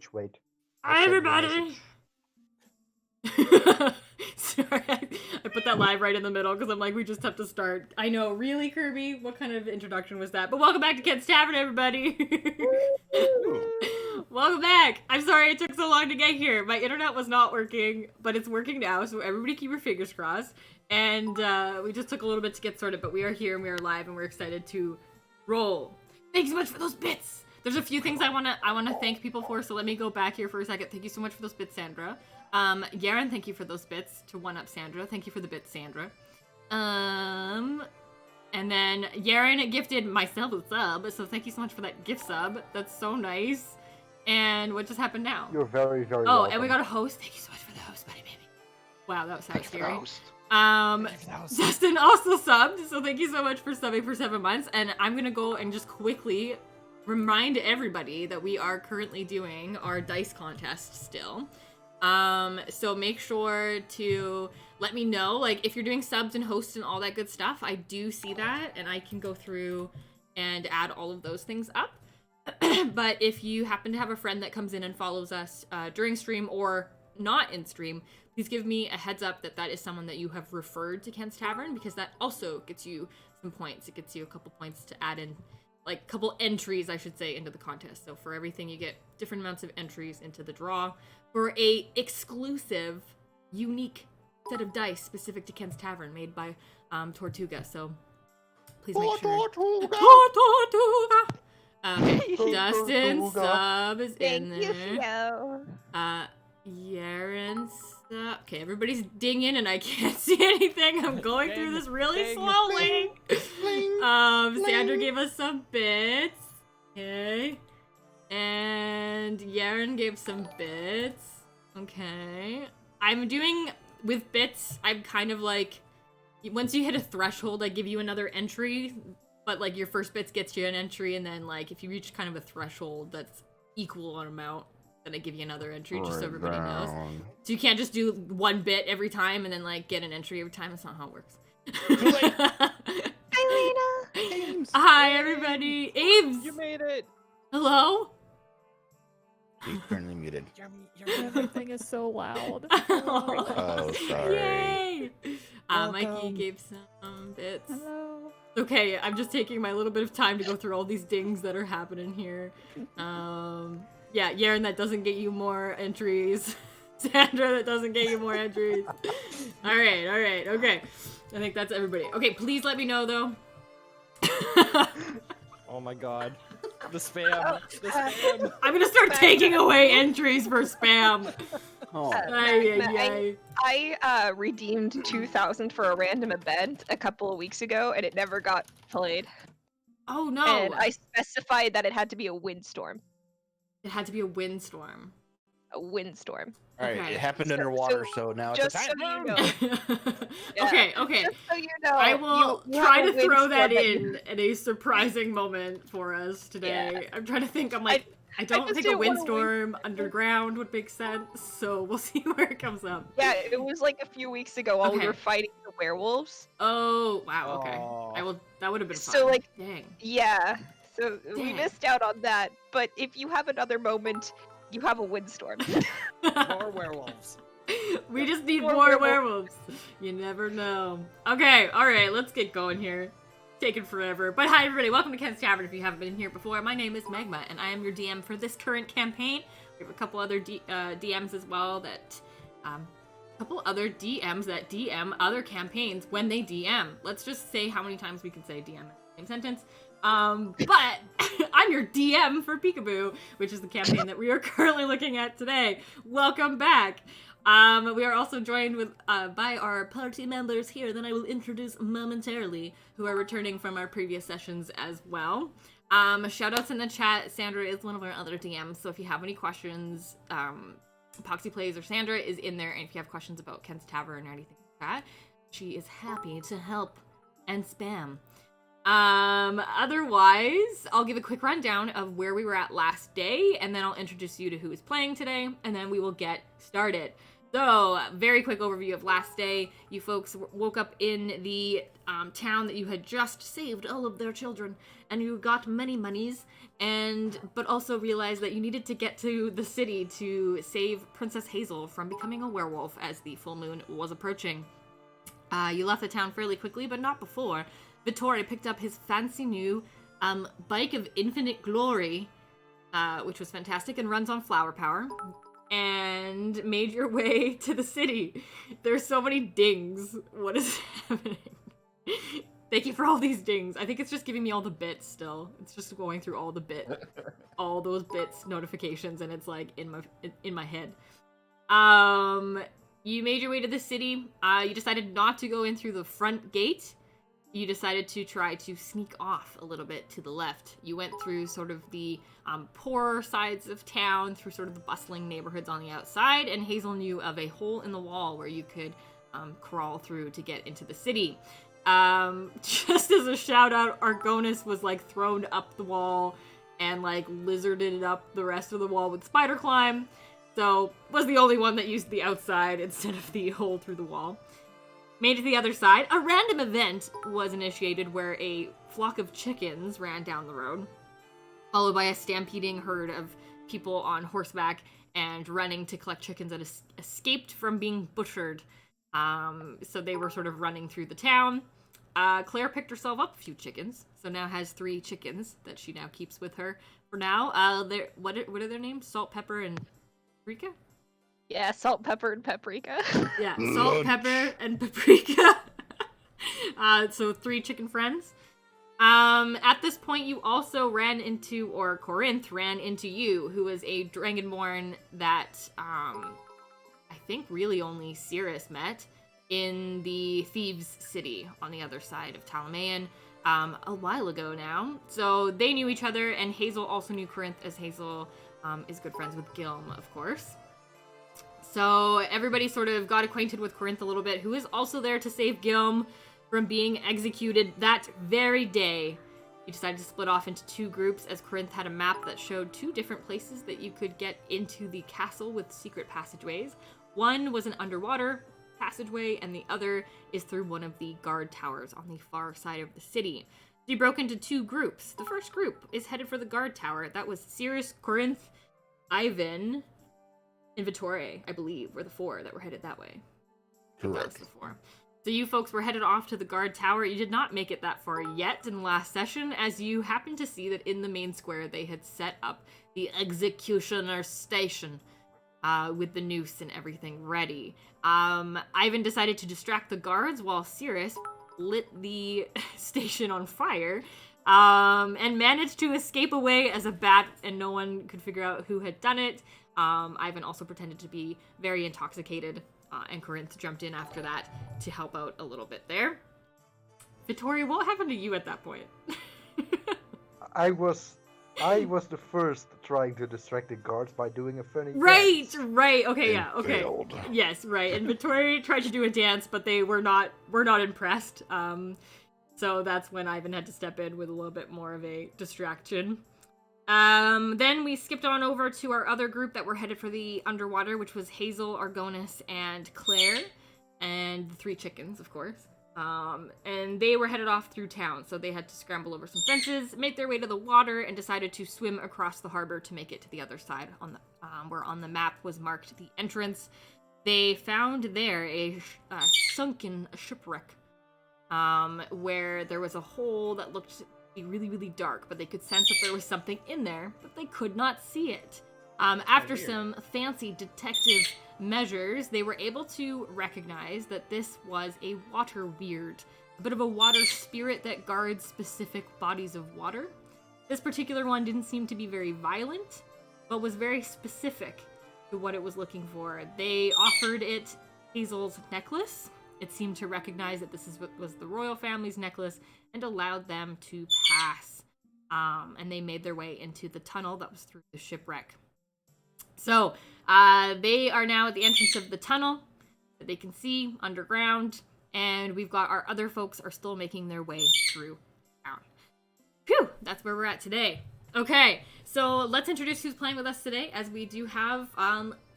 situate. Hi, everybody! Sorry, I put that live right in the middle because I'm like, we just have to start. I know, really, Kirby? What kind of introduction was that? But welcome back to Ken's Tavern, everybody! Welcome back! I'm sorry it took so long to get here. My internet was not working, but it's working now, so everybody keep your fingers crossed. And we just took a little bit to get started, but we are here and we are live and we're excited to roll. Thanks so much for those bits! There's a few things I wanna thank people for, so let me go back here for a second. Thank you so much for those bits, Sandra. Garen, thank you for those bits to one-up Sandra. Thank you for the bits, Sandra. And then Garen gifted myself a sub, so thank you so much for that gift sub. That's so nice. And what just happened now? You're very, very welcome. And we got a host. Thank you so much for the host, buddy baby. Wow, that was so scary. Dustin also subbed, so thank you so much for subbing for 7 months. And I'm gonna go and just quickly remind everybody that we are currently doing our dice contest still. So make sure to let me know, like, if you're doing subs and hosts and all that good stuff. I do see that, and I can go through and add all of those things up. But if you happen to have a friend that comes in and follows us during stream or not in stream, please give me a heads up that that is someone that you have referred to Ken's Tavern, because that also gets you some points. It gets you a couple points to add in, like, couple entries, I should say, into the contest. So for everything, you get different amounts of entries into the draw for a exclusive, unique set of dice specific to Ken's Tavern, made by Tortuga. So please make sure. Tortuga! Okay, Dustin sub is in there. Yaren's sub. Okay, everybody's dinging and I can't see anything. I'm going through this really slowly. Sandra gave us some bits. Okay. And Yaren gave some bits. Okay. I'm doing, with bits, I'm kind of like, once you hit a threshold, I give you another entry, but like your first bits gets you an entry, and then like if you reach kind of a threshold that's equal on amount, then I give you another entry, just so everybody knows. So you can't just do one bit every time and then like get an entry every time. That's not how it works. Hi, Lena. Hi, everybody. Ames. You made it. Hello. He's currently muted. Everything is so loud. Oh, sorry. Yay. Mikey gave some bits. Hello. Okay, I'm just taking my little bit of time to go through all these dings that are happening here. Yeah, Yaren, that doesn't get you more entries. Sandra, that doesn't get you more entries. Alright, okay. I think that's everybody. Okay, please let me know, though. Oh my god. The spam. The spam. I'm gonna start taking away entries for spam. Oh. I redeemed 2,000 for a random event a couple of weeks ago, and it never got played. Oh, no. And I specified that it had to be a windstorm. It had to be a windstorm. A windstorm. Alright, Okay. it happened underwater, so now it's a Just time. so you know. Yeah. Okay. Just so you know. I will you try have to a throw that windstorm in at a surprising moment for us today. Yeah. I'm trying to think. I'm like, I don't just think a didn't want a windstorm underground would make sense, so we'll see where it comes up. Yeah, it was like a few weeks ago while we Okay. were fighting the werewolves. Oh, wow, okay. Aw. That would have been fun. So, like, Dang. Yeah, so we Dang. missed out on that. But if you have another moment, you have a windstorm. More werewolves. We just need More more werewolves. werewolves. You never know. Okay, alright, let's get going here. Taking forever. But hi everybody, welcome to Ken's Tavern if you haven't been here before. My name is Magma, and I am your DM for this current campaign. We have a couple other DMs as well that, DM other campaigns when they DM. Let's just say how many times we can say DM in the same sentence. But I'm your DM for Peekabou, which is the campaign that we are currently looking at today. Welcome back. We are also joined with by our party members here that I will introduce momentarily, who are returning from our previous sessions as well. Shoutouts in the chat. Sandra is one of our other DMs, so if you have any questions, Poxy Plays or Sandra is in there, and if you have questions about Ken's Tavern or anything like that, she is happy to help and spam. Otherwise, I'll give a quick rundown of where we were at last day, and then I'll introduce you to who is playing today, and then we will get started. So, very quick overview of last day. You folks woke up in the town that you had just saved all of their children, and you got many monies, but also realized that you needed to get to the city to save Princess Hazel from becoming a werewolf as the full moon was approaching. You left the town fairly quickly, but not before. Vittori picked up his fancy new bike of infinite glory, which was fantastic, and runs on flower power. And made your way to the city. There's so many dings. What is happening? Thank you for all these dings. I think it's just giving me all the bits still. It's just going through all those bits notifications, and it's like in my head. You made your way to the city. You decided not to go in through the front gate. You decided to try to sneak off a little bit to the left. You went through sort of the poorer sides of town, through sort of the bustling neighborhoods on the outside, and Hazel knew of a hole in the wall where you could crawl through to get into the city. Just as a shout out, Argonis was like thrown up the wall and like lizarded up the rest of the wall with spider climb, so was the only one that used the outside instead of the hole through the wall. Made it to the other side. A random event was initiated where a flock of chickens ran down the road, followed by a stampeding herd of people on horseback and running to collect chickens that escaped from being butchered. So they were sort of running through the town. Claire picked herself up a few chickens, so now has 3 chickens that she now keeps with her for now. What are their names? Salt, Pepper, and Paprika? Yeah, salt, pepper, and paprika. Yeah, salt, pepper, and paprika. So 3 chicken friends. At this point, you also Corinth ran into you, who was a Dragonborn that, I think really only Cirrus met in the Thieves' City on the other side of Talamayan, a while ago now. So they knew each other, and Hazel also knew Corinth, as Hazel, is good friends with Gilm, of course. So everybody sort of got acquainted with Corinth a little bit, who is also there to save Gilm from being executed that very day. You decided to split off into 2 groups, as Corinth had a map that showed 2 different places that you could get into the castle with secret passageways. One was an underwater passageway, and the other is through one of the guard towers on the far side of the city. So you broke into 2 groups. The first group is headed for the guard tower. That was Cirrus, Corinth, Ivan, and Vittori, I believe, were the 4 that were headed that way. Correct. That's the 4. So you folks were headed off to the guard tower. You did not make it that far yet in the last session, as you happened to see that in the main square they had set up the executioner station with the noose and everything ready. Ivan decided to distract the guards while Cirrus lit the station on fire, and managed to escape away as a bat, and no one could figure out who had done it. Ivan also pretended to be very intoxicated, and Corinth jumped in after that to help out a little bit there. Vittori, what happened to you at that point? I was the first trying to distract the guards by doing a funny Right, dance. right, okay, yeah, okay. Failed. Yes, right, and Vittori tried to do a dance, but they were not impressed. So that's when Ivan had to step in with a little bit more of a distraction. Then we skipped on over to our other group that were headed for the underwater, which was Hazel, Argonis, and Claire, and the 3 chickens, of course. And they were headed off through town, so they had to scramble over some fences, make their way to the water, and decided to swim across the harbor to make it to the other side, on the where on the map was marked the entrance. They found there a sunken shipwreck, where there was a hole that looked to be really, really dark, but they could sense that there was something in there, but they could not see it. After some fancy detective measures, they were able to recognize that this was a water weird, a bit of a water spirit that guards specific bodies of water. This particular one didn't seem to be very violent, but was very specific to what it was looking for. They offered it Hazel's necklace. It seemed to recognize that this was the royal family's necklace and allowed them to pass. And they made their way into the tunnel that was through the shipwreck. So they are now at the entrance of the tunnel that they can see underground, and we've got our other folks are still making their way through town. Phew, that's where we're at today. Okay, So let's introduce who's playing with us today, as we do have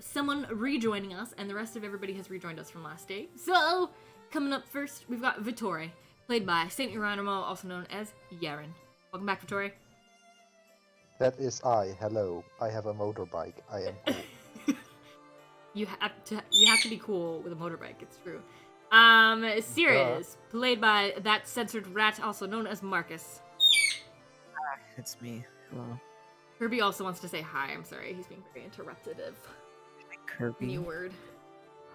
someone rejoining us, and the rest of everybody has rejoined us from last day. So, coming up first, we've got Vittore, played by Saint Geronimo, also known as Yaren. Welcome back, Vittore. That is I. Hello. I have a motorbike. I am cool. You have to be cool with a motorbike. It's true. Sirius, played by that censored rat, also known as Marcus. It's me. Hello. Kirby also wants to say hi. I'm sorry, he's being very interruptive. Kirby. New word.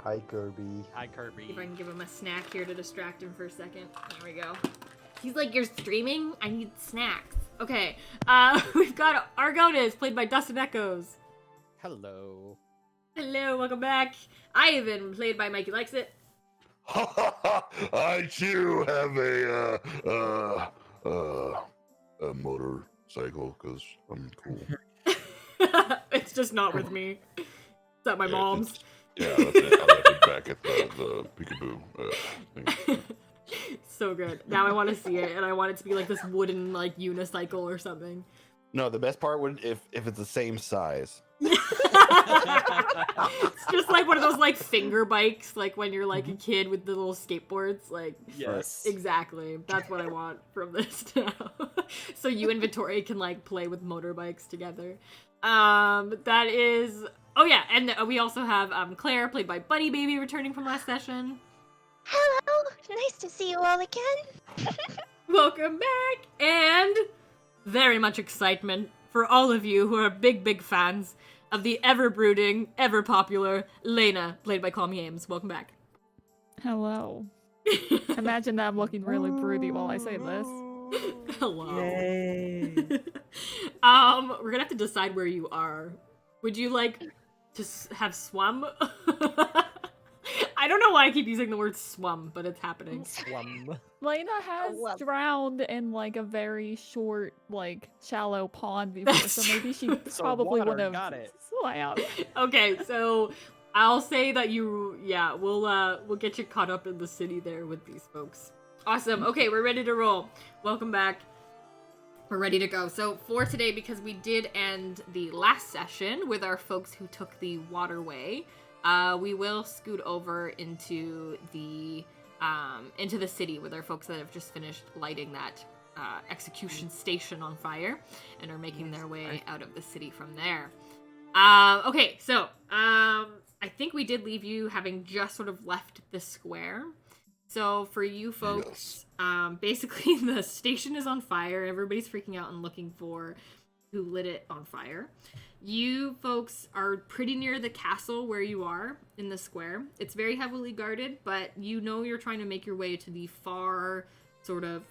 Hi, Kirby. Hi, Kirby. If I can give him a snack here to distract him for a second. There we go. He's like, you're streaming? I need snacks. Okay. We've got Argonis, played by Dustin Echoes. Hello. Hello, welcome back. Ivan, played by Mikey Likes It. I too have a motorcycle because I'm cool. It's just not with me. It's at my mom's. Yeah, that's it. I left it back at the Peekaboo thing. So good. Now I want to see it, and I want it to be like this wooden like unicycle or something. No, the best part would if it's the same size. It's just like one of those like finger bikes, like when you're like a kid with the little skateboards. Like, Yes. exactly. That's what I want from this now. So you and Vittoria can like play with motorbikes together. That is. Oh yeah, and we also have Claire, played by Buddy Baby, returning from last session. Hello, nice to see you all again. Welcome back, and very much excitement for all of you who are big fans of the ever-brooding, ever-popular Lena, played by Call Me Ames. Welcome back. Hello. Imagine that I'm looking really broody while I say this. Hello. Yay. We're gonna have to decide where you are. Would you like to have swum? I don't know why I keep using the word swum, but it's happening. Swum. Lena has well. drowned in like a very short, like shallow pond before, so maybe she So probably water, would have got it. swam. Okay, so I'll say that we'll get you caught up in the city there with these folks. Awesome. Okay, we're ready to roll. Welcome back. We're ready to go. So for today, because we did end the last session with our folks who took the waterway, we will scoot over into the city with our folks that have just finished lighting that execution station on fire and are making their way out of the city from there. Okay, so I think we did leave you having just sort of left the square. So for you folks, basically the station is on fire. Everybody's freaking out and looking for who lit it on fire. You folks are pretty near the castle where you are in the square. It's very heavily guarded, but you know you're trying to make your way to the far sort of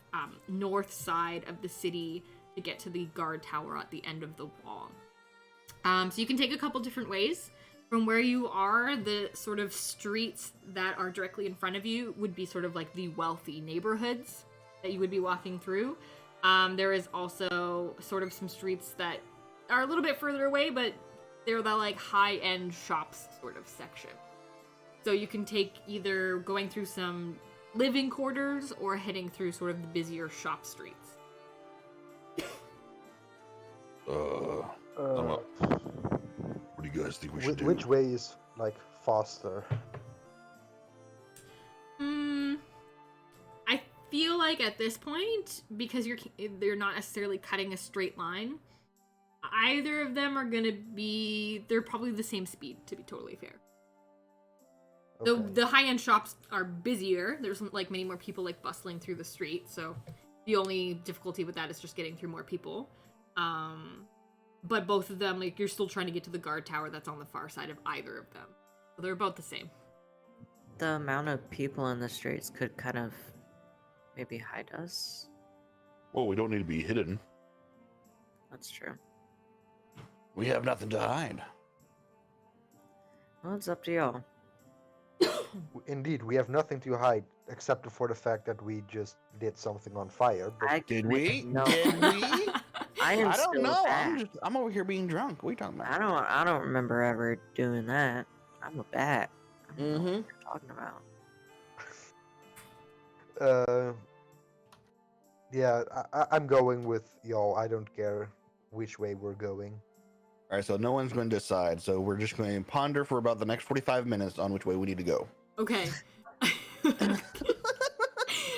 north side of the city to get to the guard tower at the end of the wall. So you can take a couple different ways. From where you are, the sort of streets that are directly in front of you would be sort of like the wealthy neighborhoods that you would be walking through. There is also sort of some streets that are a little bit further away, but they're the like high-end shops sort of section. So you can take either going through some living quarters or heading through sort of the busier shop streets. What do you guys think we should do? Which way is like faster? I feel like at this point, because they're not necessarily cutting a straight line, either of them are gonna be, they're probably the same speed, to be totally fair. Okay. The high-end shops are busier. There's like many more people like bustling through the street, so the only difficulty with that is just getting through more people. But both of them, like, you're still trying to get to the guard tower that's on the far side of either of them. So they're about the same. The amount of people in the streets could kind of maybe hide us. Well, we don't need to be hidden. That's true. We have nothing to hide. Well, it's up to y'all. Indeed, we have nothing to hide except for the fact that we just did something on fire. But Did we? No. Did we? I am I don't still know. back. I'm over here being drunk. What are you talking about? I don't remember ever doing that. I'm a bat. I don't know what you're talking about. yeah, I'm going with y'all. I don't care which way we're going. All right, so no one's going to decide. So we're just going to ponder for about the next 45 minutes on which way we need to go. Okay. Let's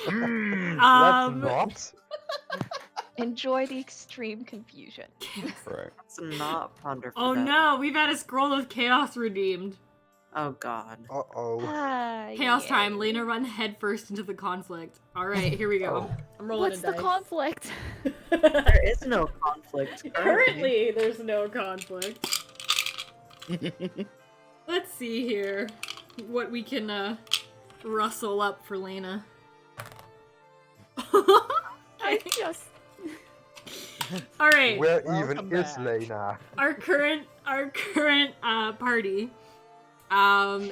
not. Enjoy the extreme confusion. Right. Let's not ponder for Oh that. no, we've had a scroll of chaos redeemed. Oh god. Uh-oh. Chaos Yay. time. Lena run headfirst into the conflict. All right, here we go. I'm rolling What's a the dice. conflict? There is no conflict. Currently, there's no conflict. Let's see here what we can rustle up for Lena. I just. All right. Where Welcome even is back. Lena? Our current party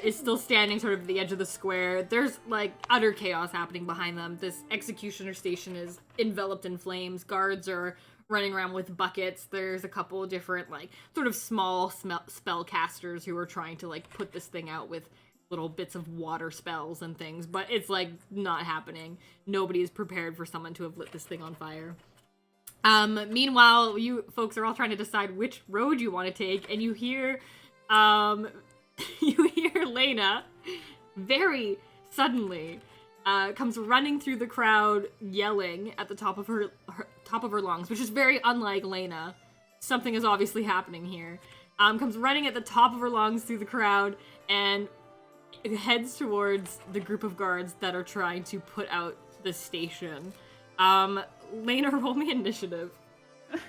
is still standing sort of at the edge of the square. There's like utter chaos happening behind them. This executioner station is enveloped in flames. Guards are running around with buckets. There's a couple of different like sort of small spellcasters who are trying to like put this thing out with little bits of water spells and things, but it's like not happening. Nobody is prepared for someone to have lit this thing on fire. Meanwhile, you folks are all trying to decide which road you want to take, and you hear Lena very suddenly comes running through the crowd yelling at the top of her lungs, which is very unlike Lena. Something is obviously happening here. Comes running at the top of her lungs through the crowd and heads towards the group of guards that are trying to put out the station. Lena, roll me initiative. I'm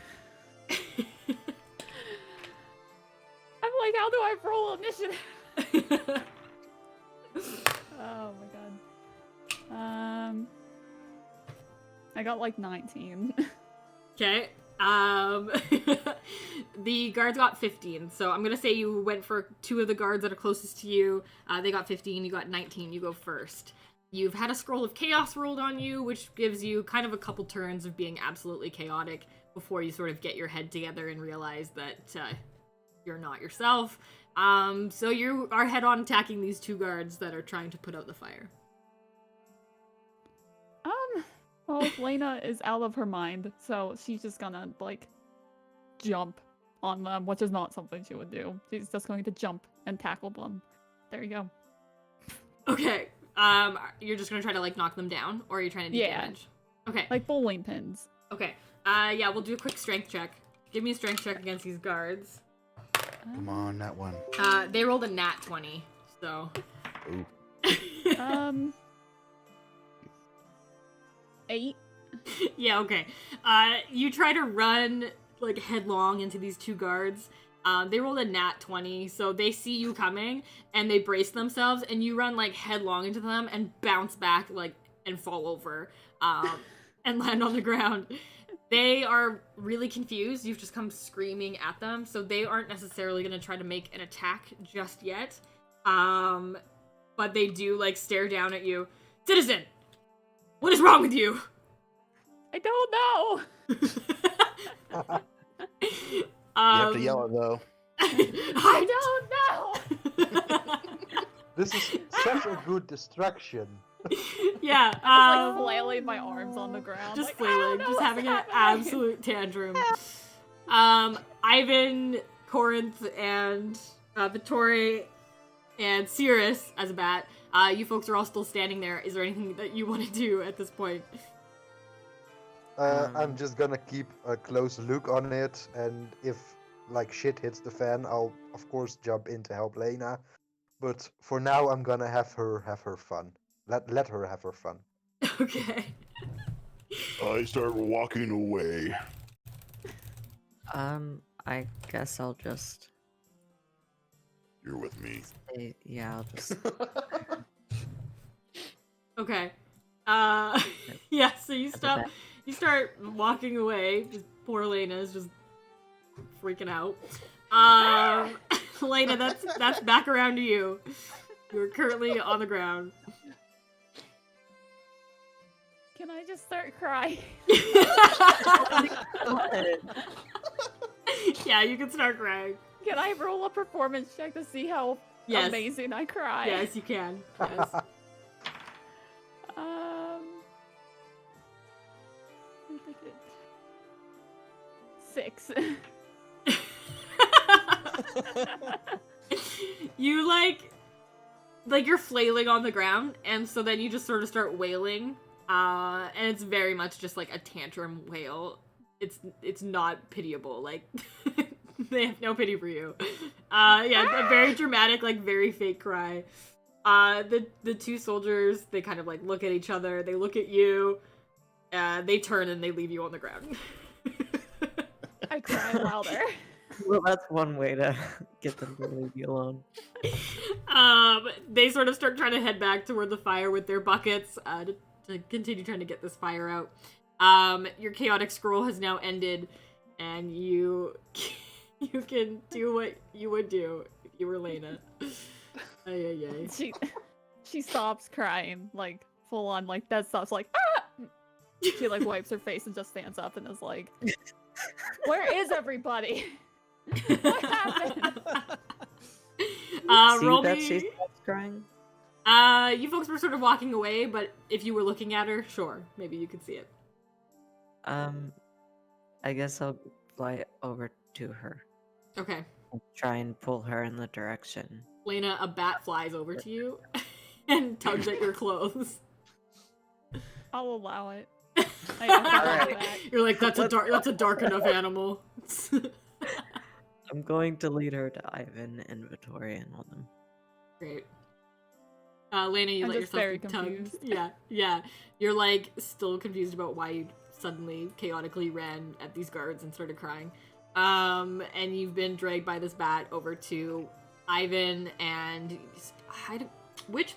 like, how do I roll initiative? Oh my god. I got like 19. Okay. The guards got 15, so I'm gonna say you went for two of the guards that are closest to you. They got 15, you got 19, you go first. You've had a scroll of chaos rolled on you, which gives you kind of a couple turns of being absolutely chaotic before you sort of get your head together and realize that you're not yourself. So you are head on attacking these two guards that are trying to put out the fire. Well, Lena is out of her mind, so she's just gonna, like, jump on them, which is not something she would do. She's just going to jump and tackle them. There you go. Okay. You're just gonna try to, like, knock them down, or are you trying to do damage? Okay. Like bowling pins. Okay. Yeah, we'll do a quick strength check. Give me a strength check against these guards. Come on, that one. They rolled a nat 20, so... Ooh. 8. Yeah, okay. You try to run, like, headlong into these two guards. They rolled a nat 20, so they see you coming, and they brace themselves, and you run, like, headlong into them and bounce back, like, and fall over, and land on the ground. They are really confused. You've just come screaming at them, so they aren't necessarily going to try to make an attack just yet. But they do, like, stare down at you. Citizen! What is wrong with you? I don't know! You have to yell it, though. I don't know! This is such a good distraction. Yeah, I was like flailing my arms on the ground. just like, I don't flailing, know just what's having an happening. absolute tantrum. Ivan, Corinth, and Vittori, and Cirrus as a bat. You folks are all still standing there. Is there anything that you want to do at this point? I'm just gonna keep a close look on it, and if like shit hits the fan, I'll of course jump in to help Lena. But for now, I'm gonna have her fun. Let her have her fun. Okay. I start walking away. I guess I'll just You're with me. say, yeah, I'll just Okay. Yeah, so you start walking away. Just poor Lena's just freaking out. Lena, that's back around to you. You're currently on the ground. Can I just start crying? Yeah, you can start crying. Can I roll a performance check to see how Yes. amazing I cry? Yes, you can. Yes. I think 6. You like you're flailing on the ground, and so then you just sort of start wailing, and it's very much just like a tantrum wail. It's not pitiable. Like they have no pity for you. Yeah, a very dramatic, like very fake cry. The two soldiers, they kind of like look at each other. They look at you. They turn and they leave you on the ground. I cry louder. Well, that's one way to get them to leave you alone. They sort of start trying to head back toward the fire with their buckets to continue trying to get this fire out. Your chaotic scroll has now ended, and you can do what you would do if you were Lena. Ay, ay, ay. She stops crying, like full on, like dead stops, like ah! She like wipes her face and just stands up and is like, "Where is everybody? What happened?" See Roll that me. she stops crying? You folks were sort of walking away, but if you were looking at her, sure, maybe you could see it. I guess I'll fly over to her Okay. and try and pull her in the direction. Lena, a bat flies over to you and tugs at your clothes. I'll allow it. I don't know Alright. that. You're like, that's a dark enough animal. I'm going to lead her to Ivan and Vittoria and all them. Great. Lena, you I'm let just yourself very be tugged. confused. Yeah. You're like still confused about why you suddenly chaotically ran at these guards and started crying. And you've been dragged by this bat over to Ivan and which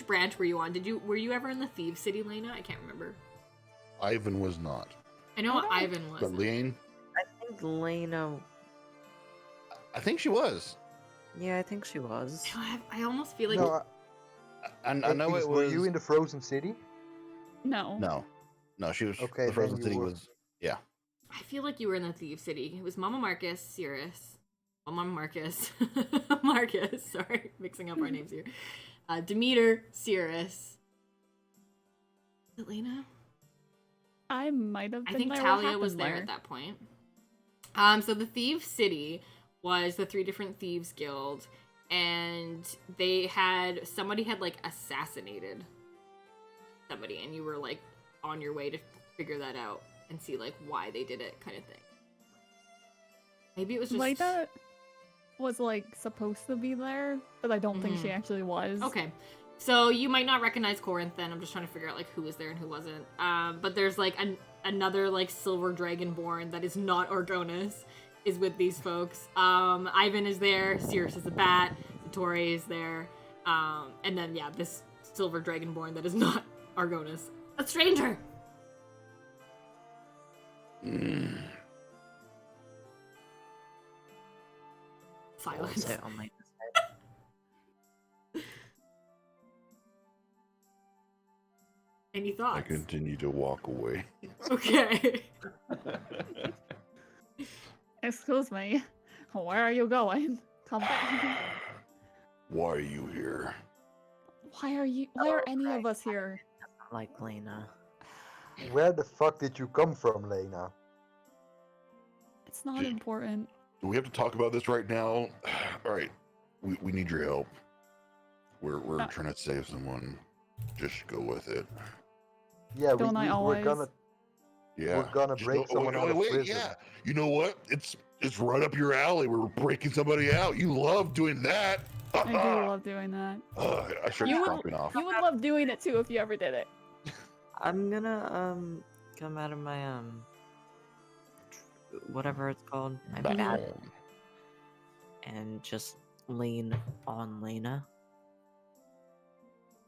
branch were you on? Were you ever in the Thieves City, Lena? I can't remember. Ivan was not. I know what Ivan was. But Lane, I think Lena. I think she was. Yeah, I think she was. I almost feel like No, I know it were was. you in the Frozen City? No. No, she was. Okay, the Frozen then you City were. was. Yeah. I feel like you were in the Thieves City. It was Mama Marcus, Cirrus. Well, Mama Marcus. Marcus, sorry, mixing up our names here. Demeter, Cirrus. Is it Lena? I might have been I think there. What Talia was happened there at that point. So the Thieves City was the 3 different thieves guild, and somebody had like assassinated somebody, and you were like on your way to figure that out and see like why they did it, kind of thing. Maybe it was just Lena was like supposed to be there, but I don't think she actually was. Okay. So you might not recognize Corinth then. I'm just trying to figure out like who was there and who wasn't. But there's like another like silver dragonborn that is not Argonis is with these folks. Ivan is there, Cirrus is a bat, Vittoria is there, and then yeah, this silver dragonborn that is not Argonis. A stranger! Silence. Say on my Any I thoughts? continue to walk away. Okay. Excuse me. Where are you going? Come back. Why are you here? Why are any of us here? like Lena. Where the fuck did you come from, Lena? It's not important. Do we have to talk about this right now? All right, we need your help. We're trying to save someone. Just go with it. Yeah, Don't I always? we're gonna Yeah. We're gonna Just break someone out of prison. Yeah. You know what? It's right up your alley. We're breaking somebody out. You love doing that. I do love doing that. I should You stomping would, off. you would love doing it too if you ever did it. I'm gonna come out of my whatever it's called, my bat, Battle. and just lean on Lena.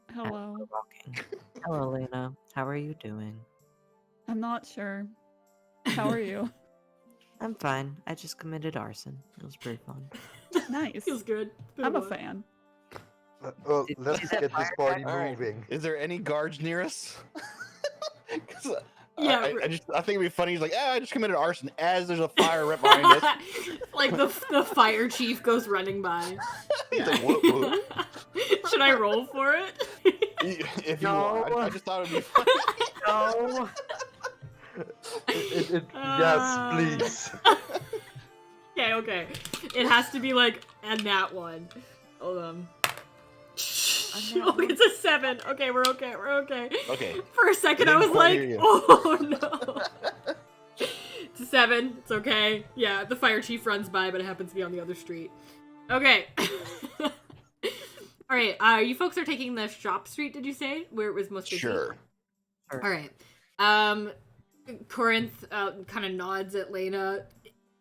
as Hello. we're walking. Hello, Lena. How are you doing? I'm not sure. How are you? I'm fine. I just committed arson. It was pretty fun. Nice. Feels good. I'm a fan. Well, Did let's you get set this fire party back? Alright. moving. Is there any guards near us? 'Cause, Yeah, I think it'd be funny. He's like, I just committed arson as there's a fire right behind us. Like the fire chief goes running by. He's like, what? Should I roll for it? If you No. want, I just thought it'd be funny. No. Yes, please. Okay, Okay. It has to be like a nat one. Hold on. Oh, it's a 7. Okay, we're okay. Okay. For a second, Didn't I was quite like, hear you. oh no. It's a 7. It's okay. Yeah, the fire chief runs by, but it happens to be on the other street. Okay. All right. You folks are taking the shop street, did you say? Where it was most busy? Sure. All right. Corinth kind of nods at Lena.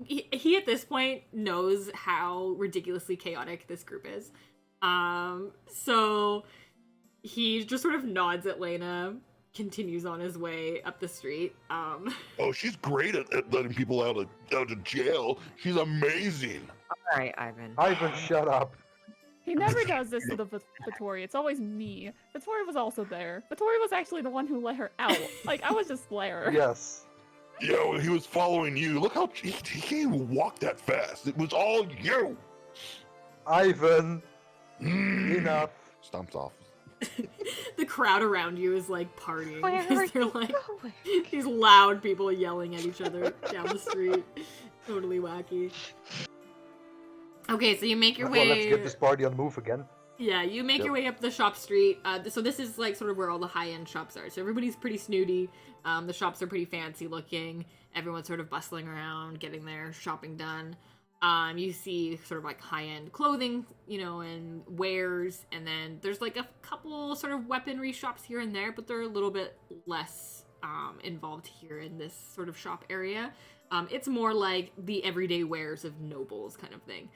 He at this point knows how ridiculously chaotic this group is. So he just sort of nods at Lena, continues on his way up the street. Oh, she's great at letting people out of jail. She's amazing. All right, Ivan. Ivan, shut up. He never does this to the Vittori. It's always me. Vittori was also there. Vittori was actually the one who let her out. Like, I was just there. Yes. Yeah, well, he was following you. Look how he can't even walk that fast. It was all you. Ivan, enough. Stomps off. The crowd around you is like partying Where because are they're you like going? these loud people yelling at each other down the street. Totally wacky. Okay, so you make your Well, way. let's get this party on the move again. Yeah, you make your way up the shop street. So this is like sort of where all the high-end shops are. So everybody's pretty snooty. The shops are pretty fancy looking. Everyone's sort of bustling around, getting their shopping done. You see sort of like high-end clothing, and wares. And then there's like a couple sort of weaponry shops here and there, but they're a little bit less involved here in this sort of shop area. It's more like the everyday wares of nobles kind of thing.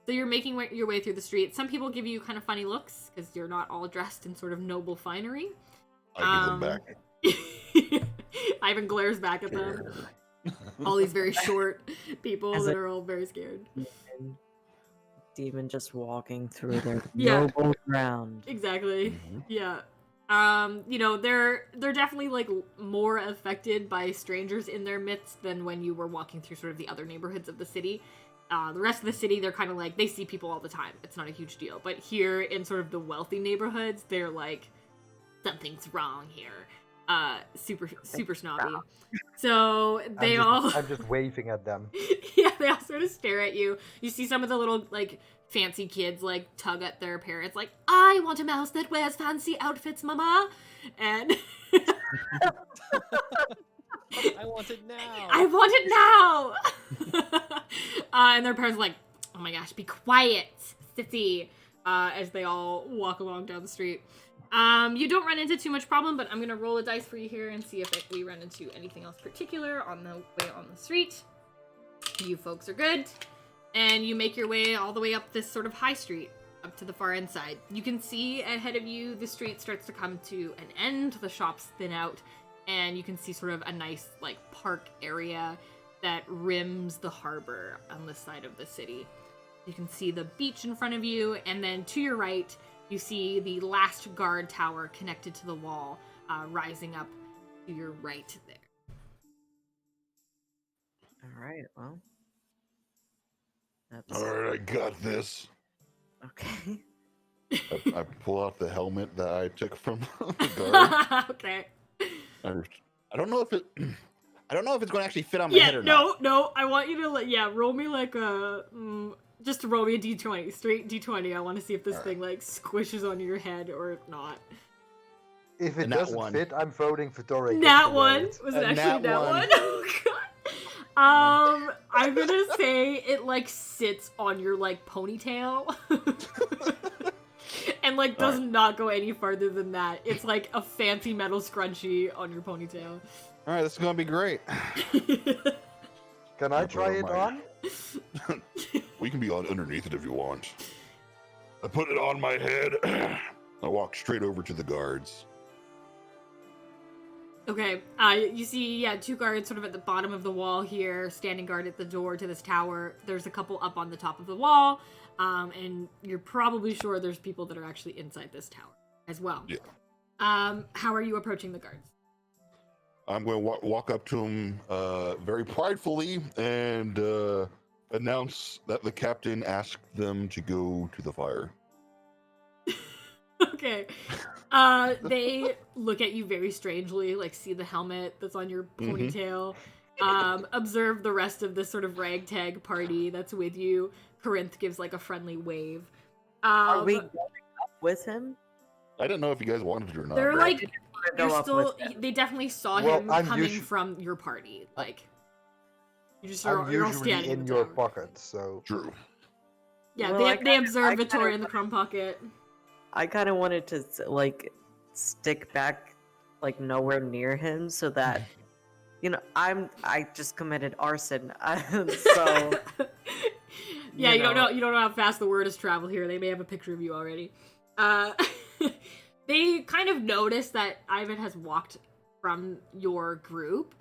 So you're making your way through the street. Some people give you kind of funny looks because you're not all dressed in sort of noble finery. I give them back. Ivan glares back at them. All these very short people that are all very scared. Demon just walking through their Yeah. noble ground. Exactly. Mm-hmm. Yeah. They're definitely like more affected by strangers in their midst than when you were walking through sort of the other neighborhoods of the city. The rest of the city, they're kind of like, they see people all the time. It's not a huge deal. But here in sort of the wealthy neighborhoods, they're like, something's wrong here. Super snobby. So I'm just waving at them. yeah, they all sort of stare at you. You see some of the little like fancy kids like tug at their parents like, I want a mouse that wears fancy outfits, mama. And I want it now. I want it now. And their parents are like, oh my gosh, be quiet, sissy, as they all walk along down the street. You don't run into too much problem, but I'm gonna roll a dice for you here and see if we run into anything else particular on the way on the street. You folks are good, and you make your way all the way up this sort of high street, up to the far end side. You can see ahead of you the street starts to come to an end, the shops thin out, and you can see sort of a nice like park area that rims the harbor on this side of the city. You can see the beach in front of you, and then to your right, you see the last guard tower connected to the wall, rising up to your right there. All right, well. That's All right, I got this. okay. I pull out the helmet that I took from the guard. Okay. I don't know if it. I don't know if it's going to actually fit on my head or not. No. I want you to roll me like a just roll me a d20, straight d20. I want to see if this thing like squishes on your head or not. If it Nat doesn't one. fit, I'm voting for Torre. Nat one. Was it A actually nat nat one. one? Oh god. I'm gonna say it like sits on your like ponytail. And like does not go any farther than that. It's like a fancy metal scrunchie on your ponytail. All right, this is going to be great. Can I I'll try put it it on? on We can be on underneath it if you want. I put it on my head. I walk straight over to the guards. Okay, you see, two guards sort of at the bottom of the wall here, standing guard at the door to this tower. There's a couple up on the top of the wall, and you're probably sure there's people that are actually inside this tower as well. Yeah. How are you approaching the guards? I'm going to walk up to him very pridefully and announce that the captain asked them to go to the fire. Okay. They look at you very strangely, like see the helmet that's on your ponytail, observe the rest of this sort of ragtag party that's with you. Corinth gives like a friendly wave. Are we going up with him? I didn't know if you guys wanted it or not. They're but- like, Go you're up still. with him. They definitely saw Well, him I'm coming usu- from your party. Like, you just I'm are you're all usually standing in the your tower. pocket, so True. Yeah, Well, I they kinda- observe I kinda Victoria in the crumb pocket. I kind of wanted to like stick back, like nowhere near him, so that I just committed arson, so Yeah, you don't know. know how fast the word has traveled here. They may have a picture of you already. They kind of notice that Ivan has walked from your group.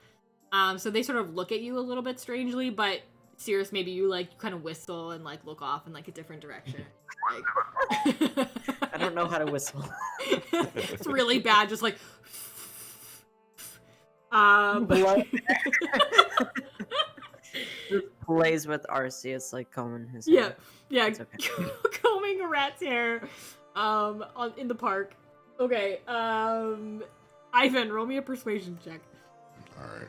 So they sort of look at you a little bit strangely, but Cirrus, maybe you like kind of whistle and like look off in like a different direction. Like... I don't know how to whistle. It's really bad, just like Just plays with Arceus, like combing his yeah, hair. yeah, It's okay. combing a rat's hair, in the park. Okay, Ivan, roll me a persuasion check. All right.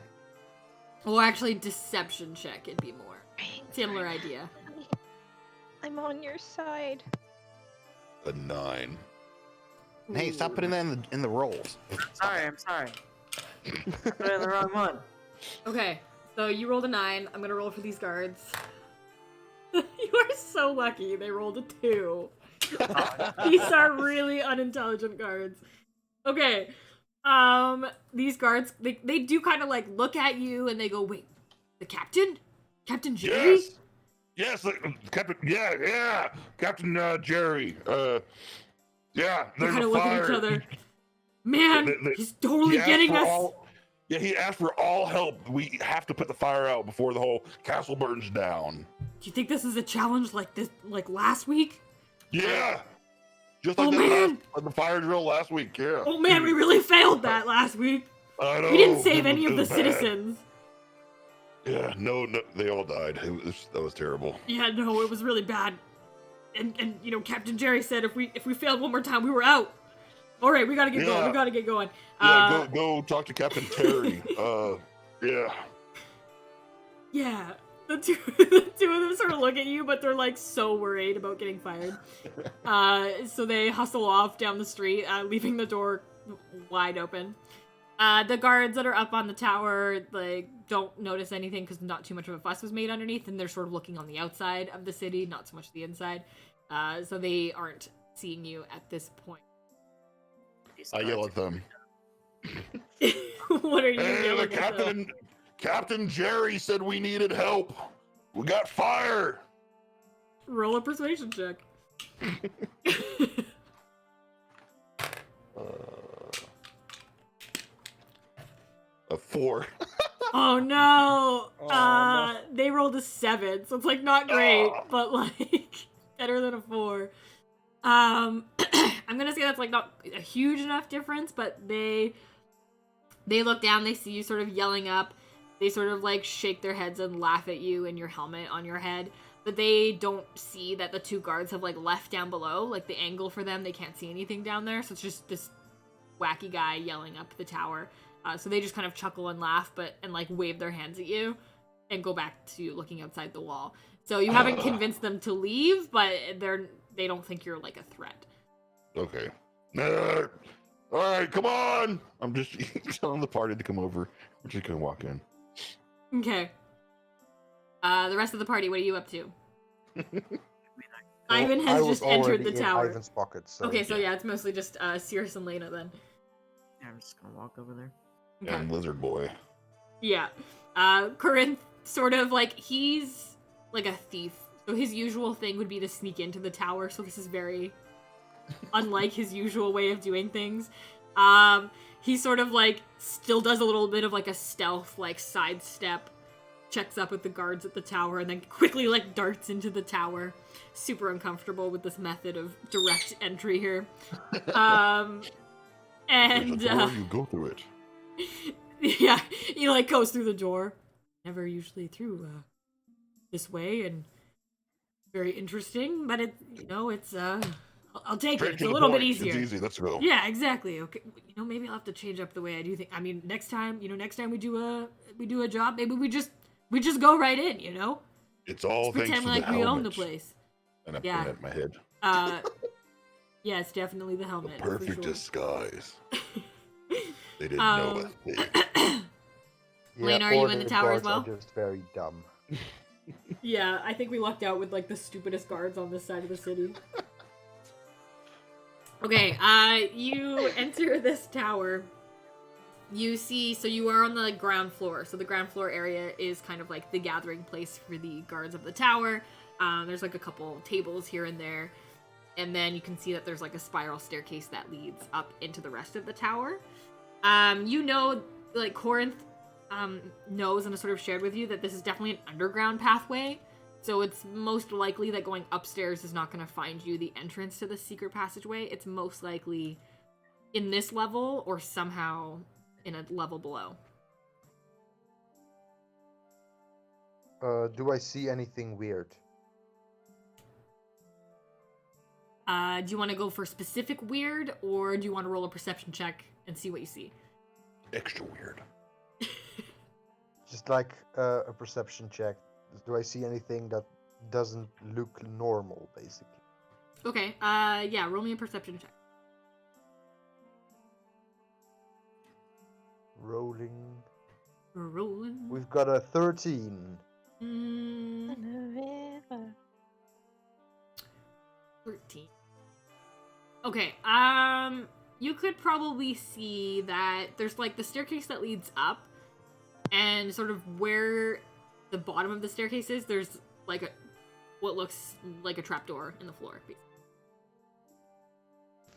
Well, actually, deception check. It'd be more similar idea. I'm on your side. A 9. Hey, stop putting that in the rolls. I'm sorry. Put it in the wrong one. Okay, so you rolled a 9. I'm gonna roll for these guards. You are so lucky. They rolled a 2. These are really unintelligent guards. Okay. These guards, they do kind of like look at you and they go, wait, the captain? Captain Jerry? Yes, Captain. Yeah, Captain Jerry. Yeah, They there's kind a of look fire. at each other. Man, he's totally He asked getting for us. Yeah, he asked for all help. We have to put the fire out before the whole castle burns down. Do you think this is a challenge like this, like last week? Yeah, just Oh, like man. the fire drill last week. Yeah. Oh man, we really failed that last week. I know. We didn't save it any of the was bad. citizens. Yeah, no, they all died. That was terrible. Yeah, no, it was really bad. And you know, Captain Jerry said if we failed one more time, we were out. All right, we gotta get going. Yeah. We gotta get going. Yeah, go talk to Captain Terry. Yeah. Yeah. The two of them sort of look at you, but they're like so worried about getting fired. So they hustle off down the street, leaving the door wide open. The guards that are up on the tower like don't notice anything because not too much of a fuss was made underneath, and they're sort of looking on the outside of the city, not so much the inside. So they aren't seeing you at this point. I yell at them. What are you Hey, yelling the at them? Captain Jerry said we needed help. We got fire. Roll a persuasion check. A 4. Oh no! Oh, no. They rolled a 7, so it's like not great, Oh. but like better than a 4. I'm gonna say that's like not a huge enough difference, but they look down, they see you sort of yelling up, they sort of like shake their heads and laugh at you and your helmet on your head, but they don't see that the two guards have like left down below, like the angle for them, they can't see anything down there, so it's just this wacky guy yelling up the tower. So they just kind of chuckle and laugh, and like wave their hands at you, and go back to looking outside the wall. So you haven't convinced them to leave, but they don't think you're like a threat. Okay. All right, come on. I'm just telling the party to come over. We're just gonna walk in. Okay. The rest of the party, what are you up to? Ivan I has was just entered already the in tower. Ivan's pocket, so Okay, so yeah, it's mostly just Cirrus and Lena then. Yeah, I'm just gonna walk over there. Okay. And Lizard Boy. Yeah. Corinth sort of like he's like a thief. So his usual thing would be to sneak into the tower, so this is very unlike his usual way of doing things. He sort of like still does a little bit of like a stealth like sidestep, checks up with the guards at the tower, and then quickly like darts into the tower. Super uncomfortable with this method of direct entry here. And There's a door, you go through it. yeah, he like goes through the door. Never usually through this way, and very interesting. But it's I'll take Straight it. It's to a the little bit point. It's easier. easy. Let's go. Yeah, exactly. Okay, maybe I'll have to change up the way I do things. I mean, next time we do a job, maybe we just go right in. It's all Just thanks pretend to like the we own helmet. the place. And I Yeah. put it at my head. Yeah, it's definitely the The helmet. perfect for sure. disguise. They didn't know a thing. Lane, are you in the the tower as guards well? are just very dumb. Yeah, I think we lucked out with like the stupidest guards on this side of the city. Okay, you enter this tower. You see, so you are on the ground floor. So the ground floor area is kind of like the gathering place for the guards of the tower. There's like a couple tables here and there. And then you can see that there's like a spiral staircase that leads up into the rest of the tower. Like Corinth knows and has sort of shared with you that this is definitely an underground pathway. So it's most likely that going upstairs is not going to find you the entrance to the secret passageway. It's most likely in this level or somehow in a level below. Do I see anything weird? Do you want to go for specific weird, or do you want to roll a perception check and see what you see? Extra weird. Just like a perception check. Do I see anything that doesn't look normal, basically? Okay, yeah, roll me a perception check. Rolling. We're rolling. We've got a 13. 13. Okay, you could probably see that there's like the staircase that leads up, and sort of where the bottom of the staircase is, there's like what looks like a trapdoor in the floor.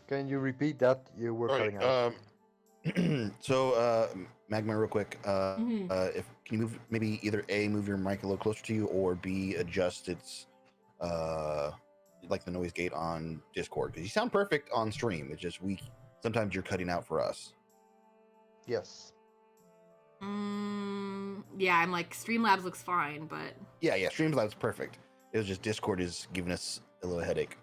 Can you repeat that? You were All cutting right. out. So, Magma, real quick. Mhm. If can you move maybe either A, move your mic a little closer to you, or B, adjust its like the noise gate on Discord, because you sound perfect on stream. It's just sometimes you're cutting out for us. Yes. Yeah, I'm like Streamlabs looks fine, but Yeah, Streamlabs perfect. It was just Discord is giving us a little headache.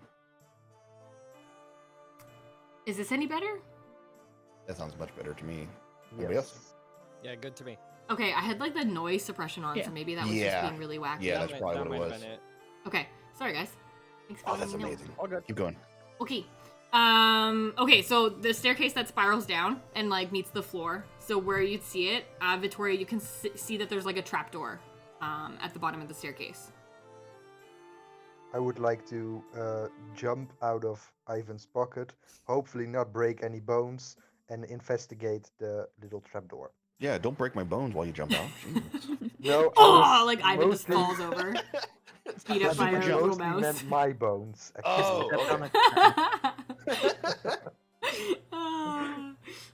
is this any better? That sounds much better to me. Anybody else? Yes. Yeah, good to me. Okay, I had like the noise suppression on, Yeah. so maybe that was Yeah. just being really wacky. Yeah, that's That probably might what it have been was. Okay, sorry guys. Thanks for Oh, that's letting me know. amazing. All good. Keep going. Okay. Okay, so the staircase that spirals down and like meets the floor. So where you'd see it, Vittoria, you can see that there's like a trapdoor at the bottom of the staircase. I would like to jump out of Ivan's pocket, hopefully not break any bones, and investigate the little trapdoor. Yeah, don't break my bones while you jump out. Jeez. No, Oh, like Ivan just mostly- falls over. Beat up by I a little mostly mouse. meant my bones. Oh, actually. okay.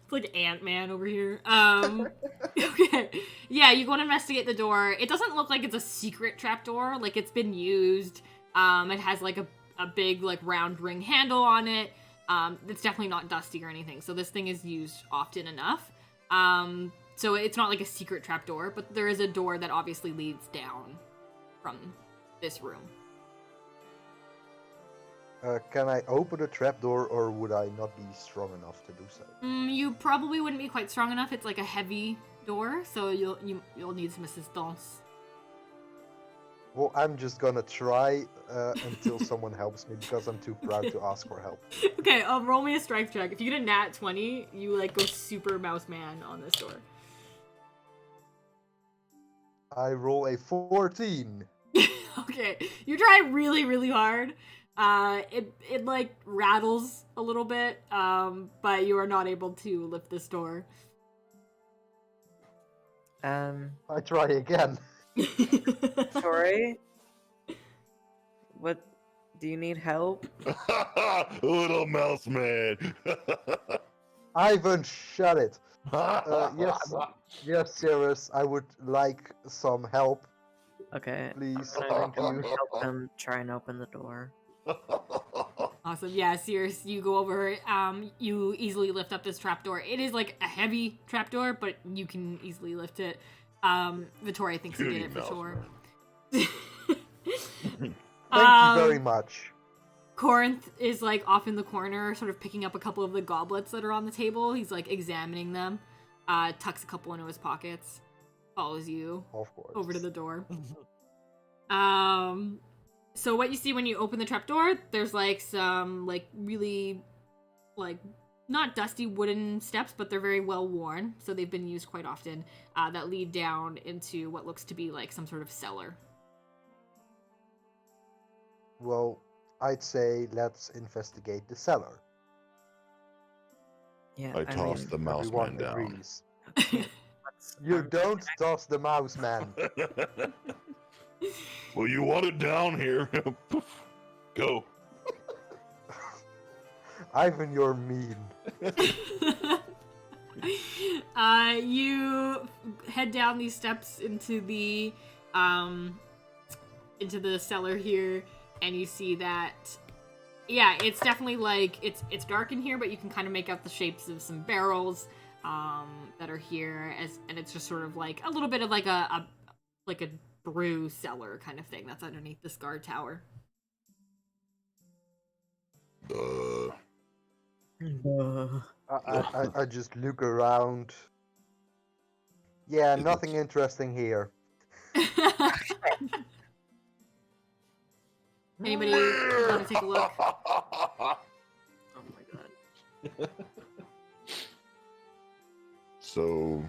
It's like Ant-Man over here. Okay. Yeah, you go and investigate the door. It doesn't look like it's a secret trapdoor. Like, it's been used. It has, like, a big, like, round ring handle on it. It's definitely not dusty or anything. So this thing is used often enough. So it's not like a secret trapdoor, but there is a door that obviously leads down from this room. Can I open the trapdoor, or would I not be strong enough to do so? You probably wouldn't be quite strong enough. It's like a heavy door, so you'll need some assistance. Well, I'm just gonna try until someone helps me, because I'm too proud to ask for help. Okay, roll me a strength check. If you get a nat 20, you like go super mouse man on this door. I roll a 14. Okay, you try really, really hard. It like rattles a little bit, but you are not able to lift this door. I try again. Tori? What? Do you need help? Little mouse man. Ivan, shut it. Yes, Cirrus, I would like some help, Okay. please. I'm gonna Thank you. help them try and open the door. Awesome. Yeah, Sears, you go over, you easily lift up this trapdoor. It is like a heavy trapdoor, but you can easily lift it. Vittoria thinks you did it for sure. Thank you very much. Corinth is like off in the corner, sort of picking up a couple of the goblets that are on the table. He's like examining them, tucks a couple into his pockets, follows you Of course. over to the door. So what you see when you open the trap door, there's like some like really like not dusty wooden steps, but they're very well worn, so they've been used quite often, that lead down into what looks to be like some sort of cellar. Well, I'd say let's investigate the cellar. Yeah, I toss the mouse Everyone man down. agrees. You don't toss the mouse man. Well, you want it down here. Poof. Go. Ivan, you're mean. You head down these steps into the cellar here, and you see that, yeah, it's definitely like it's dark in here, but you can kind of make out the shapes of some barrels that are here, and it's just sort of like a little bit of like a brew cellar kind of thing that's underneath this guard tower. I just look around. Yeah, nothing interesting here. Anybody want to take a look? Oh my god. So,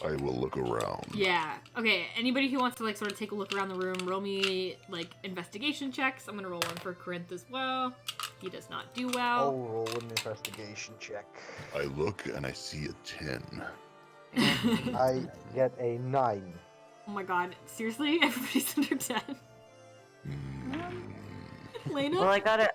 I will look around. Yeah. Okay. Anybody who wants to like sort of take a look around the room, roll me like investigation checks. I'm gonna roll one for Corinth as well. He does not do well. I'll roll an investigation check. I look and I see a 10. I get a 9. Oh my god. Seriously? Everybody's under 10. Lena? Well, I got an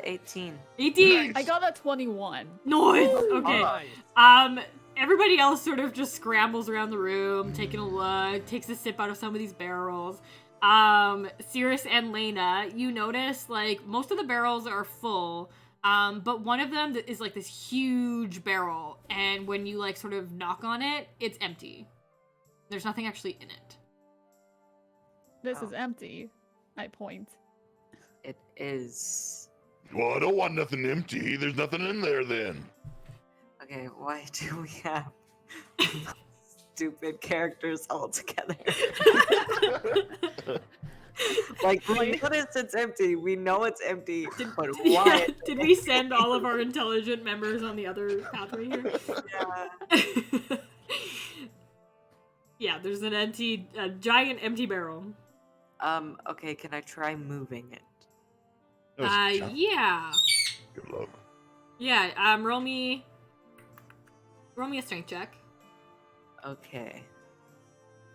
18. 18. I got a 21. Nice. Okay. Nice. Everybody else sort of just scrambles around the room, taking a look, takes a sip out of some of these barrels. Cirrus and Lena, you notice like most of the barrels are full, but one of them is like this huge barrel, and when you like sort of knock on it, it's empty. There's nothing actually in it. This is empty. I point. It is. Well, I don't want nothing empty. There's nothing in there then. Okay, why do we have stupid characters all together? Like, we notice it's empty. We know it's empty. But why? Did we send all of our intelligent members on the other pathway here? Yeah. Yeah, there's a giant empty barrel. Okay, can I try moving it? Yeah. Good luck. Yeah, roll me a strength check. Okay.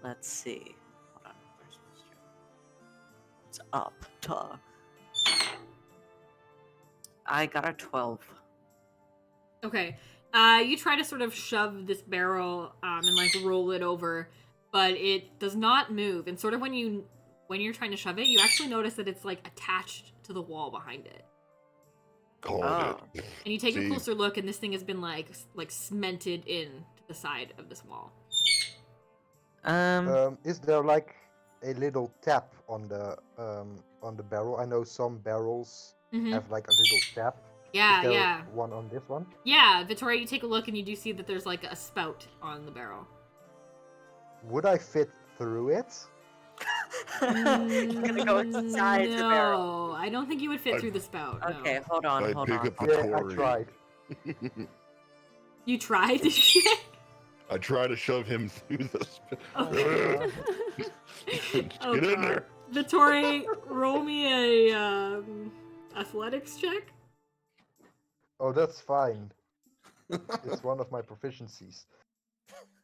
Let's see. Hold on. Where's my strength? It's up. Duh. I got a 12. Okay. You try to sort of shove this barrel and like roll it over, but it does not move. And sort of when you're trying to shove it, you actually notice that it's like attached to the wall behind it. Called it. And you take a See? closer look, and this thing has been like cemented in to the side of this wall. Is there like a little tap on the barrel? I know some barrels have like a little tap. Yeah, Is there yeah. one on this one? Yeah, Vittoria, you take a look and you do see that there's like a spout on the barrel. Would I fit through it? You're gonna go inside the barrel. No, I don't think you would fit through the spout. No. Okay, hold on, I hold pick on. up the Yeah, I Tory. tried. You tried? Did you? I try to shove him through the. Oh. Get Oh, in God. there. Vittoria, roll me a athletics check. Oh, that's fine. It's one of my proficiencies.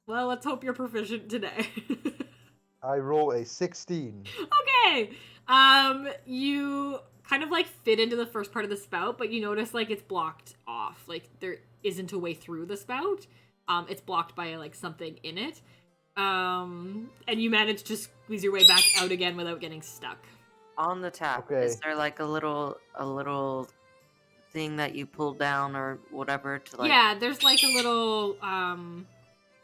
Well, let's hope you're proficient today. I roll a 16. Okay. You kind of like fit into the first part of the spout, but you notice like it's blocked off. Like there isn't a way through the spout. It's blocked by like something in it. And you manage to squeeze your way back out again without getting stuck. On the tap, Okay. is there like a little thing that you pull down or whatever to like? Yeah, there's like a little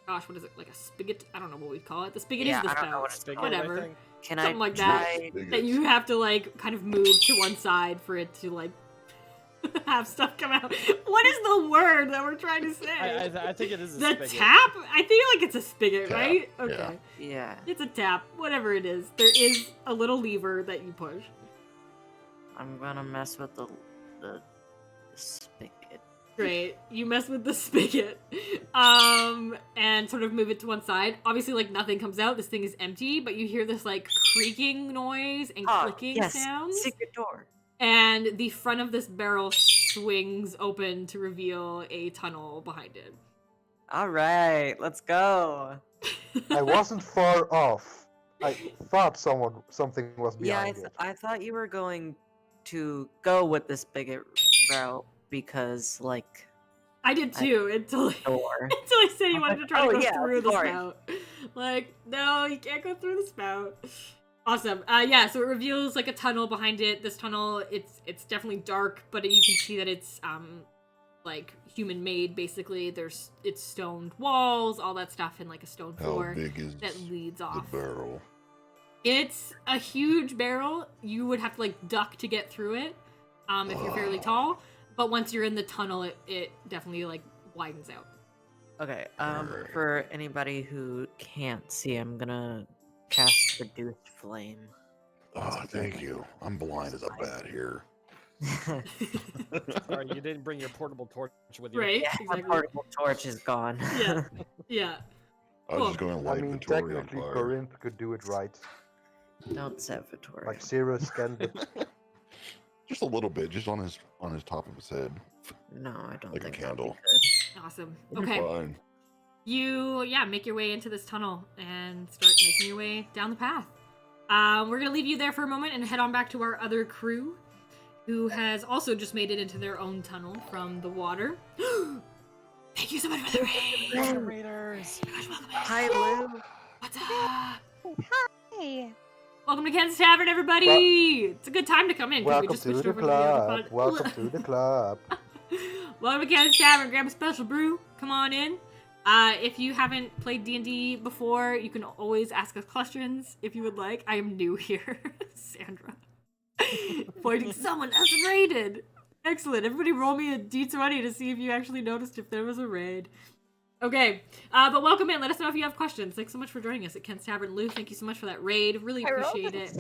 gosh, what is it? Like a spigot? I don't know what we'd call it. The spigot Yeah, is the I don't spout. know what it's Spigot, called. Whatever. I think. Can something I like that. try? That you have to like kind of move to one side for it to like have stuff come out. What is the word that we're trying to say? I think it is a the spigot. tap? I feel like it's a spigot, Tap, right? yeah. Okay. Yeah. It's a tap. Whatever it is. There is a little lever that you push. I'm gonna mess with the spigot. Great. You mess with the spigot. And sort of move it to one side. Obviously, like, nothing comes out. This thing is empty, but you hear this, like, creaking noise and clicking yes. sounds. Secret door. And the front of this barrel swings open to reveal a tunnel behind it. All right, let's go. I wasn't far off. I thought something was Yeah, behind it. I thought you were going to go with the spigot route because, like, I did too, until door. until I said he wanted to try to go through of the course. spout. Like, no, you can't go through the spout. Awesome. Yeah, so it reveals like a tunnel behind it. This tunnel, it's definitely dark, but you can see that it's like human made basically. It's stoned walls, all that stuff, and like a stone How floor big is that leads the off. barrel? It's a huge barrel. You would have to like duck to get through it, if you're fairly tall. But once you're in the tunnel, it definitely like widens out. Okay, for anybody who can't see, I'm gonna cast Reduced Flame. Oh, thank you. I'm blind as a bat here. Sorry, you didn't bring your portable torch with you. Right? Yeah, my Exactly. portable torch is gone. Yeah. Yeah. I was just going to I light mean, Victoria on technically, fire. Corinth could do it right. Don't set Vittoria. Like Cirrus can, but Just a little bit, just on his top of his head. No, I don't Like a think candle. that'd be Awesome. It'll be Okay. fine. You, make your way into this tunnel and start making your way down the path. We're going to leave you there for a moment and head on back to our other crew, who has also just made it into their own tunnel from the water. Thank you so much for the raid! Raiders. Oh my gosh, welcome good. Hi, Lou. What's up? Hey. Welcome to Kansas Tavern, everybody! It's a good time to come in, because we welcome just to switched the over to the other club. pod. Welcome to the club. Welcome to Kansas Tavern. Grab a special brew. Come on in. If you haven't played D&D before, you can always ask us questions if you would like. I am new here, Sandra. Pointing someone else raided. Excellent. Everybody roll me a D20 to see if you actually noticed if there was a raid. Okay, but welcome in. Let us know if you have questions. Thanks so much for joining us at Kent's Tavern. Lou, thank you so much for that raid. Really appreciate it.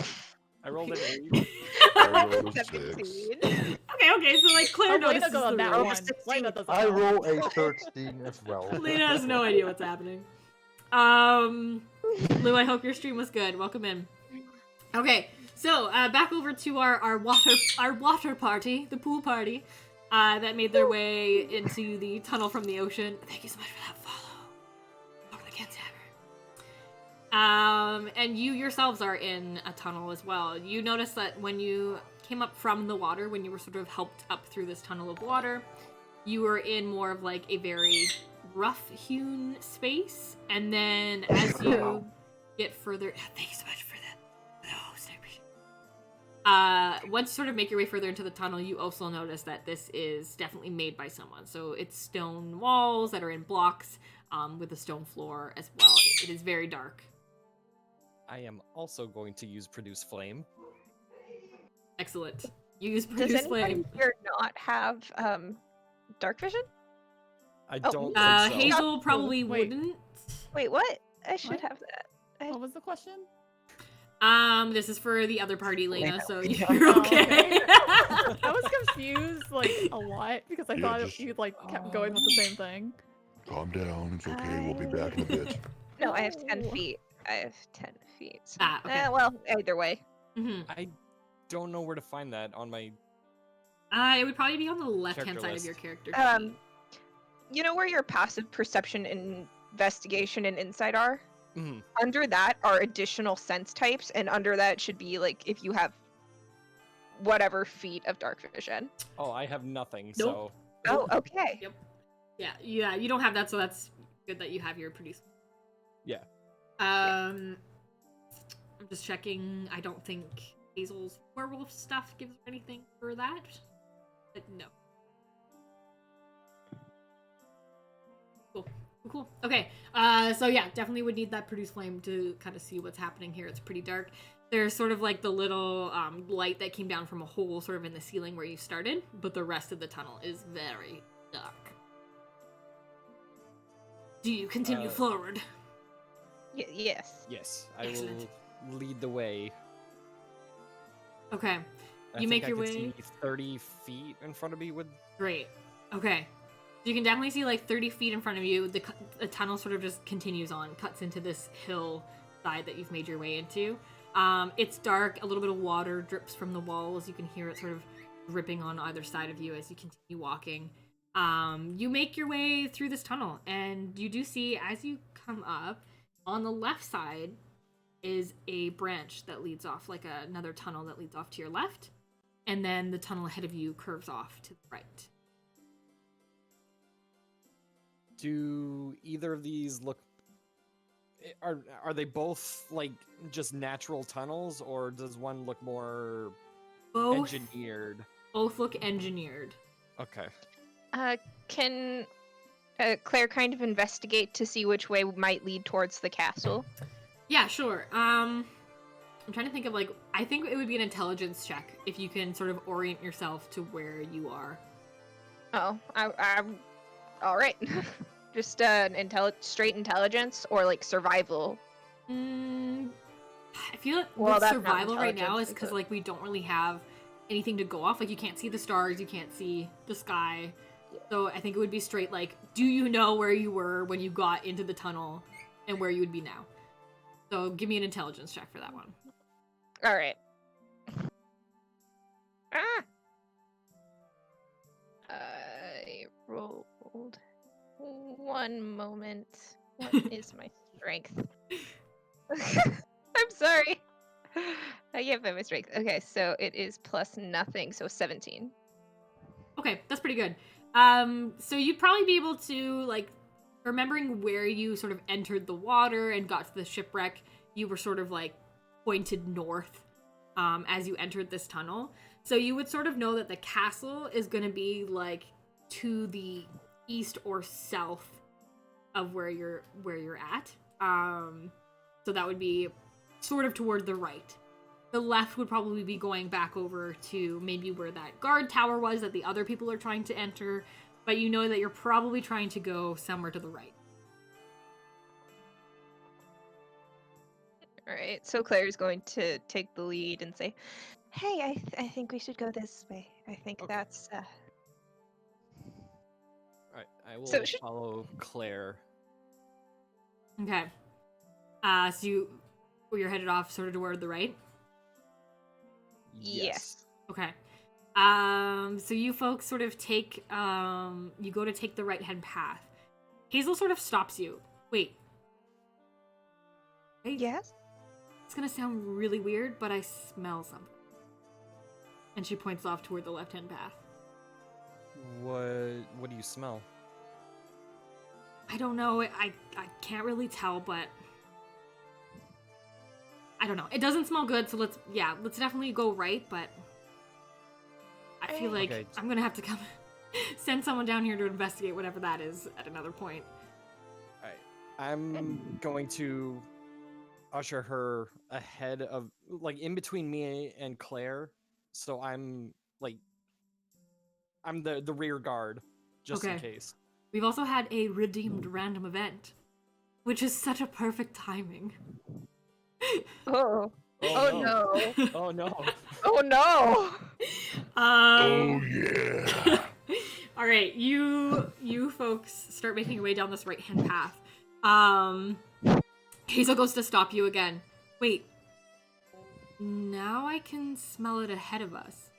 I rolled an 8. I rolled a 6. 17. Okay, so like Claire Lena notices goes on the that raid. one. Lena doesn't I know. roll a 13 as well. Lena has no idea what's happening. Lou, I hope your stream was good. Welcome in. Okay, so back over to our water party, the pool party, that made their way into the tunnel from the ocean. Thank you so much for that follow. Welcome to Kent's Tavern. And you yourselves are in a tunnel as well. You notice that when you came up from the water, when you were sort of helped up through this tunnel of water, you were in more of like a very rough-hewn space, and then as you get further, thank you so much for that. I appreciate it. Once you sort of make your way further into the tunnel, you also notice that this is definitely made by someone. So it's stone walls that are in blocks, with a stone floor as well. It is very dark. I am also going to use Produce Flame. Excellent. You use Does produce anybody flame. here not have dark vision? I Oh, don't think so. Hazel probably Wait. wouldn't. Wait, what? I should What? have that. What was the question? This is for the other party, Lena, so Yeah. you're Oh, okay. I was confused like a lot because I Yeah, thought just- you like kept going with the same thing. Calm down. It's okay. We'll be back in a bit. No, I have 10 No. feet. I have 10 feet. So. Ah, okay. Well, either way. hmm I don't know where to find that on my. It would probably be on the left-hand Character side of list. your character sheet. You know where your passive perception, investigation, and insight are? Mhm. Under that are additional sense types, and under that should be like if you have whatever feet of dark vision. Oh, I have nothing. Nope. Oh, okay. Yeah, you don't have that, so that's good that you have your produce. Yeah. I'm just checking. I don't think Hazel's werewolf stuff gives her anything for that. But no. Cool. Okay. So yeah, definitely would need that produce flame to kind of see what's happening here. It's pretty dark. There's sort of like the little light that came down from a hole sort of in the ceiling where you started, but the rest of the tunnel is very dark. Do you continue forward? Yes. Yes, I Excellent. will lead the way. Okay. I You think make I your could way. see 30 feet in front of me with. Great. Okay. So you can definitely see like 30 feet in front of you. The tunnel sort of just continues on, cuts into this hillside that you've made your way into. It's dark. A little bit of water drips from the walls. You can hear it sort of dripping on either side of you as you continue walking. You make your way through this tunnel, and you do see as you come up, on the left side is a branch that leads off, like another tunnel that leads off to your left, and then the tunnel ahead of you curves off to the right. Do either of these look? Are they both like just natural tunnels, or does one look more Both engineered? Both look engineered. Okay. Can Claire kind of investigate to see which way might lead towards the castle? Yeah, sure. I'm trying to think of like, I think it would be an intelligence check if you can sort of orient yourself to where you are. Oh, I'm all right. Just straight intelligence or like survival. I feel like Well, with that's not survival right now intelligence, is because but- like we don't really have anything to go off. Like you can't see the stars, you can't see the sky. So I think it would be straight like, do you know where you were when you got into the tunnel and where you would be now? So give me an intelligence check for that one. All right. Ah. I rolled. One moment. What is my strength? I'm sorry. I can't find my strength. Okay, so it is plus nothing, so 17. Okay, that's pretty good. So you'd probably be able to, like, remembering where you sort of entered the water and got to the shipwreck, you were sort of, like, pointed north as you entered this tunnel. So you would sort of know that the castle is going to be, like, to the east or south of where you're at. So that would be sort of toward the right. The left would probably be going back over to maybe where that guard tower was that the other people are trying to enter, but you know that you're probably trying to go somewhere to the right. All right, so Claire's going to take the lead and say, "Hey, I think we should go this way. I think Okay. that's All right, I will So follow Claire. Okay. So you're headed off sort of toward the right? Yes. Okay. So you folks sort of take, you go to take the right-hand path. Hazel sort of stops you. Wait. Hey, Yes. it's gonna sound really weird, but I smell something. And she points off toward the left-hand path. What do you smell? I don't know, I can't really tell, but I don't know. It doesn't smell good, so let's definitely go right, but I feel like Okay. I'm gonna have to come send someone down here to investigate whatever that is at another point. All right, I'm going to usher her ahead of, like, in between me and Claire, so I'm the rear guard, just in Okay. case. We've also had a redeemed random event, which is such a perfect timing. Oh. Oh no. Oh no. Oh no. Oh yeah. All right, you folks start making your way down this right-hand path. Hazel goes to stop you again. Wait. Now I can smell it ahead of us.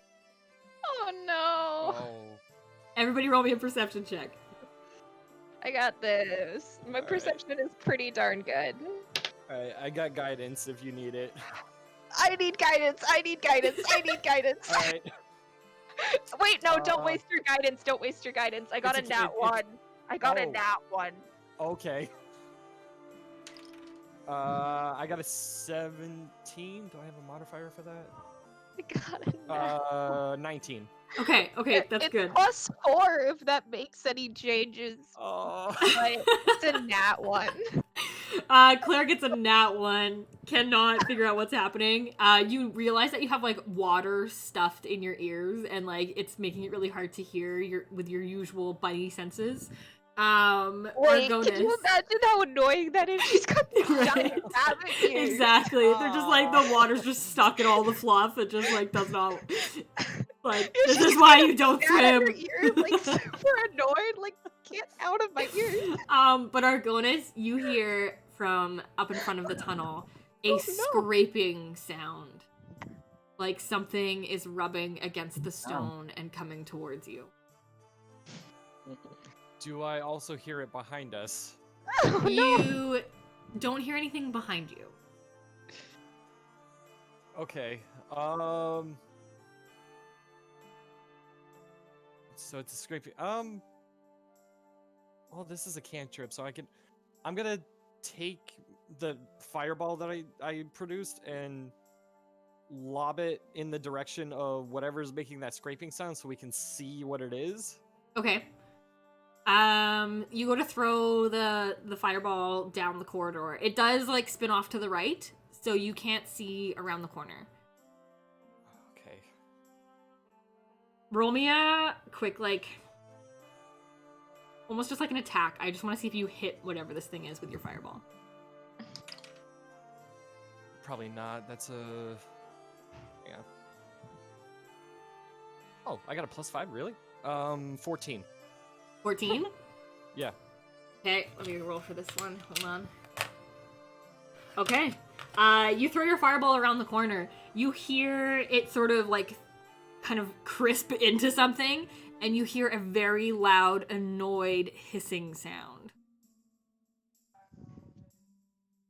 Oh no. Oh. Everybody roll me a perception check. I got this. My Alright. perception is pretty darn good. All right, I got guidance if you need it. I need guidance. I need guidance. I need guidance. All right. Wait, no, don't waste your guidance. Don't waste your guidance. I got a It's nat one. I got a Oh. nat one. Okay. I got a 17. Do I have a modifier for that? I got a nat 19. Okay, that's it's good. +4 if that makes any changes. Oh. But it's a nat one. Claire gets a nat 1. Cannot figure out what's happening. You realize that you have like water stuffed in your ears, and like it's making it really hard to hear with your usual bunny senses. Wait, Argonis. can you imagine how annoying that is? She's got these Right. giant rabbit ears. Exactly. They're just like the water's just stuck in all the fluff. It just like does not. Like this is why you don't Out of swim. her ears, like super annoyed, like get out of my ears. But Argonis, you hear from up in front of the tunnel a Oh, no. scraping sound. Like something is rubbing against the stone and coming towards you. Do I also hear it behind us? Oh, no. You don't hear anything behind you. Okay. So it's a scraping. Well, this is a cantrip, so I'm gonna take the fireball that I produced and lob it in the direction of whatever's making that scraping sound, so we can see what it is. Okay. You go to throw the fireball down the corridor. It does like spin off to the right, so you can't see around the corner. Okay. Roll me a quick, like, almost just like an attack. I just want to see if you hit whatever this thing is with your fireball. Probably not. That's a... Yeah. Oh, I got a +5, really? 14. 14? Yeah. Okay, let me roll for this one. Hold on. Okay. You throw your fireball around the corner. You hear it sort of like kind of crisp into something, and you hear a very loud, annoyed hissing sound.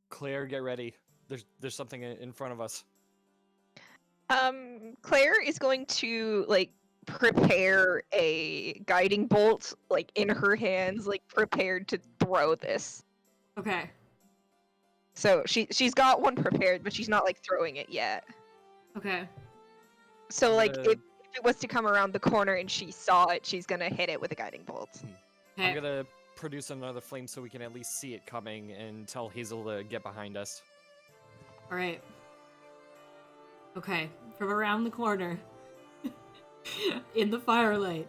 Claire, get ready. There's something in front of us. Claire is going to like prepare a guiding bolt like in her hands, like prepared to throw this. Okay. So she's got one prepared, but she's not like throwing it yet. Okay. So like gonna- if it was to come around the corner and she saw it, she's gonna hit it with a guiding bolt. Okay. I'm gonna produce another flame so we can at least see it coming and tell Hazel to get behind us. All right. Okay. From around the corner, in the firelight,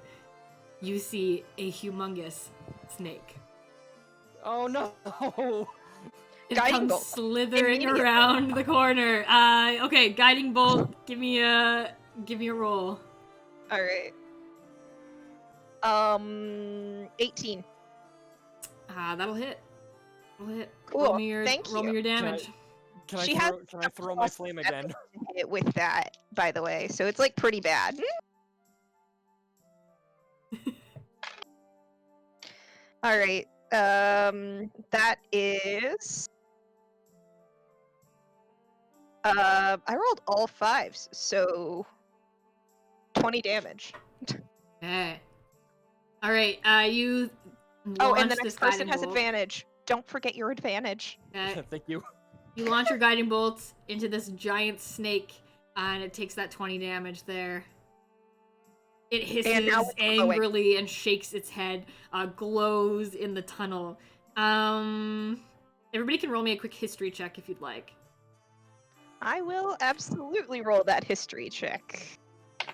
you see a humongous snake. Oh no! It Guiding comes bolt. slithering Immediate. around the corner. Okay, guiding bolt. Give me a roll. All right. 18. That'll hit. That'll hit. Cool, Roll me your, thank roll me you. your damage. Can She I has throw, can I throw my plus flame 7 again? to hit with that, by the way. So it's like pretty bad. All right. That is. I rolled all 5s, so 20 damage. Okay. All right. You. Oh, and launch the this next person guiding has bolt. advantage. Don't forget your advantage. Okay. Thank you. You launch your guiding bolts into this giant snake, and it takes that 20 damage there. It And now hisses it's glowing. angrily and shakes its head, glows in the tunnel. Everybody can roll me a quick history check if you'd like. I will absolutely roll that history check. I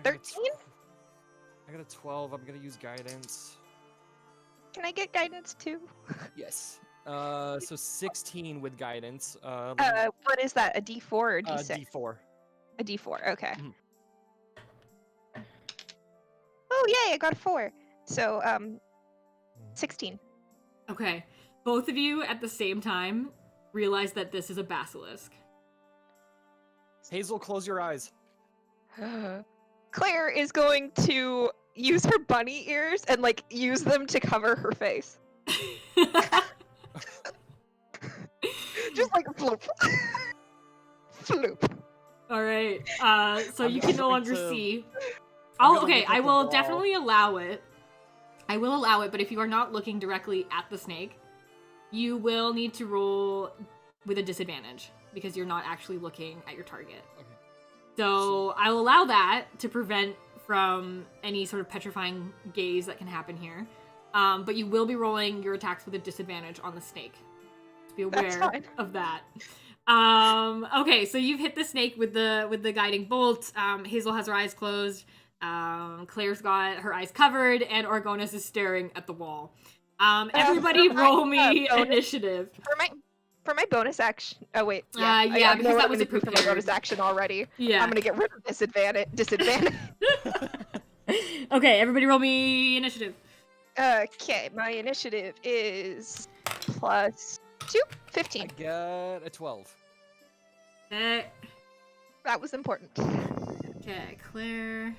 got a 13? I got a 12. I'm gonna use guidance. Can I get guidance too? Yes. So 16 with guidance. What is that? A D4 or a D6? D4. A D4. Okay. Mhm. Oh yay! I got a 4. So 16. Okay. Both of you at the same time realize that this is a basilisk. Hazel, close your eyes. Claire is going to use her bunny ears and like use them to cover her face. Just like floop. Floop. All right. So I'm you can no going longer to- see. I'm Oh, gonna okay. look at I the will wall. definitely allow it. I will allow it, but if you are not looking directly at the snake, you will need to roll with a disadvantage because you're not actually looking at your target. Okay. So I will allow that to prevent from any sort of petrifying gaze that can happen here. But you will be rolling your attacks with a disadvantage on the snake. Be That's aware fine. of that. Okay, so you've hit the snake with the guiding bolt. Hazel has her eyes closed. Claire's got her eyes covered, and Orgonis is staring at the wall. Everybody for my, roll me bonus- initiative. For my bonus action. Oh wait, yeah, Yeah, I because know what that I'm was a gonna do for my bonus prepared. action already. Yeah. I'm gonna get rid of disadvantage. Okay, everybody roll me initiative. Okay, my initiative is +2, 15. I got a 12. Okay, That was important. Claire.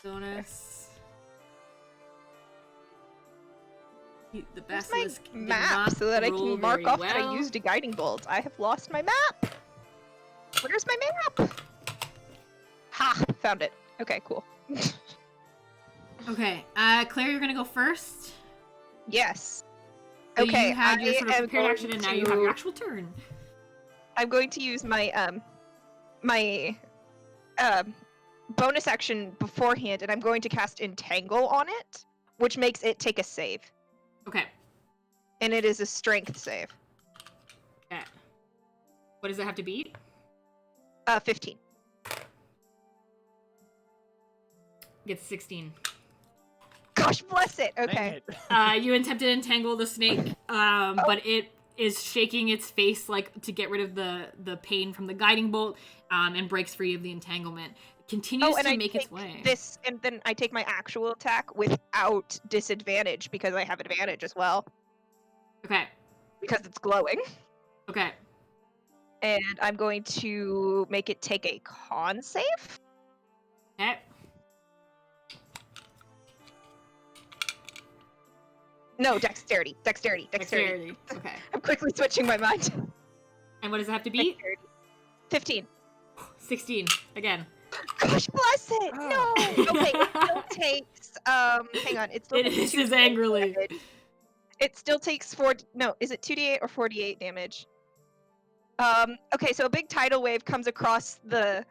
Bonus. The Where's basilisk my did map not so that I roll can mark very off that I well. used a guiding bolt? I have lost my map. Where's my map? Ha! Found it. Okay, cool. Okay, Claire, you're gonna go first. Yes. So Okay, you had your I sort of am prepared going action, and now you have your to- actual turn. I'm going to use my bonus action beforehand, and I'm going to cast Entangle on it, which makes it take a save, Okay. and it is a strength save. Okay. What does it have to beat? 15. Gets 16. Gosh bless it. Dang Okay. it. You attempt to entangle the snake, but it is shaking its face like to get rid of the pain from the guiding bolt, and breaks free of the entanglement. It continues and to I make its take way. this, and then I take my actual attack without disadvantage because I have advantage as well Okay. because it's glowing. Okay. And I'm going to make it take a con save. Okay. No, dexterity. Dexterity. Okay. I'm quickly switching my mind. And what does it have to beat? Dexterity. 15. 16. Again. Gosh bless it! No! Okay, it still takes, hang on, it still It takes hisses 2d8 angrily. damage. It still takes 4, no, is it 2d8 or 48 damage? Okay, so a big tidal wave comes across the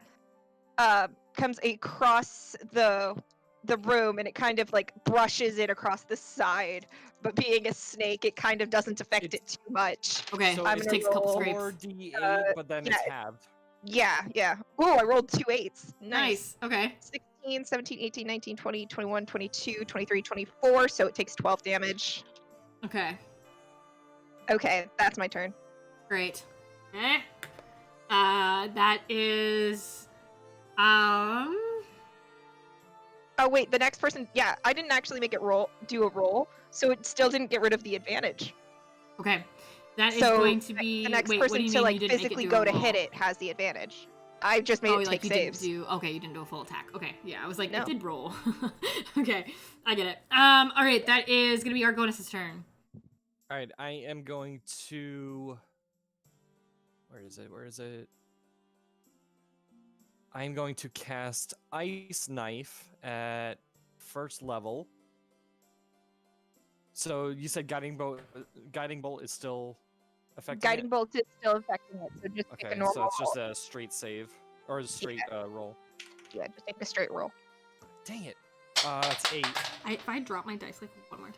room, and it kind of like brushes it across the side, but being a snake, it kind of doesn't affect it too much. Okay, So it I'm just gonna takes a couple roll, scrapes. 4d8, but then it's halved. Yeah. Ooh, I rolled 2 8s. Nice. Okay. 16, 17, 18, 19, 20, 21, 22, 23, 24, so it takes 12 damage. Okay. Okay, that's my turn. Great. Okay. That is Oh wait, the next person, yeah, I didn't actually make it do a roll, so it still didn't get rid of the advantage. okay. That is So going to be the next wait, what do person you to mean like you didn't physically make it do go a to roll? hit it has the advantage. I just made it like take you saves. didn't do okay, you didn't do a full attack. Okay, yeah, I was like, No. it did roll. Okay, I get it. Alright, that is gonna be Argonis' turn. Alright, I am going to... Where is it? I'm going to cast Ice Knife at first level. So you said Guiding Bolt is still affecting Guiding it? bolt is still affecting it, so just take Okay, a normal so it's just roll. a straight save. Or a straight roll. Yeah, just take a straight roll. Dang it. It's 8. If I drop my dice like one more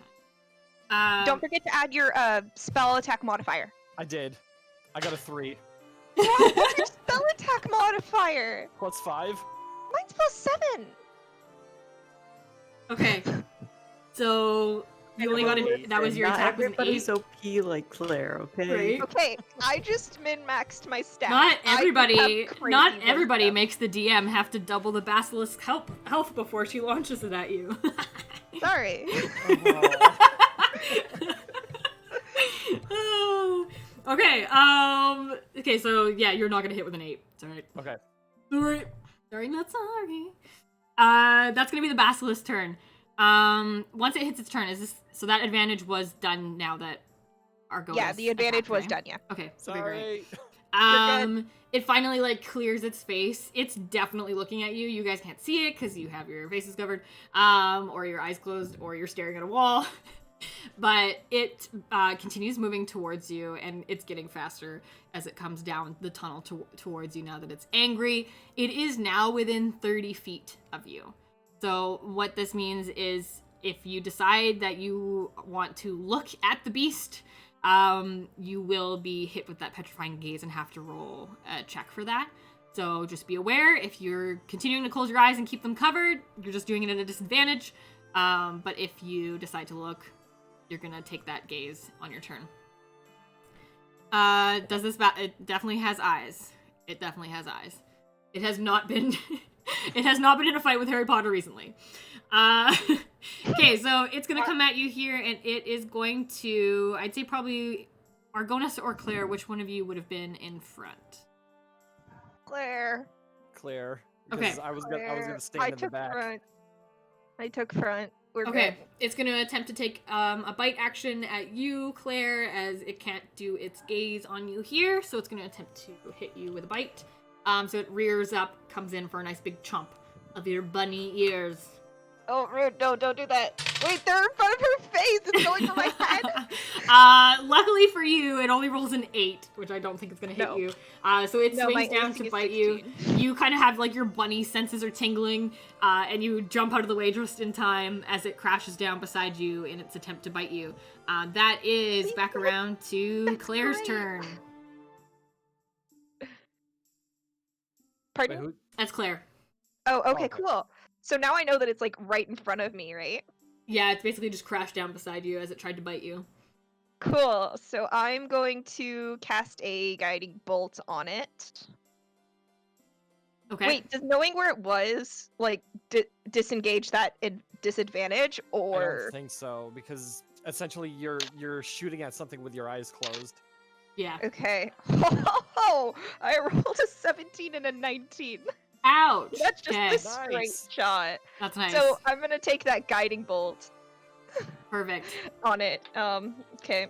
time. Don't forget to add your spell attack modifier. I did. I got a 3. What's your spell attack modifier? Plus 5? Mine's +7. Okay. So you only got an that was your Not attack was an 8. everybody's OP like Claire, okay? Right. Okay, I just min-maxed my stats. Not I everybody have not crazy everybody wisdom. makes the DM have to double the basilisk health before she launches it at you. Sorry. Oh. Okay, okay, so yeah, you're not gonna hit with an 8. It's alright. Okay. Sorry, not sorry. That's gonna be the basilisk turn. Once it hits its turn, is this so that advantage was done now that Argonis Yeah, the advantage attacked, was right? done, yeah. Okay, so great. Sorry. It finally like clears its face. It's definitely looking at you. You guys can't see it because you have your faces covered, or your eyes closed, or you're staring at a wall. But it continues moving towards you, and it's getting faster as it comes down the tunnel towards you now that it's angry. It is now within 30 feet of you. So what this means is if you decide that you want to look at the beast, you will be hit with that petrifying gaze and have to roll a check for that. So just be aware, if you're continuing to close your eyes and keep them covered, you're just doing it at a disadvantage. But if you decide to look, you're gonna take that gaze on your turn. Does this it definitely has eyes. It definitely has eyes. It has not been it has not been in a fight with Harry Potter recently. Okay, so it's gonna come at you here, and it is going to, I'd say probably Argonis or Claire, which one of you would have been in front? Claire. Claire. Okay. Because I was gonna stand in the took back. front. I took front. We're Okay, good. it's going to attempt to take a bite action at you, Claire, as it can't do its gaze on you here, so it's going to attempt to hit you with a bite. So it rears up, comes in for a nice big chomp of your bunny ears. Oh, rude. No, don't do that. Wait, they're in front of her face. It's going for my head. Luckily for you, it only rolls an 8, which I don't think it's going to hit No. you. So it No, my swings down AC to is bite you. 16. You kind of have, like, your bunny senses are tingling, and you jump out of the way just in time as it crashes down beside you in its attempt to bite you. That is back around to Claire's great. turn. Pardon? Wait, who? That's Claire. Oh, okay, Okay. cool. So now I know that it's like right in front of me, right? Yeah, it's basically just crashed down beside you as it tried to bite you. Cool. So I'm going to cast a guiding bolt on it. Okay. Wait, does knowing where it was like disengage that disadvantage, I or don't think so, because essentially you're shooting at something with your eyes closed. Yeah. okay? Oh, I rolled a 17 and a 19. Ouch. That's just Okay. a straight Nice. shot. That's nice. So I'm gonna take that guiding bolt Perfect. on it. Okay.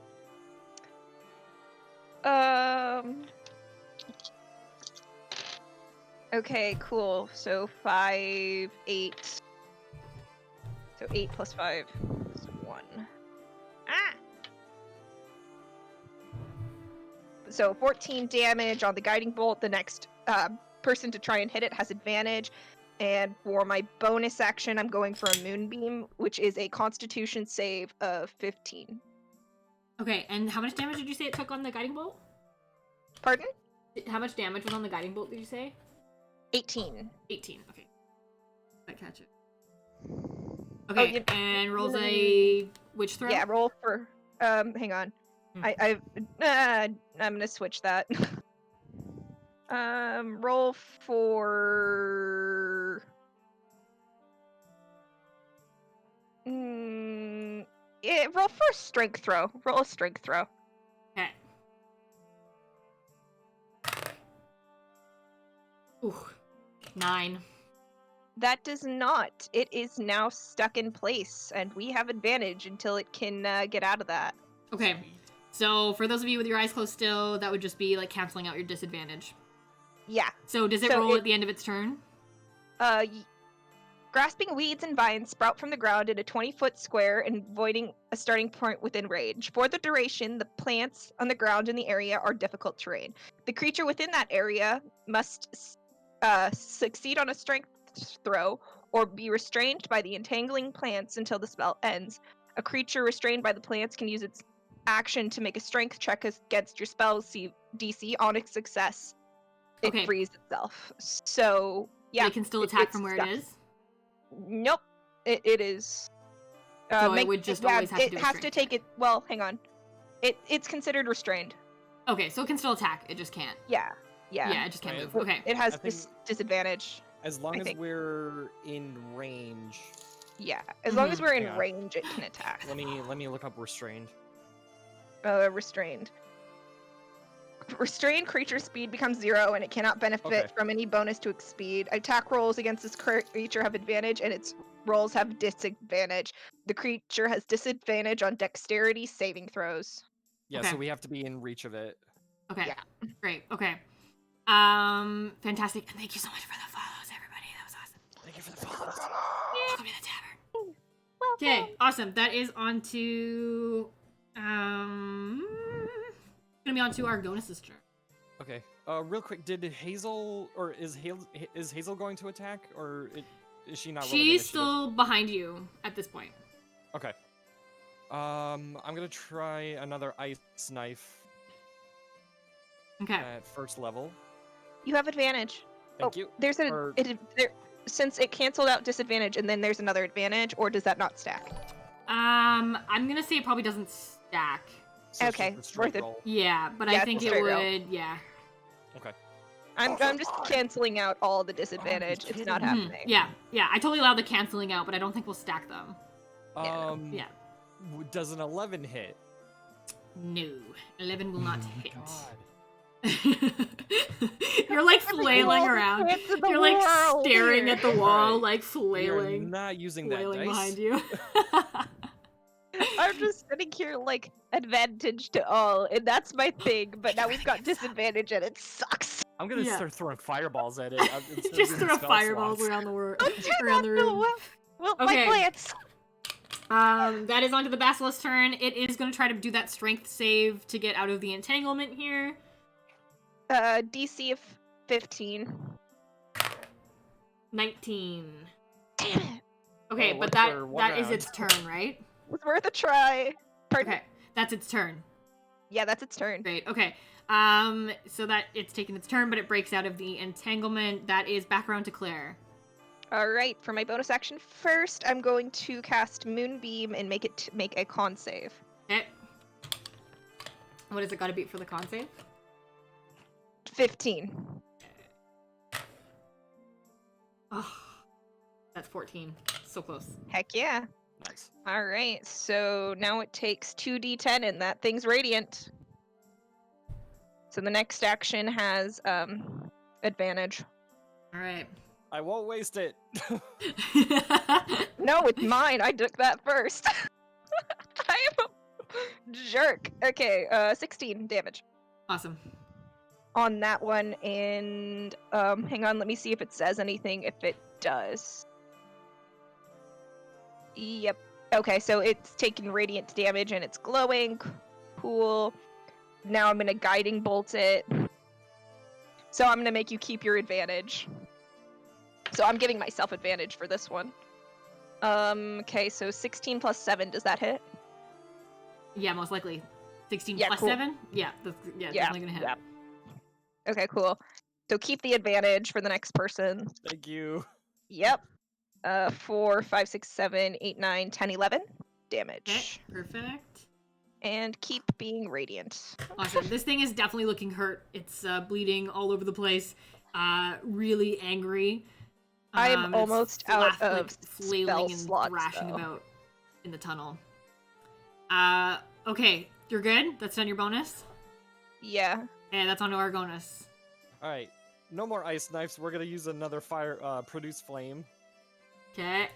Okay, cool. So 5, 8. So 8 plus 5 is 1. Ah! So 14 damage on the guiding bolt. The next person to try and hit it has advantage. And for my bonus action, I'm going for a moonbeam, which is a constitution save of 15. Okay, and how much damage did you say it took on the guiding bolt? Pardon? How much damage was on the guiding bolt, did you say? 18. 18, okay. I catch it. Okay, yeah. and rolls a witch throw? Yeah, roll for. Hang on. I'm gonna switch that. Roll for. Yeah, roll for a strength throw. Roll a strength throw. Okay. Ooh, 9. That does not. It is now stuck in place, and we have advantage until it can get out of that. Okay, so for those of you with your eyes closed still, that would just be like canceling out your disadvantage. Yeah. So does it So roll it- at the end of its turn? Grasping weeds and vines sprout from the ground in a 20-foot square and avoiding a starting point within range. For the duration, the plants on the ground in the area are difficult terrain. The creature within that area must succeed on a strength throw or be restrained by the entangling plants until the spell ends. A creature restrained by the plants can use its action to make a strength check against your spell's DC. On its success, it Okay. frees itself. So, yeah. They can still attack it's from where stuck. it is? Nope. It is. So it would just always have to do a It has to strength take it. Well, hang on. It's considered restrained. Okay, so it can still attack, it just can't. Yeah. Yeah, it just can't Right. move. Okay. It has I think- this disadvantage. As long I as think- we're in range. Yeah. As long as we're in Yeah. range, it can attack. Let me look up restrained. Restrained. Restrained creature speed becomes 0, and it cannot benefit Okay. from any bonus to its speed. Attack rolls against this creature have advantage, and its rolls have disadvantage. The creature has disadvantage on dexterity saving throws. Yeah, Okay. so we have to be in reach of it. Okay. Yeah. Great. Okay. Fantastic. And thank you so much for the follows, everybody. That was awesome. Thank you for the follows. Welcome to the tavern. Okay, awesome. That is on to gonna be on to Argonis' turn. Okay. Real quick, did Hazel or is Hazel going to attack, or is she not? rolling She's initiative? still behind you at this point. Okay. I'm gonna try another ice knife Okay. at first level. You have advantage. Thank you. There's since it canceled out disadvantage, and then there's another advantage, or does that not stack? I'm gonna say it probably doesn't stack. So it's Okay, just a straight worth it. roll. Yeah, but Yeah, I it's a think it straight roll. would. Yeah. Okay. I'm just canceling out all the disadvantage. It's not kidding me? happening. Yeah. I totally allowed the canceling out, but I don't think we'll stack them. Yeah. Yeah. Does an 11 hit? No, 11 will not hit. God. You're like flailing around. You're like staring at the wall, Right. like We are flailing, not using that flailing dice. behind you. I'm just sitting here like advantage to all, and that's my thing. But now we've got disadvantage, and it sucks. I'm gonna Yeah. start throwing fireballs at it. instead of Just using throw spell fireballs slots. around the Don't do around the that, room. Noah. Well, Okay. my glance. That is onto the basilisk's turn. It is going to try to do that strength save to get out of the entanglement here. DC of 15. 19. Damn it. Okay, Well, but it worked for one that is round. its turn, right? Was worth a try. Pardon? Okay, that's its turn. Yeah, that's its turn. Great. Okay. So that it's taken its turn, but it breaks out of the entanglement. That is back around to Claire. All right, for my bonus action first, I'm going to cast Moonbeam and make it make a con save. Okay. What has it got to beat for the con save? 15. Oh, that's 14. So close. Heck yeah. Nice. All right, so now it takes 2d10 and that thing's radiant. So the next action has advantage. All right. I won't waste it. No, it's mine. I took that first. I am a jerk. Okay, 16 damage Awesome. on that one, and hang on, let me see if it says anything. If it does. Yep. Okay, so it's taking radiant damage and it's glowing. Cool. Now I'm gonna guiding bolt it. So I'm gonna make you keep your advantage. So I'm giving myself advantage for this one. Okay, so 16 plus 7, does that hit? Yeah, most likely. 16 Yeah, plus cool. 7? Yeah, definitely gonna hit. Yeah. Okay, cool. So keep the advantage for the next person. Thank you. Yep. 4, 5, 6, 7, 8, 9, 10, 11 damage. Okay, perfect. And keep being radiant. Awesome. This thing is definitely looking hurt. It's bleeding all over the place. Really angry. I am It's almost out like, of flailing spell and slots, thrashing though. about in the tunnel. Okay, you're good. That's done your bonus. Yeah. And that's on to Argonis. All right. No more ice knives. We're gonna use another fire produce flame, Okay.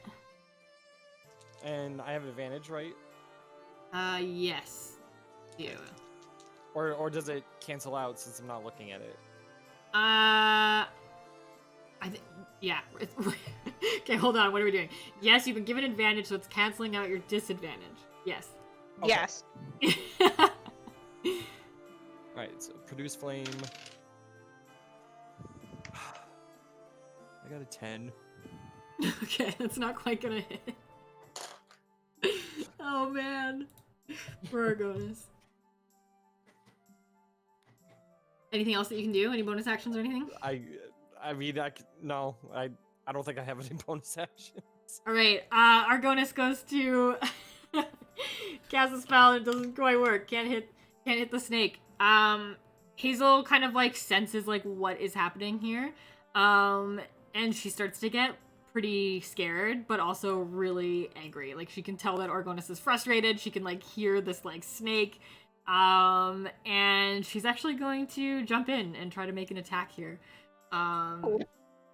and I have advantage, right? Yes. You. Or does it cancel out since I'm not looking at it? Yeah. Okay, hold on. What are we doing? Yes, you've been given advantage, so it's canceling out your disadvantage. Yes. Okay. Yes. All right. So produce flame. I got a 10. Okay, that's not quite gonna hit. Oh man. For Argonis. Anything else that you can do? Any bonus actions or anything? I mean, no. I don't think I have any bonus actions. All right. Argonis goes to cast a spell and it doesn't quite work. Can't hit the snake. Hazel kind of like senses like what is happening here. And she starts to get pretty scared, but also really angry. Like she can tell that Argonis is frustrated. She can like hear this like snake. And she's actually going to jump in and try to make an attack here.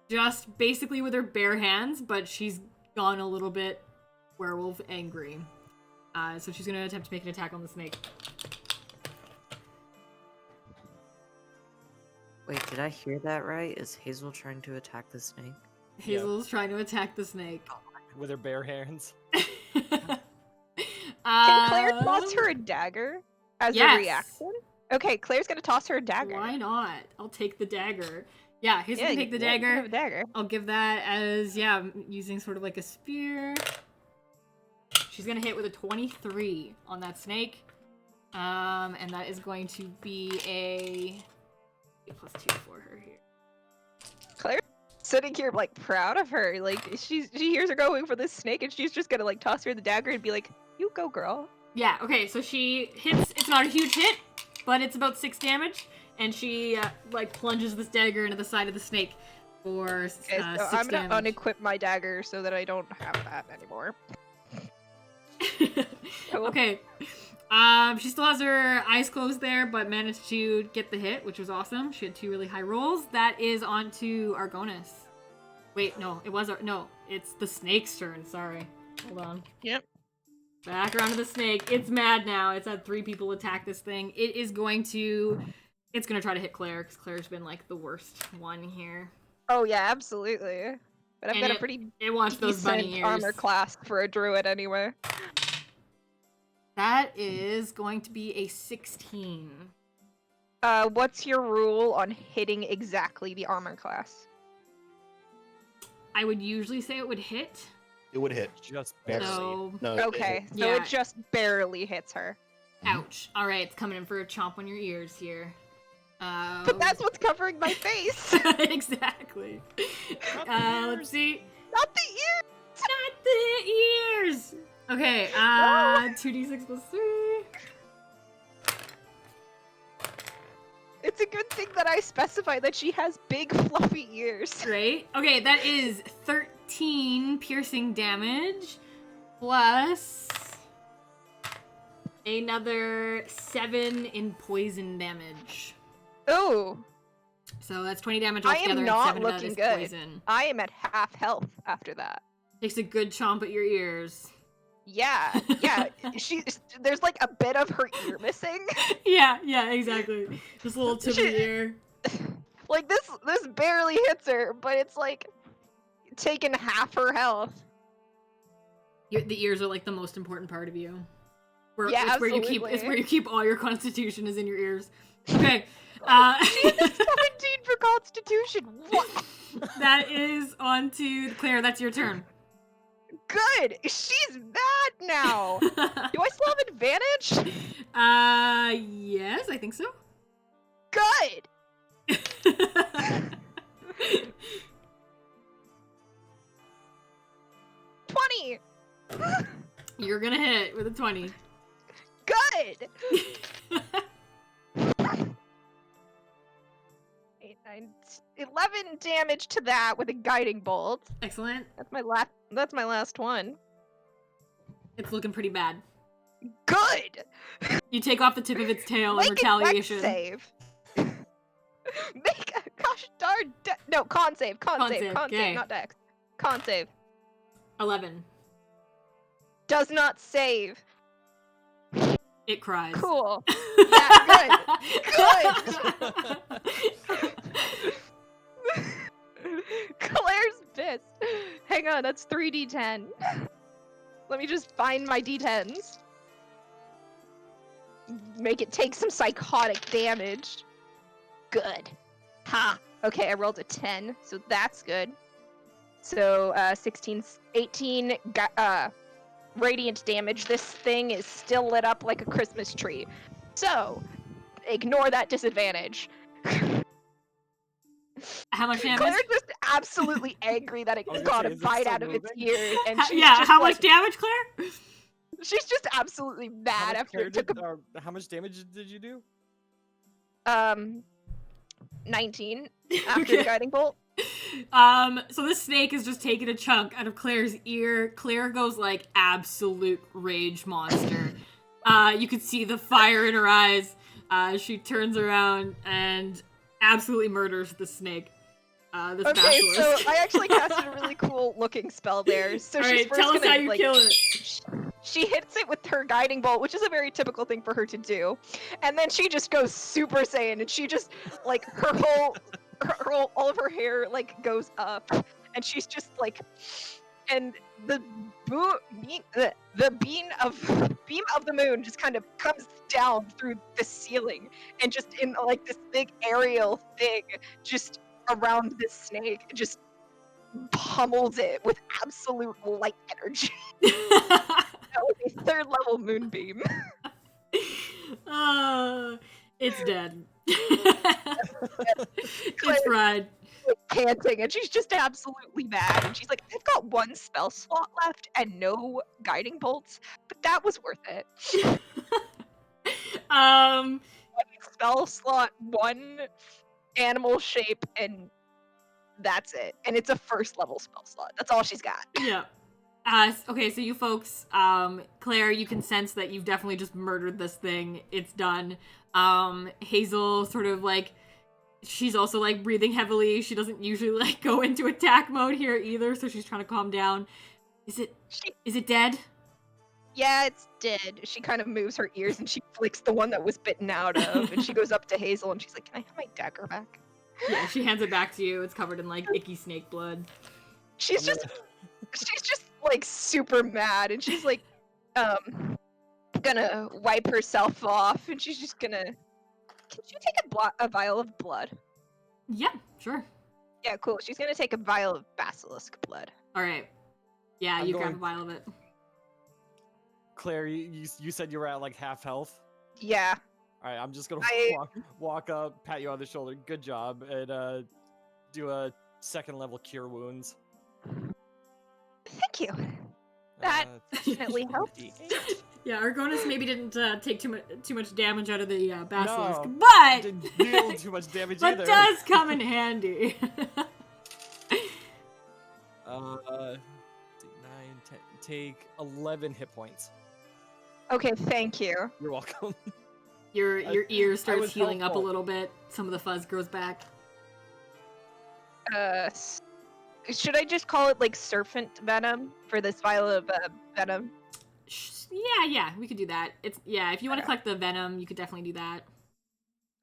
Just basically with her bare hands, but she's gone a little bit werewolf angry. So she's gonna attempt to make an attack on the snake. Wait, did I hear that right? Is Hazel trying to attack the snake? Hazel's trying to attack the snake. With her bare hands. Can Claire toss her a dagger as a reaction? Okay, Claire's gonna toss her a dagger. Why not? I'll take the dagger. Yeah, Hazel can take the you can dagger. have a dagger. I'll give that as, using sort of like a spear. She's gonna hit with a 23 on that snake. And that is going to be a +2 for her here. Claire's sitting here like proud of her. Like she hears her going for this snake, and she's just gonna like toss her the dagger and be like, "You go, girl." Yeah. Okay. So she hits. It's not a huge hit, but it's about 6 damage, and she like plunges this dagger into the side of the snake for Okay, so 6 I'm gonna damage. unequip my dagger so that I don't have that anymore. Cool. Okay. She still has her eyes closed there, but managed to get the hit, which was awesome. She had 2 really high rolls. That is on to Argonis. Wait, no, no, it's the snake's turn. Sorry. Hold on. Yep. Back around to the snake. It's mad now. It's had 3 people attack this thing. It's gonna try to hit Claire, because Claire's been like the worst one here. Oh yeah, absolutely. But I've got a pretty It wants those bunny decent ears. armor class for a druid anyway. That is going to be a 16. What's your rule on hitting exactly the armor class? I would usually say it would hit. It would hit. Just Barely. barely. So, No, Okay, so Yeah. it just barely hits her. ouch. All right, it's coming in for a chomp on your ears here. But that's what's covering my face. exactly. Let's see. Not the ear. Not the ears. Okay. 2d6 + 3. It's a good thing that I specify that she has big fluffy ears. Great. Okay, that is 13 piercing damage plus another 7 in poison damage. Oh, So that's 20 damage I altogether. am and not 7 of that looking is good. poison. I am at half health after that. Takes a good chomp at your ears. Yeah, yeah. There's like a bit of her ear missing. Yeah, exactly. Just a little tip of the ear. Like this barely hits her, but it's like taking half her health. The ears are like the most important part of you. Yeah, it's where you keep. absolutely. It's where you keep all your constitution is in your ears. Okay. She has a 17 for Constitution. What? That is on to Claire. That's your turn. Good. She's mad now. Do I still have advantage? Yes, I think so. Good. 20. You're gonna hit with a 20. Good. 8, 9, 11 damage to that with a guiding bolt. Excellent. That's my last one. It's looking pretty bad. Good. You take off the tip of its tail in Make a dex retaliation. save. Make a gosh darn no con save, con save, okay. not dex. Con save. 11. Does not save. It cries. Cool. Yeah, good. Claire's pissed. Hang on, that's 3d10. Let me just find my d10s. Make it take some psychotic damage. Good. Ha! Okay, I rolled a 10, so that's good. So, 16, 18, radiant damage. This thing is still lit up like a Christmas tree. So, ignore that disadvantage. How much damage? Claire's just absolutely angry that it I was got gonna a say, is it bite still out of its moving? ear, and she's Yeah, just how like, much damage, Claire? she's just absolutely mad after it took How much damage did you do? 19 after Okay. the guiding bolt. So this snake is just taking a chunk out of Claire's ear. Claire goes like absolute rage monster. You can see the fire in her eyes. She turns around and absolutely murders the snake. This Okay, basilisk. so I actually casted a really cool looking spell there. So she's Alright, first tell us gonna, how you like, kill it. She hits it with her guiding bolt, which is a very typical thing for her to do. And then she just goes Super Saiyan, and she just, like, all of her hair, like, goes up. And she's just, like, and the beam of the moon just kind of comes down through the ceiling, and just in, like, this big aerial thing, just around this snake, just pummels it with absolute light energy. So was a 3rd level moonbeam. It's dead. It's fried. Panting, and she's just absolutely mad. And she's like, I've got 1 spell slot left and no guiding bolts, but that was worth it. 1 spell slot, 1 animal shape, and that's it. And it's a 1st level spell slot. That's all she's got. Yeah. Okay, so you folks, Claire, you can sense that you've definitely just murdered this thing. It's done. Hazel sort of like, she's also like breathing heavily. She doesn't usually like go into attack mode here either, so she's trying to calm down. Is it dead? Yeah, it's dead. She kind of moves her ears and she flicks the one that was bitten out of, and she goes up to Hazel and she's like, "Can I have my dagger back?" Yeah, she hands it back to you. It's covered in like icky snake blood. She's just like super mad, and she's like, gonna wipe herself off, and she's just gonna. Can you take a vial of blood? Yeah, sure. Yeah, cool. She's gonna take a vial of basilisk blood. All right. Yeah, I'm you grab a going- vial of it. Claire, you said you were at like half health. Yeah. All right, I'm just gonna I- walk up, pat you on the shoulder. Good job, and do a 2nd level cure wounds. Thank you. That definitely helps. Yeah, Argonis maybe didn't take too much damage out of the basilisk, No, but didn't deal too much damage but either. does come in handy. 9, 10, take 11 hit points. Okay, thank you. You're welcome. Your ear I starts was healing up a helpful. little bit. Some of the fuzz grows back. Should I just call it like serpent venom for this vial of venom? Yeah, we could do that. If you want to collect the venom, you could definitely do that.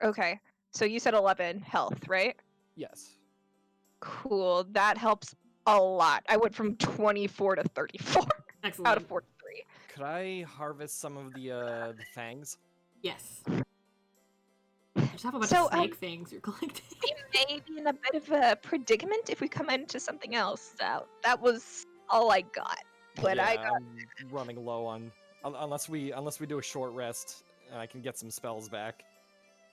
Okay. So you said 11 health, right? Yes. Cool. That helps a lot. I went from 24 to 34 Excellent. out of 43. Could I harvest some of the fangs? Yes. You just have a bunch So, of snake fangs you're collecting. We may be in a bit of a predicament if we come into something else. So that was all I got. But yeah, I got. I'm running low on unless we do a short rest, and I can get some spells back.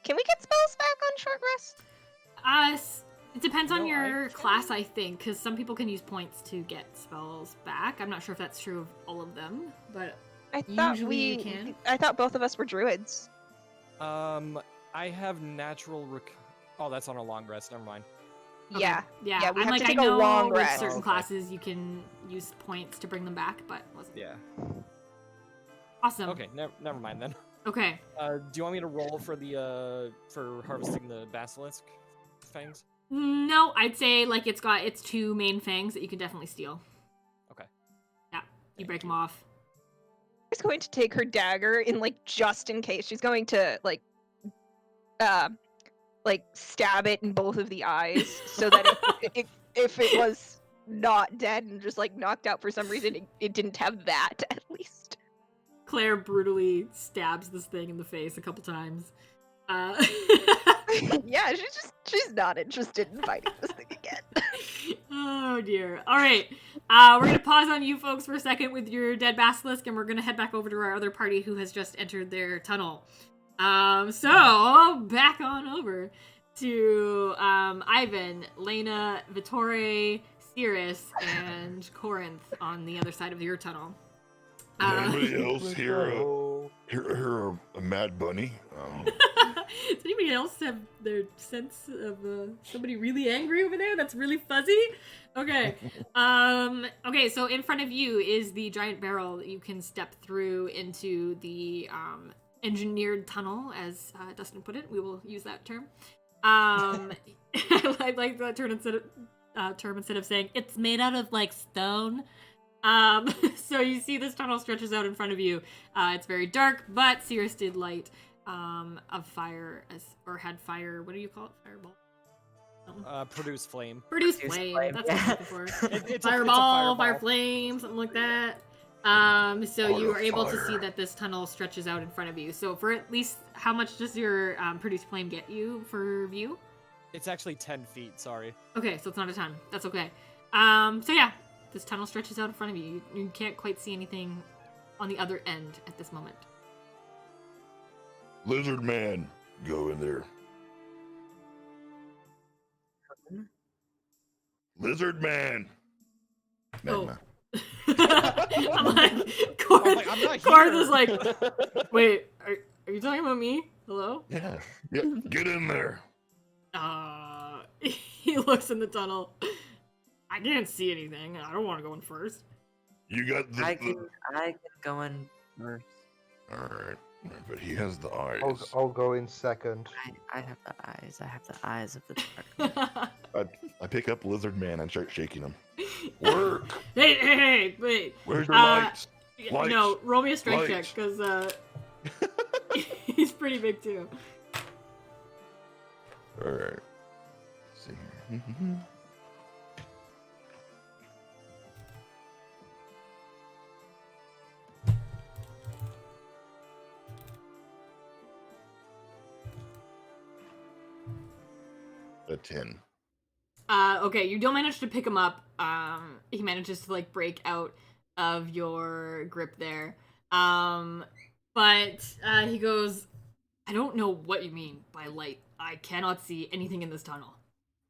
Can we get spells back on short rest? It depends on No, I your class, I think, because some people can use points to get spells back. I'm not sure if that's true of all of them, but I thought usually you can. I thought both of us were druids. I have natural Oh, that's on a long rest. Never mind. Okay. Yeah. Yeah, we I'm have like, to take I a know long with rest. certain Oh, okay. classes you can use points to bring them back, but wasn't Yeah. awesome. Okay. Never mind then. Okay. Do you want me to roll for the for harvesting the basilisk fangs? No, I'd say like it's 2 main fangs that you can definitely steal. Okay. Yeah, you break them off. She's going to take her dagger in like just in case. She's going to like stab it in both of the eyes so that if it was not dead and just like knocked out for some reason, it didn't have that at least. Claire brutally stabs this thing in the face a couple times. Yeah, she's not interested in fighting this thing again. Oh dear. All right. We're gonna pause on you folks for a second with your dead basilisk, and we're gonna head back over to our other party who has just entered their tunnel. So back on over to Ivan, Lena, Vittore, Cirrus, and Corinth on the other side of your tunnel. Anybody else hear a mad bunny? Does anybody else have their sense of somebody really angry over there that's really fuzzy? Okay. Okay, so in front of you is the giant barrel that you can step through into the engineered tunnel, as Dustin put it. We will use that term. I like that term instead of saying it's made out of like stone. So you see this tunnel stretches out in front of you. It's very dark, but Cirrus did light of fire had fire. What do you call it? Fireball. Produce flame. Produce Produce flame. flame, That's what I'm yeah. looking for. It's a Fireball, fire fireball. flame, something like that. So you are able to see that this tunnel stretches out in front of you. So for at least, how much does your produce flame get you for view? It's actually 10 feet. Sorry. Okay, so it's not a ton. That's okay. So yeah, this tunnel stretches out in front of you. You can't quite see anything on the other end at this moment. Lizard man, go in there. Lizard man. Magma. I'm like, I'm like, I'm not Corinth here. is like, wait, are you talking about me? Hello? Yeah. Yeah. Get in there. He looks in the tunnel. I can't see anything. I don't want to go in first. You got the. I can go in first. All right. But he has the eyes. I'll go in second. I have the eyes. I have the eyes of the dark. I pick up Lizard Man and start shaking him. Work. Hey, wait. Where's your lights? Lights. No, roll me a strength Lights. check, because he's pretty big too. All right. Let's see here. A 10. Okay, you don't manage to pick him up. He manages to like break out of your grip there. But he goes, I don't know what you mean by light. I cannot see anything in this tunnel.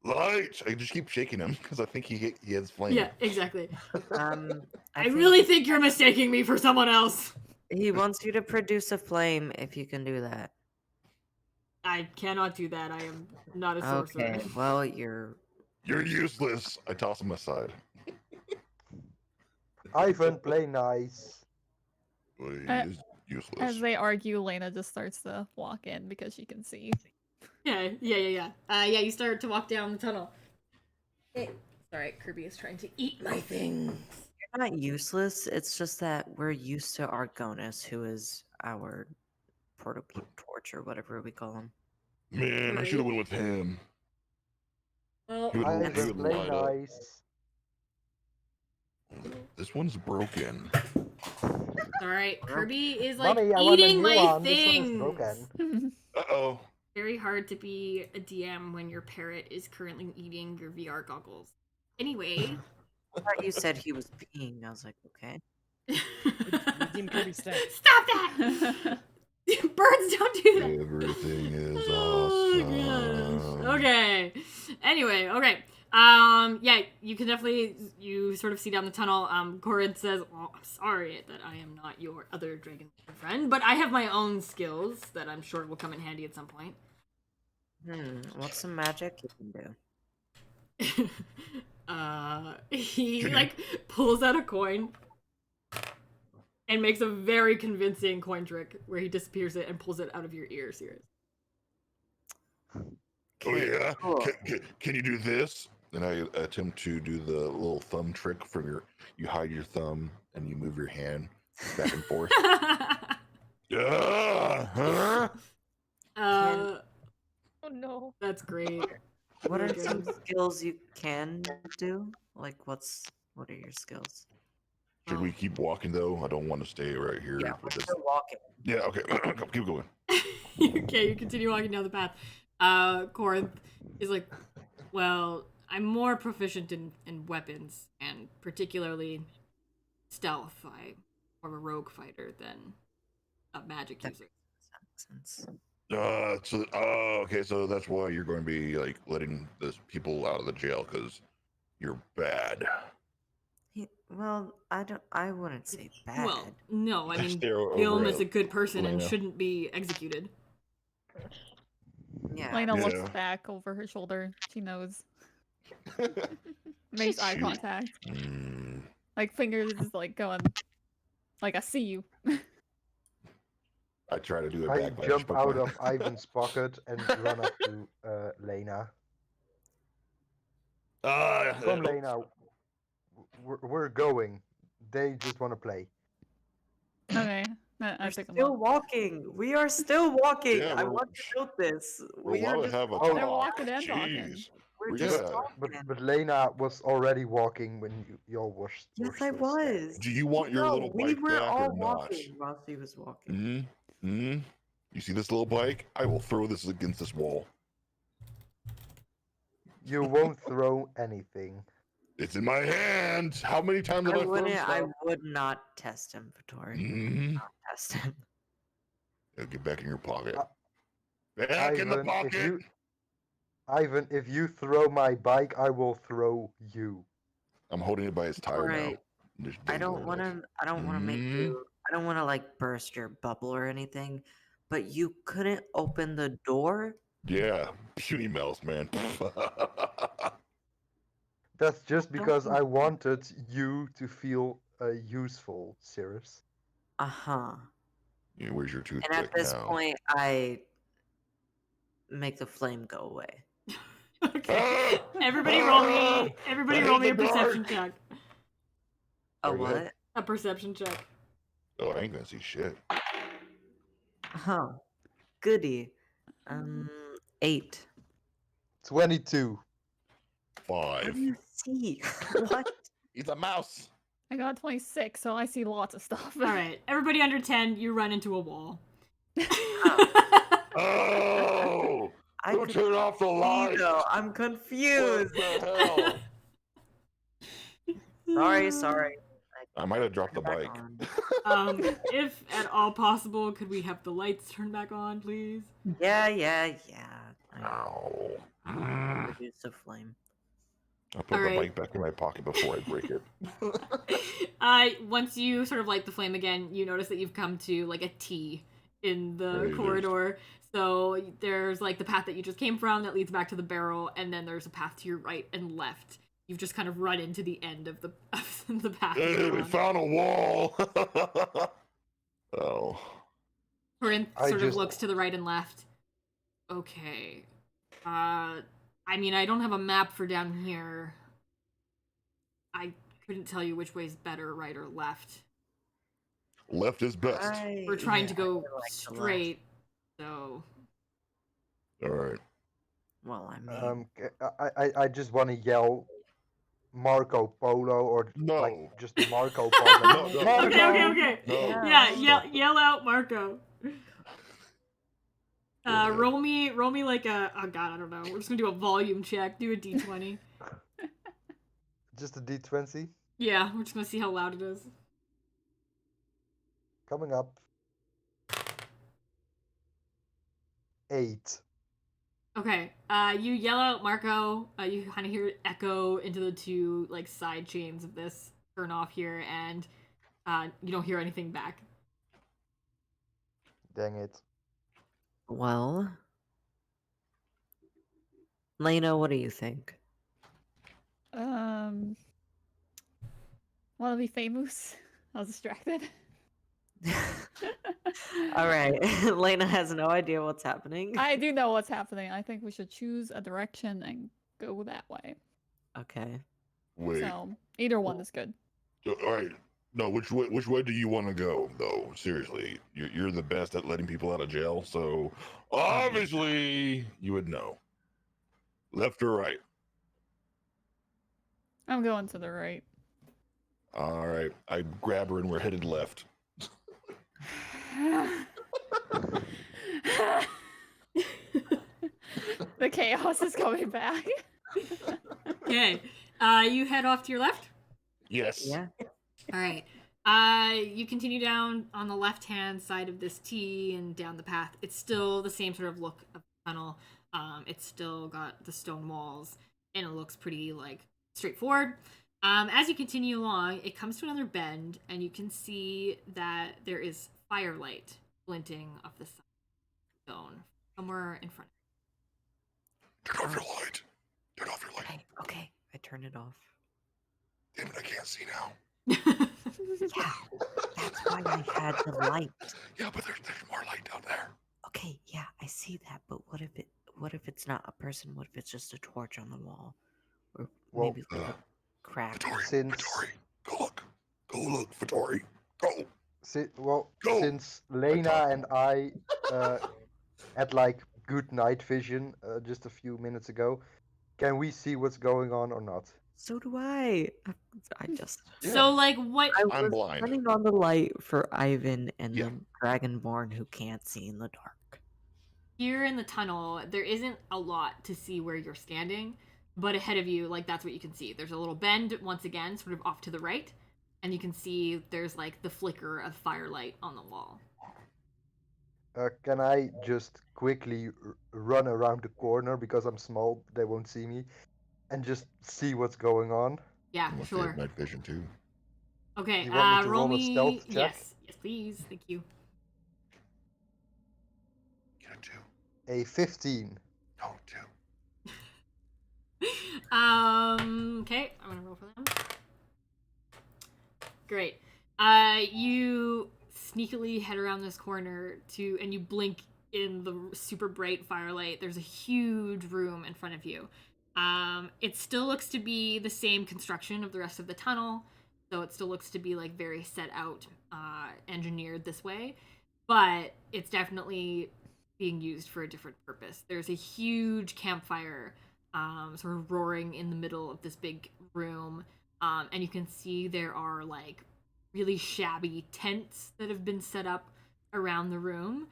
Lights. I just keep shaking him because I think he has flame. Yeah, exactly. I think really think you're mistaking me for someone else. he wants you to produce a flame if you can do that. I cannot do that. I am not a sorcerer. Okay, well, you're useless. I toss him aside. Ivan, play nice. Well, he Uh, is useless. As they argue, Lena just starts to walk in because she can see. Yeah. Yeah, you start to walk down the tunnel. Sorry, Kirby is trying to eat my things. You're not useless. It's just that we're used to Argonis, who is our prototype torch or whatever we call him. Man, I should have went with him. Well, He would, he Ivan, would play light up. nice. This one's broken. alright, Kirby is like Mommy, I want a eating new my one. This one is things. broken. Uh-oh. Very hard to be a DM when your parrot is currently eating your VR goggles. Anyway. I thought you said he was peeing. I was like, okay. Redeem Kirby stat. Stop that! Birds don't do that. Everything is Oh, awesome. gosh. Okay. Anyway, okay. Yeah, you can definitely, you sort of see down the tunnel. Corinth says, well, I'm sorry that I am not your other dragon friend, but I have my own skills that I'm sure will come in handy at some point. What's some magic you can do? He like pulls out a coin and makes a very convincing coin trick where he disappears it and pulls it out of your ear, Sirius. Oh yeah. Cool. Can you do this? And I attempt to do the little thumb trick from you hide your thumb and you move your hand back and forth. Huh? Oh no. That's great. What are Very some good. skills you can do? Like, what are your skills? Should we keep walking though? I don't want to stay right here. Yeah, with we're this. still walking. Yeah. Okay. Keep going. Okay, you continue walking down the path. Corinth is like, well, I'm more proficient in weapons, and particularly stealth. I'm more of a rogue fighter than a magic user. That makes sense. Okay, so that's why you're going to be like letting those people out of the jail because you're bad. Well, I wouldn't say bad. Well, no, I mean, Stare over Gilm is at a good person and Lena. shouldn't be executed. Yeah. Lena Yeah. looks back over her shoulder. She knows. Makes eye Shoot. contact. Mm, Like fingers is like going. Like I see you. I try to do it I back. jump out of Ivan's pocket and run up to Lena. Come, Lena. We're going. They just want to play. Okay. I We're pick 'em still up. walking. We are still walking. Yeah, I we're- want to note this. We're We are allowed to just have a Oh, talk. They're walking and talking. Jeez. We're Yeah. just But talking. Lena was already walking when y'all were. Yes, were I still was. standing. Do you want your No, little we bike were back all or not? walking while she was walking. Mm-hmm. You see this little bike? I will throw this against this wall. You won't throw anything. It's in my hand. How many times have I thrown I stuff? would not test inventory. Mhm. Not test him. It'll get back in your pocket. Uh, Back in the Ivan, pocket. if you throw my bike, I will throw you. I'm holding it by its tire Alright. now. Just I don't dangling want it. to. I don't want to make Mhm. you. I don't want to like burst your bubble or anything. But you couldn't open the door. Yeah, puny mouse, man. That's just Don't because you- I wanted you to feel useful, Cirrus. Uh-huh. Yeah, where's your And toothpick at this now? point, I make the flame go away. Okay. Ah! Everybody roll Ah! me. Everybody I roll hate me a the perception dark. check. A Sorry, go ahead. what? A perception check. Oh, I ain't gonna see shit. Oh, goody. 8. 22. What 5. do you see? What? He's a mouse. I got 26, so I see lots of stuff. All right. Everybody under 10, you run into a wall. Oh! I Who could turned off the see, light? though. I'm What confused. the hell? Sorry. I might have dropped the Back bike. on. If at all possible, could we have the lights turned back on, please? Yeah. I Ow. reduce the flame. I'll put All the right. bike back in my pocket before I break it. Once you sort of light the flame again, you notice that you've come to like a T in the There it is. corridor. So there's like the path that you just came from that leads back to the barrel, and then there's a path to your right and left. You've just kind of run into the end of the path. Hey, we found a wall. Oh. Corinth I sort of just- looks to the right and left. Okay. I mean, I don't have a map for down here. I couldn't tell you which way's better, right or left. Left is best. We're trying to I go really like the left. straight, so All right. Well, I mean, I just want to yell Marco Polo or No. like just Marco Polo. No, no. Marco! okay. No. Yeah, Stop. yell out Marco. Yeah. Roll me like a, oh god, I don't know. We're just gonna do a volume check. Do a d20. Just a D20 Yeah, we're just gonna see how loud it is. coming up. 8. Okay, you yell out Marco. You kind of hear it echo into the two like side chains of this turn off here, and you don't hear anything back. Dang it. well, Lena, what do you think? Want to be famous? I was distracted. All right, Lena has no idea what's happening. I do know what's happening. I think we should choose a direction and go that way. Okay. Wait. So either one is good. All right. No, which way do you want to go, though? Seriously, you're the best at letting people out of jail, so obviously you would know. Left or right? I'm going to the right. All right. I grab her and we're headed left. The chaos is coming back. Okay, you head off to your left. Yes. Yeah. All right. You continue down on the left-hand side of this T and down the path. It's still the same sort of look of the tunnel. It's still got the stone walls, and it looks pretty like straightforward. As you continue along, it comes to another bend, and you can see that there is firelight glinting off the side of the stone somewhere in front. Turn off your light. Turn off your light. Okay. I turn it off. Damn it, I can't see now. Yeah, that's why I had the light. Yeah, but there's more light down there. Okay, yeah, I see that, but what if it's not a person? What if it's just a torch on the wall? Or Well, maybe like a crack. Vittori, Since- Vittori, go look. Go look, Vittori. Go. Go. Since Lena and I had like good night vision just a few minutes ago, can we see what's going on or not? So do I. I just So, like, what? I I'm was blind. turning on the light for Ivan and Yeah. the Dragonborn who can't see in the dark. Here in the tunnel, there isn't a lot to see where you're standing, but ahead of you, like that's what you can see. There's a little bend once again, sort of off to the right, and you can see there's like the flicker of firelight on the wall. Can I just quickly run around the corner because I'm small? They won't see me, and just see what's going on. Yeah, Unless they sure. have night vision too. Okay, You want me to roll roll a me. stealth check? Yes, yes, please. Thank you. Get a 2. A 15. No, 2. Okay, I'm gonna roll for them. Great. You sneakily head around this corner and you blink in the super bright firelight. There's a huge room in front of you. It still looks to be the same construction of the rest of the tunnel, so it still looks to be like very set out, engineered this way, but it's definitely being used for a different purpose. There's a huge campfire, sort of roaring in the middle of this big room. And you can see there are like really shabby tents that have been set up around the room.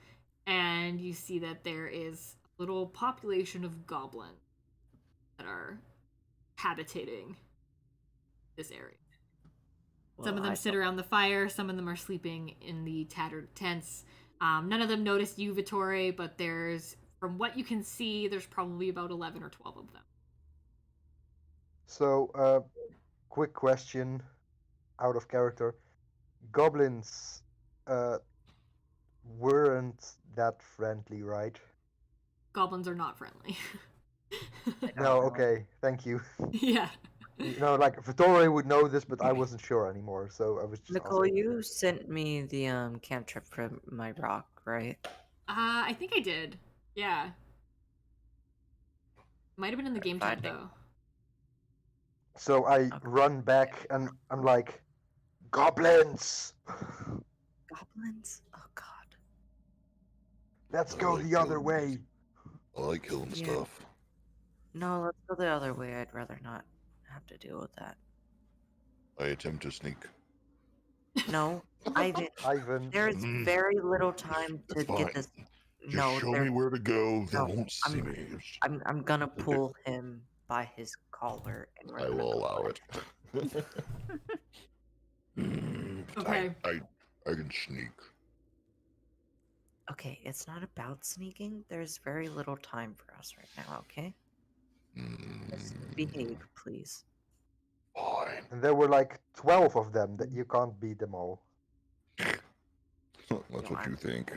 And you see that there is a little population of goblins that are habitating this area. Some of them sit around the fire, some of them are sleeping in the tattered tents. None of them notice you, Vittore, but from what you can see, there's probably about 11 or 12 of them. So, quick question, out of character. Goblins weren't that friendly, right? Goblins are not friendly. No, okay, thank you. Yeah. Like Vittoria would know this, but I wasn't sure anymore, so I was just Nicole, asking. you sent me the cantrip for my rock, right? I think I did. Yeah. Might have been in the game chat though. So I run back and I'm like, goblins! Goblins? Oh god. Let's I go like the other killing way. I like killing Yeah. stuff. No, let's go the other way. I'd rather not have to deal with that. I attempt to sneak. No, Ivan. there's very little time to It's fine. get this. Just No, show me where to go. They no, won't see me. I'm gonna pull him by his collar and we're I gonna will go allow away. it. Okay. I can sneak. Okay, it's not about sneaking. There's very little time for us right now, okay? Just behave, please. Fine. And there were like 12 of them, that you can't beat them all. That's what you think.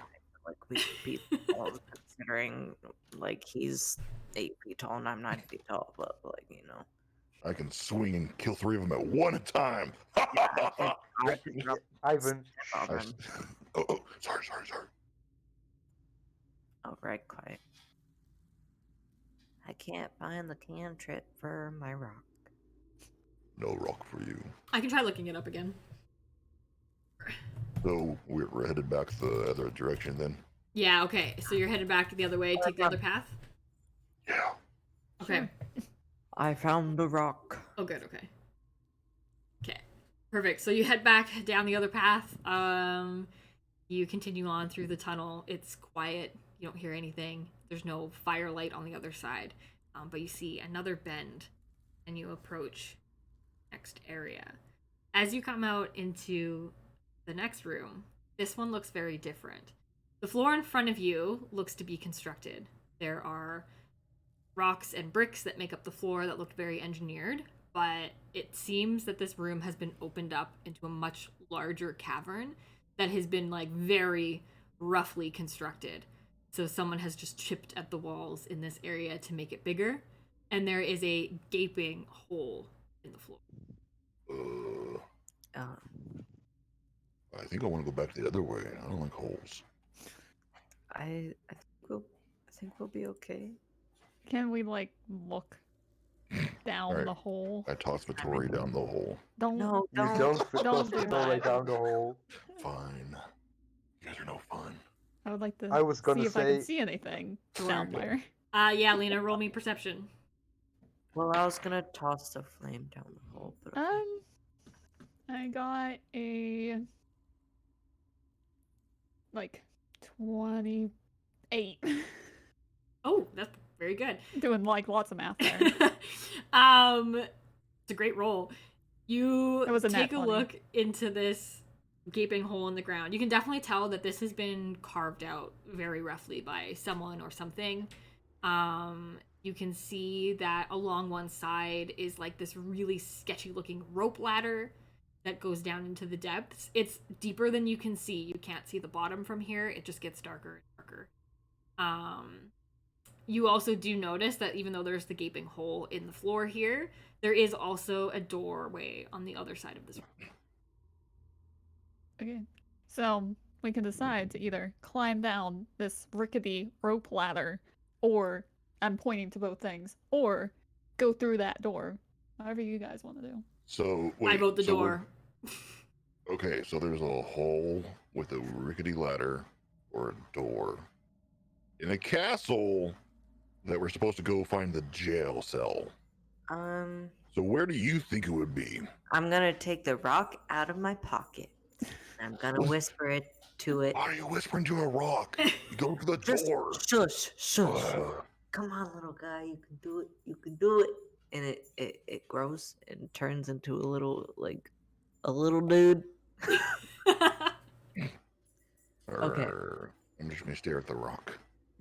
Like, we could beat all, considering, like, he's 8 feet tall and I'm 9 feet tall, but, like, you know. I can swing and kill 3 of them at one time. I can drop Ivan. on him. Oh, sorry. Oh, right, quiet. I can't find the cantrip for my rock. No rock for you. I can try looking it up again. So we're headed back the other direction then? Yeah, okay. So you're headed back the other way, take the other path? Yeah. Okay. I found the rock. Oh, good, okay. Okay. Perfect. So you head back down the other path. You continue on through the tunnel. It's quiet. You don't hear anything. There's no firelight on the other side. But you see another bend, and you approach next area. As you come out into the next room, this one looks very different. The floor in front of you looks to be constructed. There are rocks and bricks that make up the floor that look very engineered, but it seems that this room has been opened up into a much larger cavern that has been like very roughly constructed. So someone has just chipped at the walls in this area to make it bigger, and there is a gaping hole in the floor. I think I want to go back the other way. I don't like holes. I think we'll be okay. Can we like look down Alright. the hole? I toss Vittori down the hole. Don't. No, You don't Don't do all the way that. down the hole. Fine. You guys are no fun. I would like to I was gonna see if I can say- see anything Sure. down there. Yeah, Lena, roll me perception. Well, I was gonna toss the flame down the hole, but I got a like 28. Oh, that's Very good. Doing like lots of math there. It's a great roll. You It was a take nat a 20. look into this gaping hole in the ground. You can definitely tell that this has been carved out very roughly by someone or something. You can see that along one side is like this really sketchy looking rope ladder that goes down into the depths. It's deeper than you can see. You can't see the bottom from here. It just gets darker and darker. You also do notice that even though there's the gaping hole in the floor here, there is also a doorway on the other side of this room. Okay. So we can decide to either climb down this rickety rope ladder, or I'm pointing to both things, or go through that door. However you guys want to do. So wait, I vote the so door. okay, so there's a hole with a rickety ladder or a door in a castle that we're supposed to go find the jail cell. So where do you think it would be? I'm gonna take the rock out of my pocket. I'm gonna whisper it to it. Why are you whispering to a rock? You go to the Just door. shush, shush. Come on, little guy, you can do it. You can do it. And it grows and turns into a little dude. Okay. I'm just gonna stare at the rock.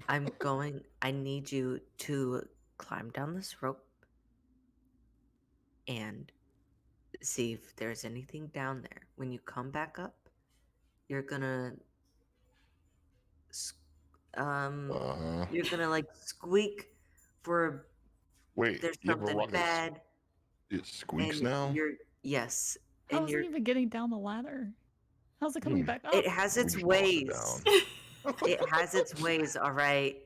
I need you to climb down this rope and see if there's anything down there. When you come back up, you're gonna like squeak for Wait, there's you have a something rock that's- bad. It squeaks And now? yes. How And is it even getting down the ladder? How's it coming back up? it has We its just toss it ways. down. It has its ways, all right.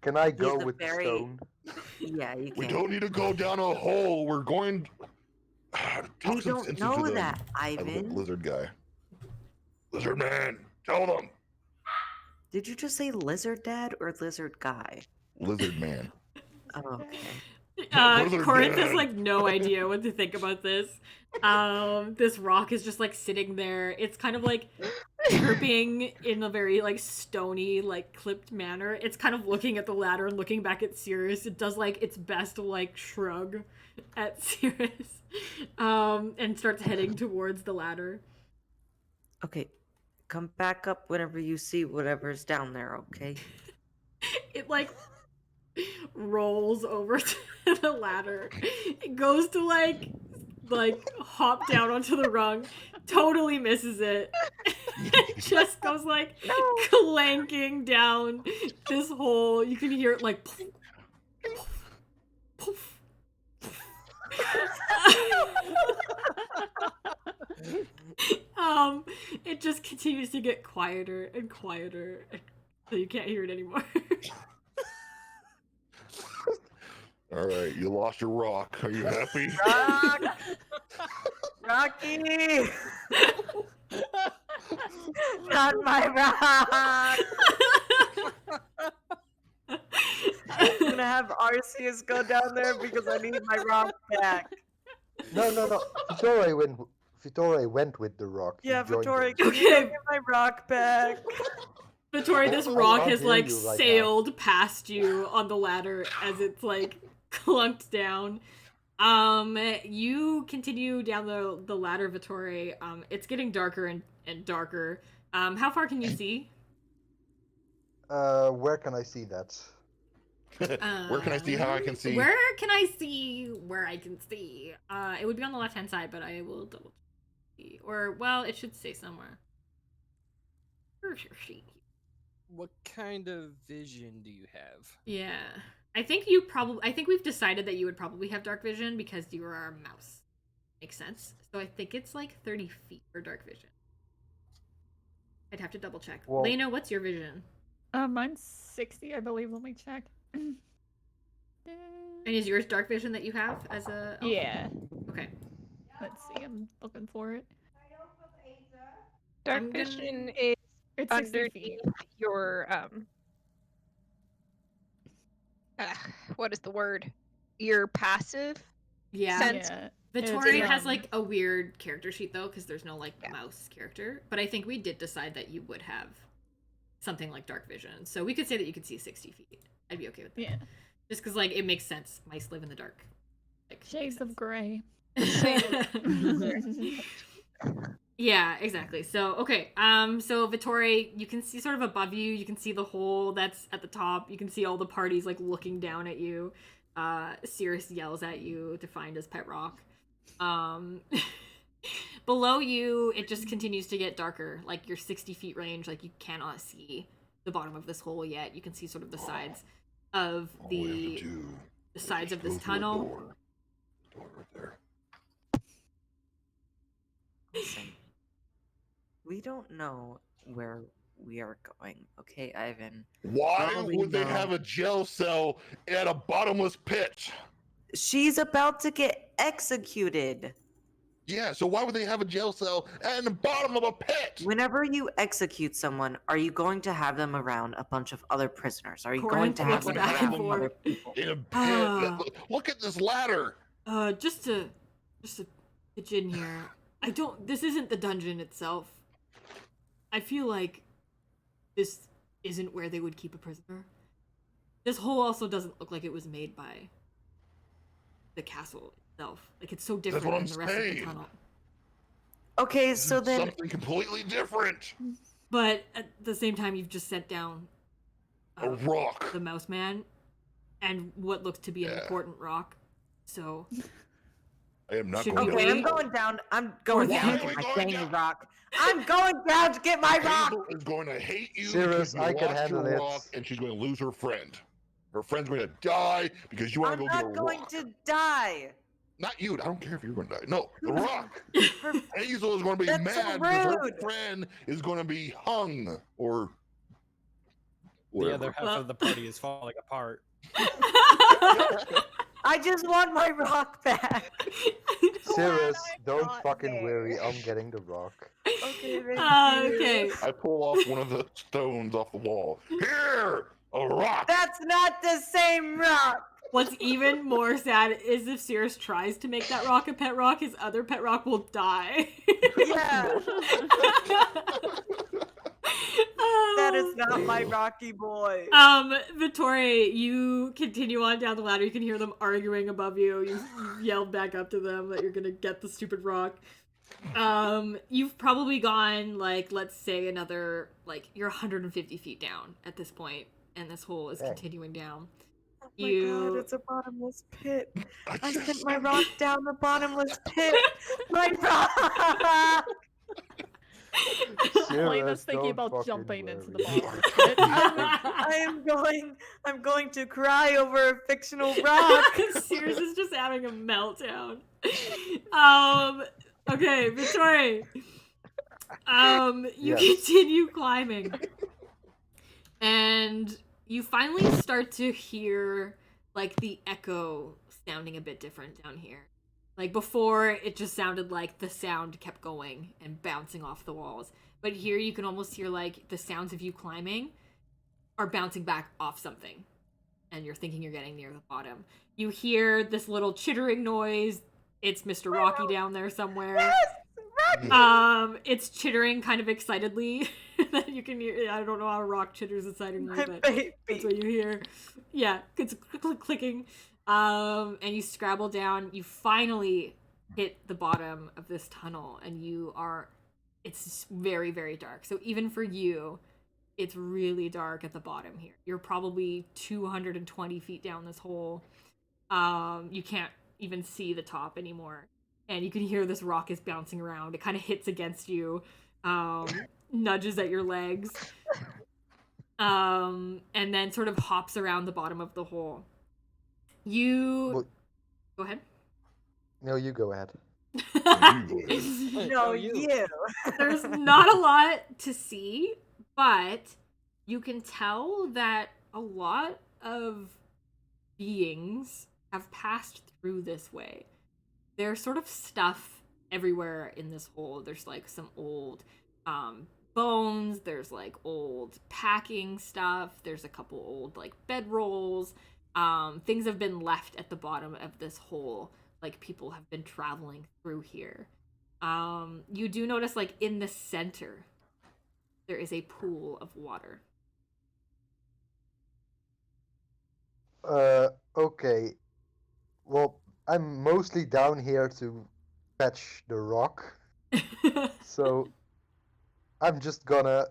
Can I go a with very- the stone? Yeah, you We can. don't need to go down a hole. We're going. Talk We some don't sense know into them. that, I look at Ivan. lizard guy. Lizard man, tell them. Did you just say lizard dad or lizard guy? Lizard man. Oh, okay. Lizard Corinth has dad. like no idea what to think about this. This rock is just like sitting there. It's kind of like chirping in a very like stony, like clipped manner. It's kind of looking at the ladder and looking back at Sirius. It does like its best to like shrug at Sirius, and starts heading towards the ladder. Okay. Come back up whenever you see whatever's down there, okay? It like rolls over to the ladder. It goes to like hop down onto the rung, totally misses it. It just goes like clanking down this hole. You can hear it like poof, poof, poof, poof. It just continues to get quieter and quieter until you can't hear it anymore. All right, you lost your rock. Are you happy? Rock! Rocky! Not my rock! I'm gonna have Arceus go down there because I need my rock back. No. Vittore went with the rock. He Yeah, joined Vittori, him. can you go get my rock back? Vittori, this I rock can't has hear like you right now. sailed past you on the ladder as it's like clunked down. You continue down the ladder, Vittori. It's getting darker and darker. How far can you see? Where can I see that? Where can I see how I can see? Where can I see where I can see? It would be on the left hand side, but I will double check. Or well, it should say somewhere. Where's your sheet? What kind of vision do you have? Yeah. I think we've decided that you would probably have dark vision because you are a mouse. Makes sense. So I think it's like 30 feet for dark vision. I'd have to double check. Well- Lena, what's your vision? Mine's 60, I believe. Let me check. And is yours dark vision that you have as a elf? Yeah. Okay. Let's see. I'm looking for it. Dark I'm gonna- vision is It's 60 feet. underneath your what is the word? Your passive Yeah. sense. Yeah. Vittori It's, has like a weird character sheet though, because there's no like Yeah. mouse character. But I think we did decide that you would have something like dark vision. So we could say that you could see 60 feet. I'd be okay with that. Yeah. Just because, like, it makes sense. Mice live in the dark. Like, Shades of gray. Yeah, exactly. So, okay. So Vittori, you can see sort of above you, you can see the hole that's at the top. You can see all the parties, like, looking down at you. Cirrus yells at you to find his pet rock. Below you, it just continues to get darker. Like, your 60 feet range, like, you cannot see the bottom of this hole yet. You can see sort of the sides of All we have the to do is sides of just this go through a tunnel. Door right there. Listen, we don't know where we are going, okay, Ivan? Why All we would they know- have a jail cell at a bottomless pit? She's about to get executed. Yeah, so why would they have a jail cell at the bottom of a pit? Whenever you execute someone, are you going to have them around a bunch of other prisoners? Are you Corinth going to have looks them back and around forth. other people? In a pit. Ah. Look at this ladder. Just to pitch in here. This isn't the dungeon itself. I feel like this isn't where they would keep a prisoner. This hole also doesn't look like it was made by the castle itself. Like, it's so different what than I'm the rest of saying. the tunnel. Okay, so then Something completely different. But at the same time, you've just sent down A rock. the mouse man and what looks to be an Yeah. important rock. So I am not Should going we down. okay, wait? I'm going down. I'm going Why down are to we get my going dang down? rock. I'm going down to get my rock. Hazel is going to hate you Cirrus, because you I can lost handle your it. rock, and she's going to lose her friend. Her friend's going to die because you want I'm to go get a not going rock. to die. Not you. I don't care if you're going to die. No, the rock. Her- Hazel is going to be That's so mad because her rude. friend is going to be hung or The whatever. other half Well- of the party is falling apart. I just want my rock back. Cirrus, I'm don't not fucking there. worry. I'm getting the rock. Okay, thank you. okay. I pull off one of the stones off the wall. Here, a rock. That's not the same rock. What's even more sad is if Cirrus tries to make that rock a pet rock, his other pet rock will die. Yeah, that is not my Rocky boy. Vittori, you continue on down the ladder. You can hear them arguing above you. You yelled back up to them that you're gonna get the stupid rock. You've probably gone, like, let's say another, like, you're 150 feet down at this point, and this hole is Dang. continuing down. Oh my god, it's a bottomless pit. I sent my rock down the bottomless pit. My rock! Elena's Cirrus, thinking don't about fucking jumping into the worry. bottom of the pit. I'm going to cry over a fictional rock. Cirrus is just having a meltdown. Okay, Vittori. You Yes. continue climbing. And you finally start to hear, like, the echo sounding a bit different down here. Like, before, it just sounded like the sound kept going and bouncing off the walls. But here you can almost hear, like, the sounds of you climbing are bouncing back off something. And you're thinking you're getting near the bottom. You hear this little chittering noise. It's Mr. Rocky down there somewhere. It's chittering kind of excitedly. That you can hear. I don't know how a rock chitters excitedly, My but baby. that's what you hear. Yeah, it's clicking. And you scrabble down. You finally hit the bottom of this tunnel, and it's very, very dark. So even for you, it's really dark at the bottom here. You're probably 220 feet down this hole. You can't even see the top anymore. And you can hear this rock is bouncing around. It kind of hits against you, nudges at your legs, and then sort of hops around the bottom of the hole. Well, Go ahead. no, you go ahead. No, you. There's not a lot to see, but you can tell that a lot of beings have passed through this way. There's sort of stuff everywhere in this hole. There's, like, some old bones. There's, like, old packing stuff. There's a couple old, like, bedrolls. Things have been left at the bottom of this hole. Like, people have been traveling through here. You do notice, like, in the center, there is a pool of water. Okay. Well, I'm mostly down here to fetch the rock, so I'm just gonna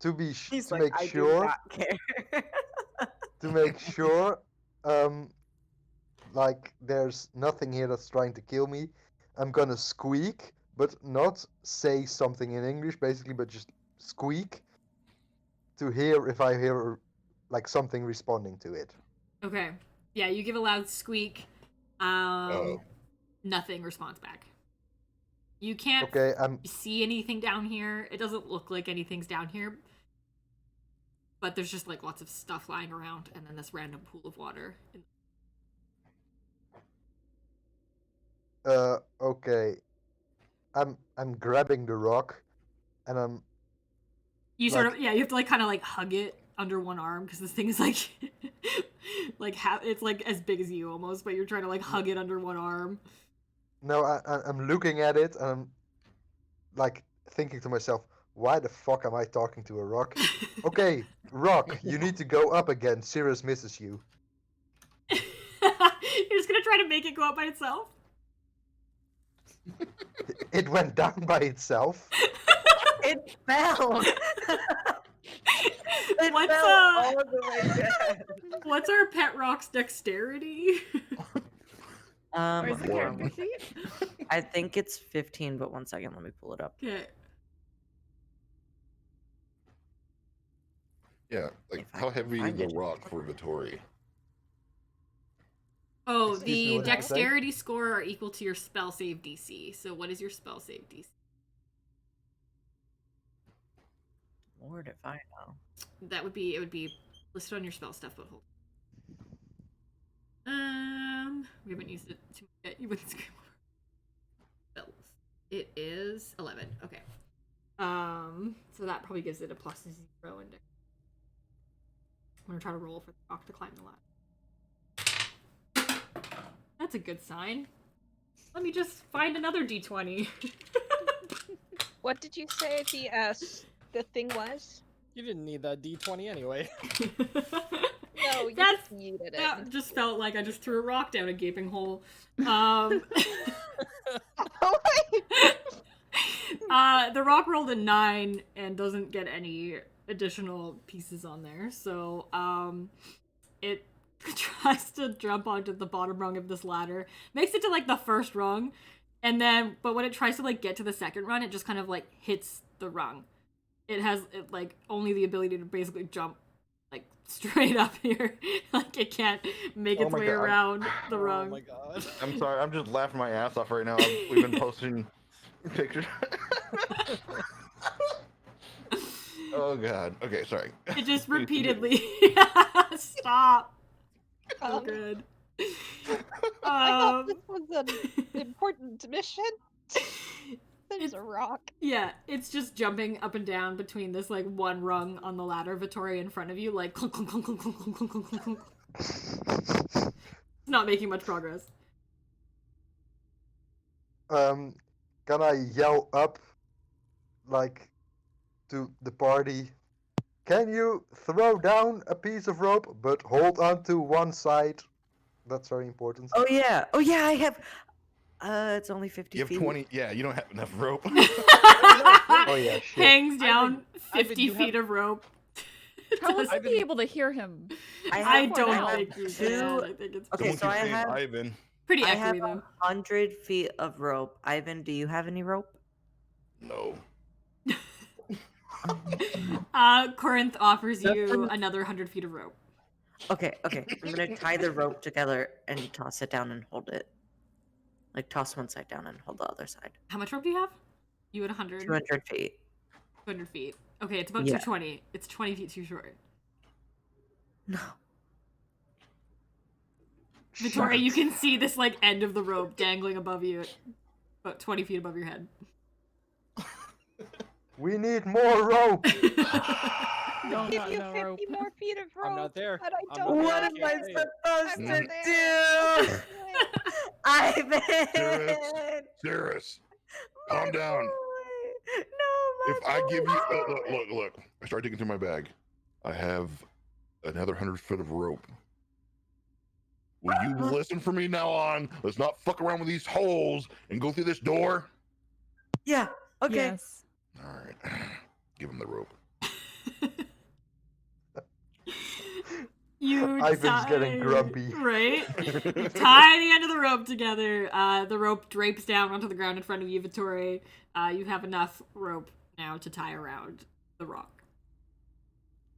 He's to like, make I do sure not care. to make sure um like there's nothing here that's trying to kill me. I'm gonna squeak, but not say something in English, basically, but just squeak to hear if I hear like something responding to it. Okay. Yeah, you give a loud squeak. Oh. Nothing responds back. You can't Okay, see anything down here. It doesn't look like anything's down here, but there's just like lots of stuff lying around, and then this random pool of water. okay. I'm grabbing the rock and I'm You sort like of, yeah, you have to like kind of like hug it under one arm because this thing is like it's like as big as you almost, but you're trying to like hug it under one arm. no, I'm looking at it and I'm like thinking to myself, why the fuck am I talking to a rock? Okay, rock, you need to go up again. Sirius misses you. You're just gonna try to make it go up by itself. It went down by itself. It fell. It What's fell all the way down. What's our pet rock's dexterity? Where's the hold on character one sheet? second. I think it's 15, but 1 second, let me pull it up. Okay. Yeah, like If I how can heavy is find the it. rock for Vittori? Oh, Excuse me, the what did you say? dexterity score are equal to your spell save DC. So what is your spell save DC? Lord, if I know. It would be listed on your spell stuff, but hold. We haven't used it too much yet. You wouldn't scream over. Spells. It is 11. Okay. So that probably gives it a plus 0 index. I'm gonna try to roll for the rock to climb the ladder. That's a good sign. Let me just find another d20. What did you say the thing was? You didn't need that D20 anyway. No, you That's- just needed it. That just felt like I just threw a rock down a gaping hole. Oh wait. The rock rolled a 9 and doesn't get any additional pieces on there, so it tries to jump onto the bottom rung of this ladder, makes it to like the first rung, and then but when it tries to like get to the second rung, it just kind of like hits the rung. It has like only the ability to basically jump like straight up here. Like it can't make Oh its my way God. around the Oh rung. my god. I'm sorry, I'm just laughing my ass off right now. We've been posting pictures. Oh god. Okay, sorry. It just repeatedly stop. So good. I thought Um, this was an important mission. There's a rock. yeah, it's just jumping up and down between this like one rung on the ladder, Vittoria in front of you, like clunk, clunk, clunk, clunk, clunk, clunk, clunk, clunk, clunk. It's not making much progress. Can I yell up like to the party? Can you throw down a piece of rope but hold on to one side? That's very important. Oh yeah, I have. It's only 50 You have feet. 20. Yeah, you don't have enough rope. Oh yeah, shit. Hangs down Ivan, 50 you feet have- of rope. Tell us to I've be been- able to hear him. I for don't now. think you Two- can. I think it's Okay, Don't so you I say have Ivan. pretty I have echoey though. 100 feet of rope. Ivan, do you have any rope? No. Corinth offers you Justin- another 100 feet of rope. Okay. I'm gonna tie the rope together and toss it down and hold it. Like toss one side down and hold the other side. How much rope do you have? You had 100. 200 feet. 200 feet. Okay, it's about Yeah. 220. It's 20 feet too short. No. Victoria, you can see this like end of the rope dangling above you, about 20 feet above your head. We need more rope. Don't Give got you no 50 rope. more feet of rope. I'm not there. But I I'm don't not What there. am I can't say it. supposed I'm to not do? there. Ivan! Cirrus, My calm down. boy! No, my If I give you boy! look, I start digging through my bag. I have another 100 foot of rope. Will you listen from me now on? Let's not fuck around with these holes and go through this door. Yeah. Okay. Yes. All right. Give him the rope. You Ivan's getting tie- grumpy. Right? You tie the end of the rope together. The rope drapes down onto the ground in front of you, Vittori. You have enough rope now to tie around the rock.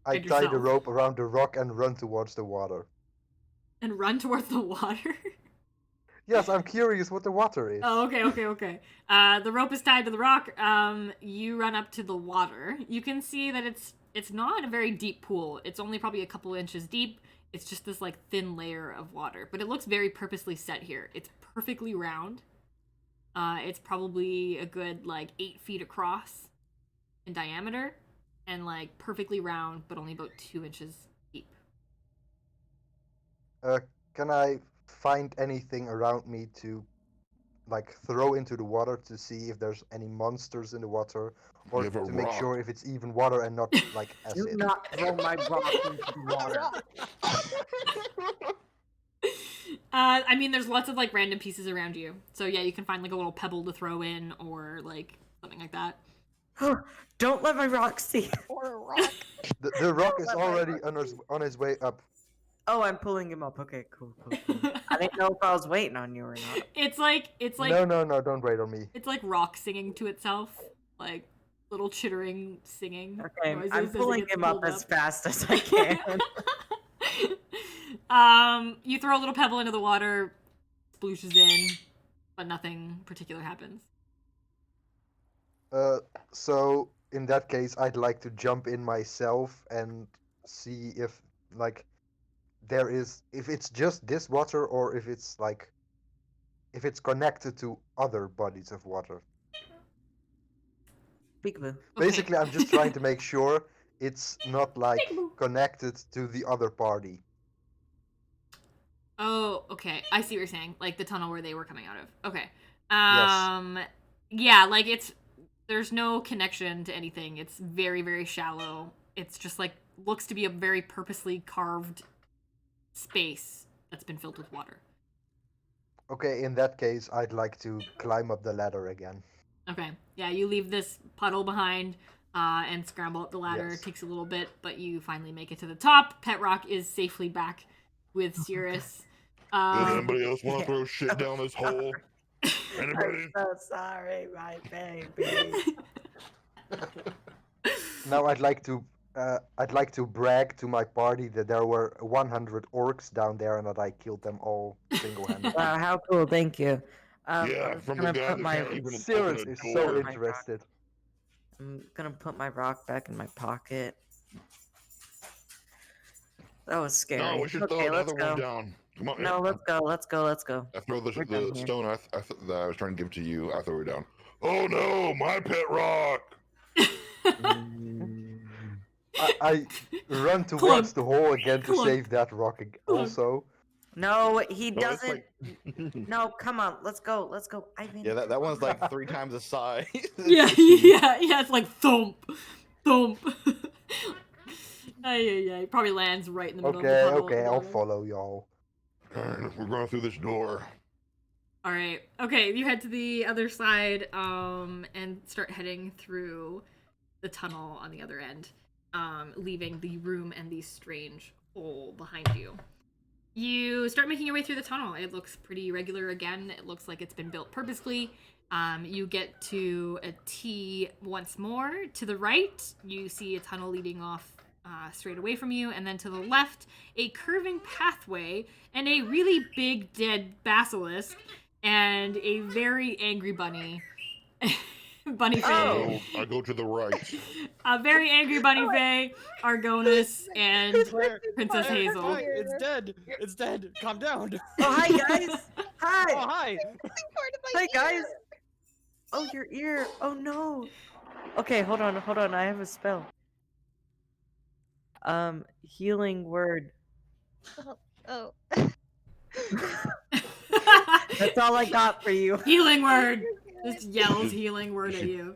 I And tie the yourself. rope around the rock and run towards the water. And run towards the water. Yes, I'm curious what the water is. Oh, okay. The rope is tied to the rock. You run up to the water. You can see that it's not a very deep pool. It's only probably a couple inches deep. It's just this like thin layer of water, but it looks very purposely set here. It's perfectly round. It's probably a good like 8 feet across in diameter, and like perfectly round, but only about 2 inches deep. Can I find anything around me to like throw into the water to see if there's any monsters in the water, or You have a to make rock. sure if it's even water and not like Do acid? not throw my rock into the water. I mean, there's lots of like random pieces around you, so yeah, you can find like a little pebble to throw in, or like something like that. Don't let my rock see. Or a rock. The rock is let my already rock on his way up. Oh, I'm pulling him up. Okay, cool. I didn't know if I was waiting on you or not. It's like No, don't wait on me. it's like rock singing to itself, like little chittering singing. Okay, noises I'm as it pulling gets him up pulled as fast as I can. You throw a little pebble into the water, splooshes in, but nothing particular happens. So in that case, I'd like to jump in myself and see if like if it's just this water or if it's like if it's connected to other bodies of water. Peekaboo. Okay. Basically, I'm just trying to make sure it's not like Peekaboo. connected to the other party. Oh, okay. I see what you're saying. Like the tunnel where they were coming out of. Okay. Yes. Yeah, like there's no connection to anything. It's very, very shallow. It's just like looks to be a very purposely carved space that's been filled with water. Okay, in that case, I'd like to climb up the ladder again. Okay. Yeah, you leave this puddle behind and scramble up the ladder. Yes. It takes a little bit, but you finally make it to the top. Pet Rock is safely back with Cirrus. Does anybody else want to yeah. throw shit down this hole? Anybody? I'm so sorry, my baby. Now I'd like to brag to my party that there were 100 orcs down there and that I killed them all single-handedly. Wow, how cool! Thank you. Yeah, I'm just from the gonna guy put that my can't even Cirrus open a is door. so my rock. interested. I'm gonna put my rock back in my pocket. That was scary. No, we should Okay, throw let's another one go. down. Come on. No, let's go. I throw We're the done here. stone that I was trying to give to you. I throw it down. Oh no, my pet rock! I run Pull towards him. the hole again to Pull him. save that rock Pull him. also. No, he No, it's doesn't. like- No, come on, let's go. Ivan. Yeah, that one's like 3 times the size. Yeah, it's like thump. Yeah. It probably lands right in the middle of the Okay, puddle. okay, I'll follow y'all. Alright, we're going through this door. All right. Okay, you head to the other side and start heading through the tunnel on the other end, leaving the room and the strange hole behind you. You start making your way through the tunnel. It looks pretty regular again. It looks like it's been built purposely. You get to a T once more. To the right, you see a tunnel leading off straight away from you, and then to the left, a curving pathway and a really big dead basilisk and a very angry bunny. Bunny Faye. I go to the right. A very angry Bunny Faye, Argonis, and Princess Hazel. Hi, it's dead. It's dead. Calm down. Oh, hi guys. Hi. Oh, hi. Hi guys. Oh, your ear. Oh no. Okay, hold on. I have a spell. Healing word. Oh. That's all I got for you. Healing word. Just yells healing word at you.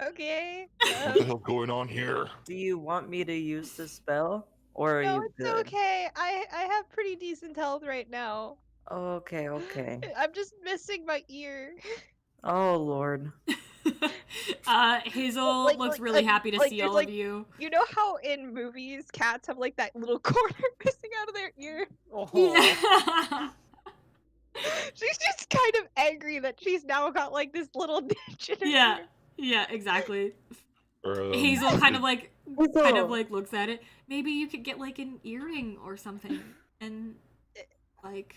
Okay. What the hell's going on here? Do you want me to use the spell? Or are No, you it's good? okay. I have pretty decent health right now. Okay, okay. I'm just missing my ear. Oh lord. Hazel looks really happy to see there's all of you. You know how in movies cats have like that little corner missing out of their ear? Oh, Yeah. She's just kind of angry that she's now got like this little niche in her Yeah. ear. Yeah, exactly. Or, Hazel kind of Hazel. like looks at it. Maybe you could get like an earring or something, and like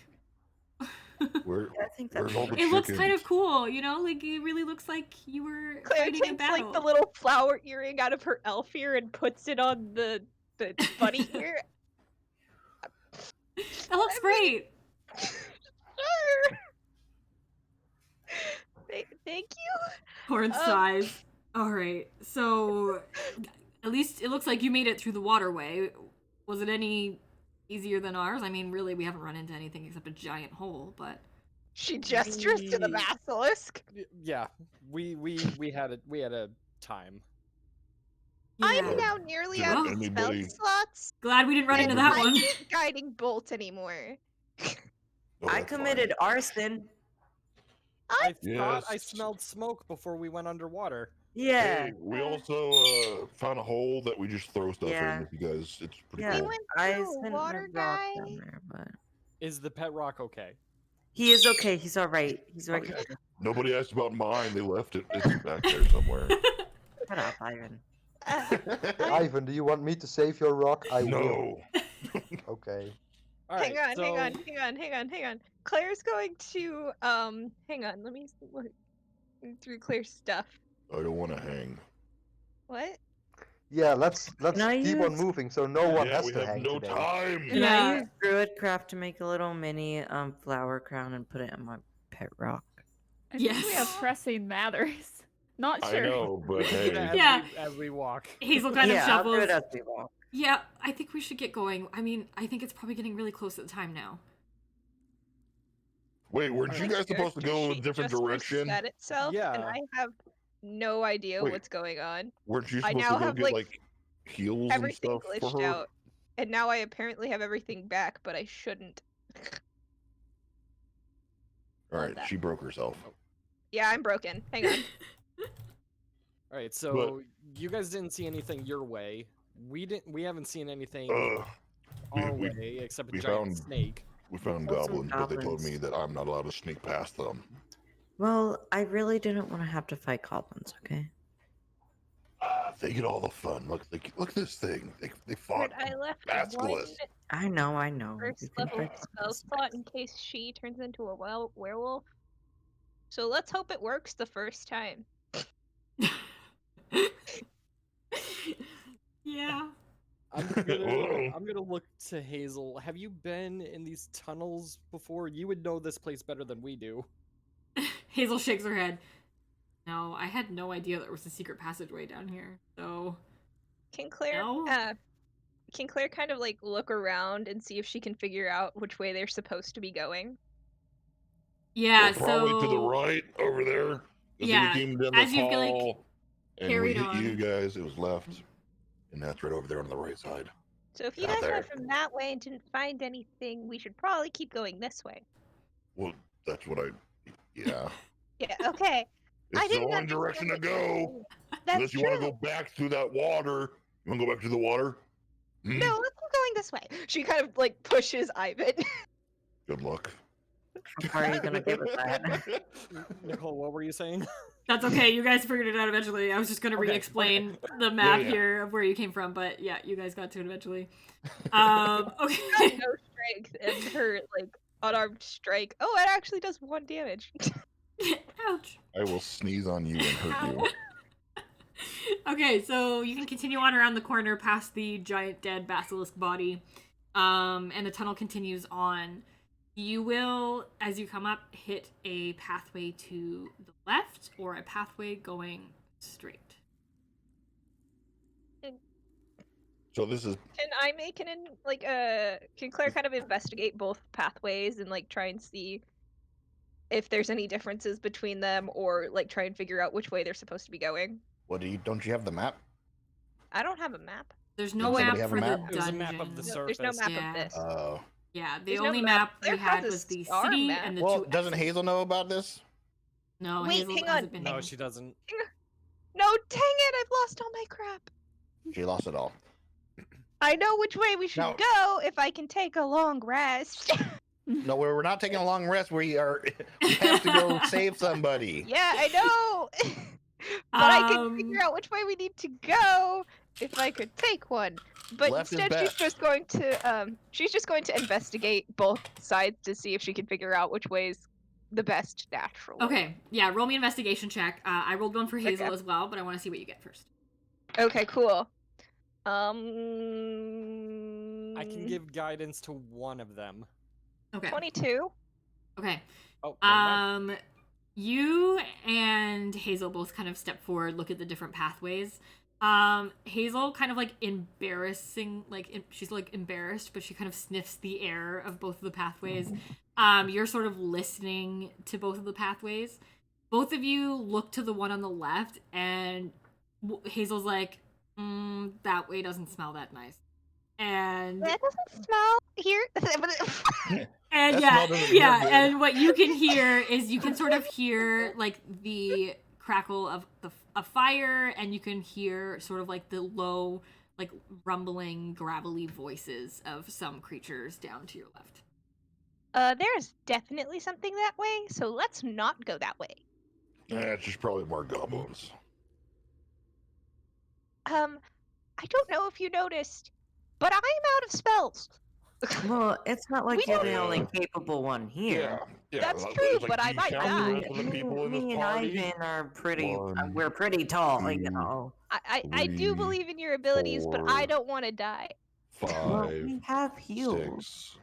where, I think where's that's all the it looks kind of chickens? cool, you know? Like it really looks like you were Claire fighting a takes like the battle. little flower earring out of her elf ear and puts it on the bunny ear. That looks great. Sure. Thank you. Corn size. All right. So at least it looks like you made it through the waterway. Was it any easier than ours? I mean, really, we haven't run into anything except a giant hole, but She gestures to the We- basilisk. yeah, we had a time. I'm yeah. now nearly Did out of spell anybody- slots. Glad we didn't run into and that I one. can't guiding bolt anymore. Oh, I that's committed fine. arson. I thought I Yes. smelled smoke before we went underwater. Yeah. Hey, we also found a hole that we just throw stuff Yeah. in. If you guys, it's pretty Yeah. He cool. went I through a sent water a rock guy. down there, but Is the pet rock okay? he is okay. He's all right. He's right Okay. here. Nobody asked about mine. They left it. It's back there somewhere. Shut up, Ivan. Ivan, do you want me to save your rock? I will. No. Okay. All right. Hang on. Claire's going to hang on, let me look through Claire's stuff. I don't want to hang. What? Yeah, let's Can I keep on use- moving so no one Yeah, has we to have hang no today. time. Can Yeah. I use Druidcraft to make a little mini flower crown and put it on my pet rock? I think we Yes. have pressing matters. Not I sure. know, but We can do hey. that Yeah. as we walk. Hazel kind of Yeah, I'll do shuffles. it as we walk. Yeah, I think we should get going. I mean, I think it's probably getting really close to the time now. Wait, weren't you My guys supposed to character go a sheet different just direction? reset itself, and Yeah. I have no idea Wait. what's going on. Weren't you I supposed now to go have, get like heals and Everything stuff for glitched her? out. And now I apparently have everything back, but I shouldn't. All right, that. she broke herself. Yeah, I'm broken. Hang on. All right. So you guys didn't see anything your way. We didn't. We haven't seen anything our we- way except a we giant found- snake. We found Saw some goblins, but they told me goblins. that I'm not allowed to sneak past them. Well, I really didn't want to have to fight goblins, okay? They get all the fun. Look at this thing. They fought. But I left Basilisk. I know. one first You can level fight spell goblins. slot in case she turns into a werewolf. So let's hope it works the first time. Yeah. I'm gonna look to Hazel. Have you been in these tunnels before? You would know this place better than we do. Hazel shakes her head. No, I had no idea there was a secret passageway down here. So Can Claire No. can Claire kind of like look around and see if she can figure out which way they're supposed to be going? yeah, Well, probably so to the right over there. 'Cause Yeah, then we came down as this you've, like, hall, and we carried hit you on. guys. It was left, and that's right over there on the right side. So if you Out guys there. went from that way and didn't find anything, we should probably keep going this way. Well, that's what I. Yeah, Yeah, okay. it's the didn't only direction to understand go. That's Unless you true. want to go back through that water. You want to go back to the water? Hmm? No, let's keep going this way. She kind of like pushes Ivan. Good luck. How far are you gonna get with that? Nicole, what were you saying? that's okay. You guys figured it out eventually. I was just gonna Okay, re-explain the map yeah. here of where you came from, but yeah, you guys got to it eventually. She has Okay. no strength, and her like unarmed strike. Oh, it actually does 1 damage. Ouch. I will sneeze on you and hurt you. Okay, so you can continue on around the corner past the giant dead basilisk body, and the tunnel continues on. You will, as you come up, hit a pathway to the left or a pathway going straight. So this is Can I make can Claire kind of investigate both pathways and like try and see if there's any differences between them, or like try and figure out which way they're supposed to be going? What don't you have the map? I don't have a map. There's no Does map somebody have a for map? the It was a dungeon. map of the No, surface. there's no map Yeah. of this. Oh. Yeah, the There's no only map. map we There had has a was the star city map. and the Well, two doesn't X's. Hazel know about this? No, Wait, Hazel hang hasn't on. been No, here. she doesn't. No, dang it! I've lost all my crap. She lost it all. I know which way we should No. go if I can take a long rest. No, we're not taking a long rest. We have to go save somebody. Yeah, I know. But I can figure out which way we need to go if I could take one. But Left is instead, she's best. just going to investigate both sides to see if she can figure out which way is the best natural way. Okay, yeah, roll me an investigation check. I rolled one for Hazel Okay. as well, but I want to see what you get first. Okay, cool. I can give guidance to one of them. Okay. 22. Okay. Oh, never mind. You and Hazel both kind of step forward, look at the different pathways. Hazel kind of like she's like embarrassed, but she kind of sniffs the air of both of the pathways. You're sort of listening to both of the pathways. Both of you look to the one on the left, and Hazel's like, that way doesn't smell that nice. And That doesn't smell here. and That yeah, smell doesn't yeah, smell good. and what you can hear is you can sort of hear like the crackle of a fire, and you can hear sort of like the low, like rumbling, gravelly voices of some creatures down to your left. There's definitely something that way, so let's not go that way. It's just probably more goblins. I don't know if you noticed, but I'm out of spells. Well, it's not like We you're don't- the only capable one here. Yeah. That's it's true, like, but do I you might count die. the people in Me this and party? Ivan are pretty. One, We're pretty tall, you two, know. I do 3, believe in your abilities, but I 4, don't want to die. Well, 5, we have heals.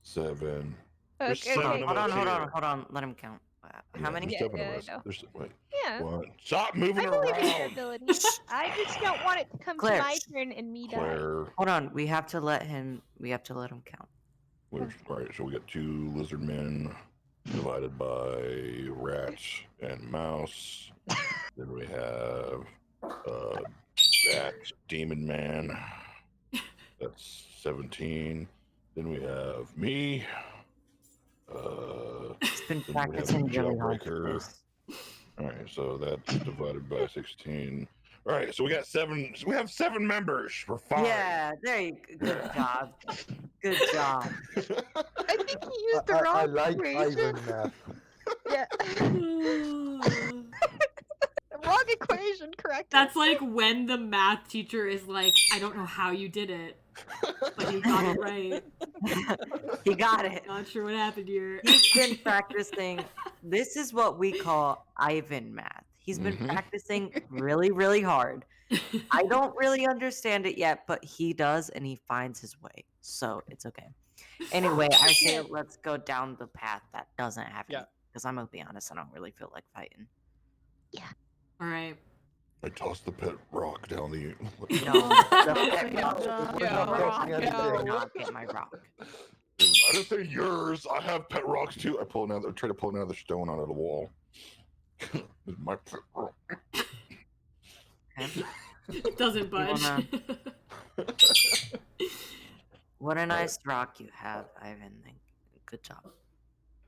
6, 7. There's Okay, 7 okay. of Hold us on, here. hold on. Let him count. How Yeah, many? There's Yeah, 7 yeah, of I us. know. Wait. Yeah, One. Stop moving I believe in your around. abilities. I just don't want it to come Claire. to my turn and me die. Claire. Hold on. We have to let him count. All right, so we got 2 lizard men divided by rat and mouse. Then we have bat demon man. That's 17. Then we have me. He's been Then we have practicing really hard for Jailbreaker. this. All right, so that's divided by 16. All right, so we got 7. So we have 7 members. We're fine. Yeah, there you go. Good job. Good job. I think he used the wrong I like equation. Ivan math. Yeah. Wrong equation, correct. That's like when the math teacher is like, I don't know how you did it, but you got it right. He got it. Not sure what happened here. He's been practicing. This is what we call Ivan math. He's been Mhm. practicing really, really hard. I don't really understand it yet, but he does, and he finds his way. So it's okay. Anyway, I say let's go down the path that doesn't have Yeah. any. Because I'm gonna be honest, I don't really feel like fighting. All right. I tossed the pet rock down the. No, the pet Yeah, rock. yeah, rock, You yeah. will not get my rock. I didn't say yours. I have pet rocks too. I pull another. Try to pull another stone out of the wall. It's my pet rock. Okay. It doesn't budge. What a nice rock you have, Ivan. Good job.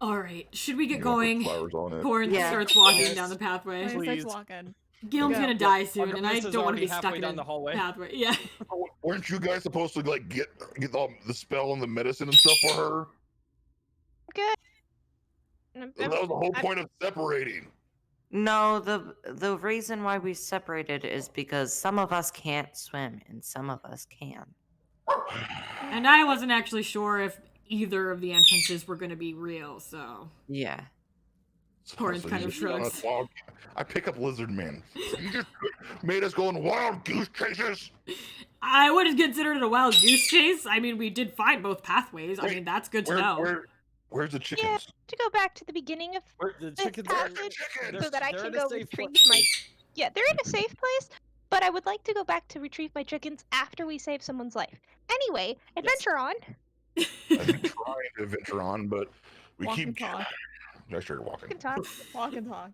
All right. Should we get You wanna put going? flowers on it. Corin Yeah. starts walking Yes. down the pathway. Wait, Please. starts walking. Gilm's Go. gonna die soon, and I Melissa's don't want to already be stuck halfway in down a the hallway. pathway. Yeah. Weren't you guys supposed to like get all the spell and the medicine and stuff for her? Good. That was the whole point of separating. No, the reason why we separated is because some of us can't swim and some of us can. And I wasn't actually sure if either of the entrances were going to be real, so. Yeah. Corin's kind you of just went on a shrugs. wild- I pick up lizard man. You just made us go on wild goose chases. I wouldn't consider it a wild goose chase. I mean, we did find both pathways. I Wait, mean, that's good to know. Where's the chickens? To go back to the beginning of The this chickens passage, Chickens! so that I they're can in a go safe retrieve place. my. Yeah, they're in a safe place, but I would like to go back to retrieve my chickens after we save someone's life. Anyway, adventure on. I've been trying to venture on, but we Walk keep. and talk. I started walking. Can talk. Walk and talk.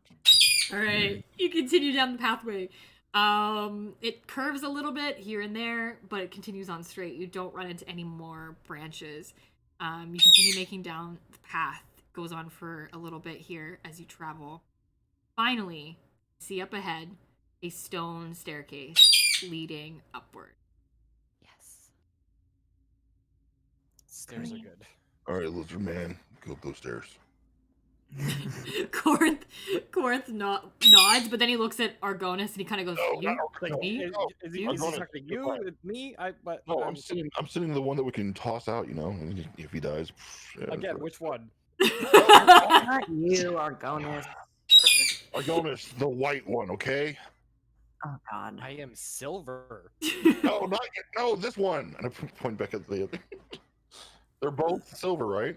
All right. You continue down the pathway. It curves a little bit here and there, but it continues on straight. You don't run into any more branches. You continue making down the path. It goes on for a little bit here as you travel. Finally, see up ahead a stone staircase leading upward. Yes. Stairs are Great. good. All right, lizard man, go up those stairs. Corinth nods, but then he looks at Argonis and he kind of goes, No, "You, no, like no, me, Is, no. is, you." he, I'm is he gonna- talking to you? Me? But No, I'm sitting the one that we can toss out. You know, if he dies. Yeah, again. that's Which one? Not you, Argonis. right. Argonis, the white one. Okay. Oh God. I am silver. No, not yet. No, this one. And I point back at the other. They're both silver, right?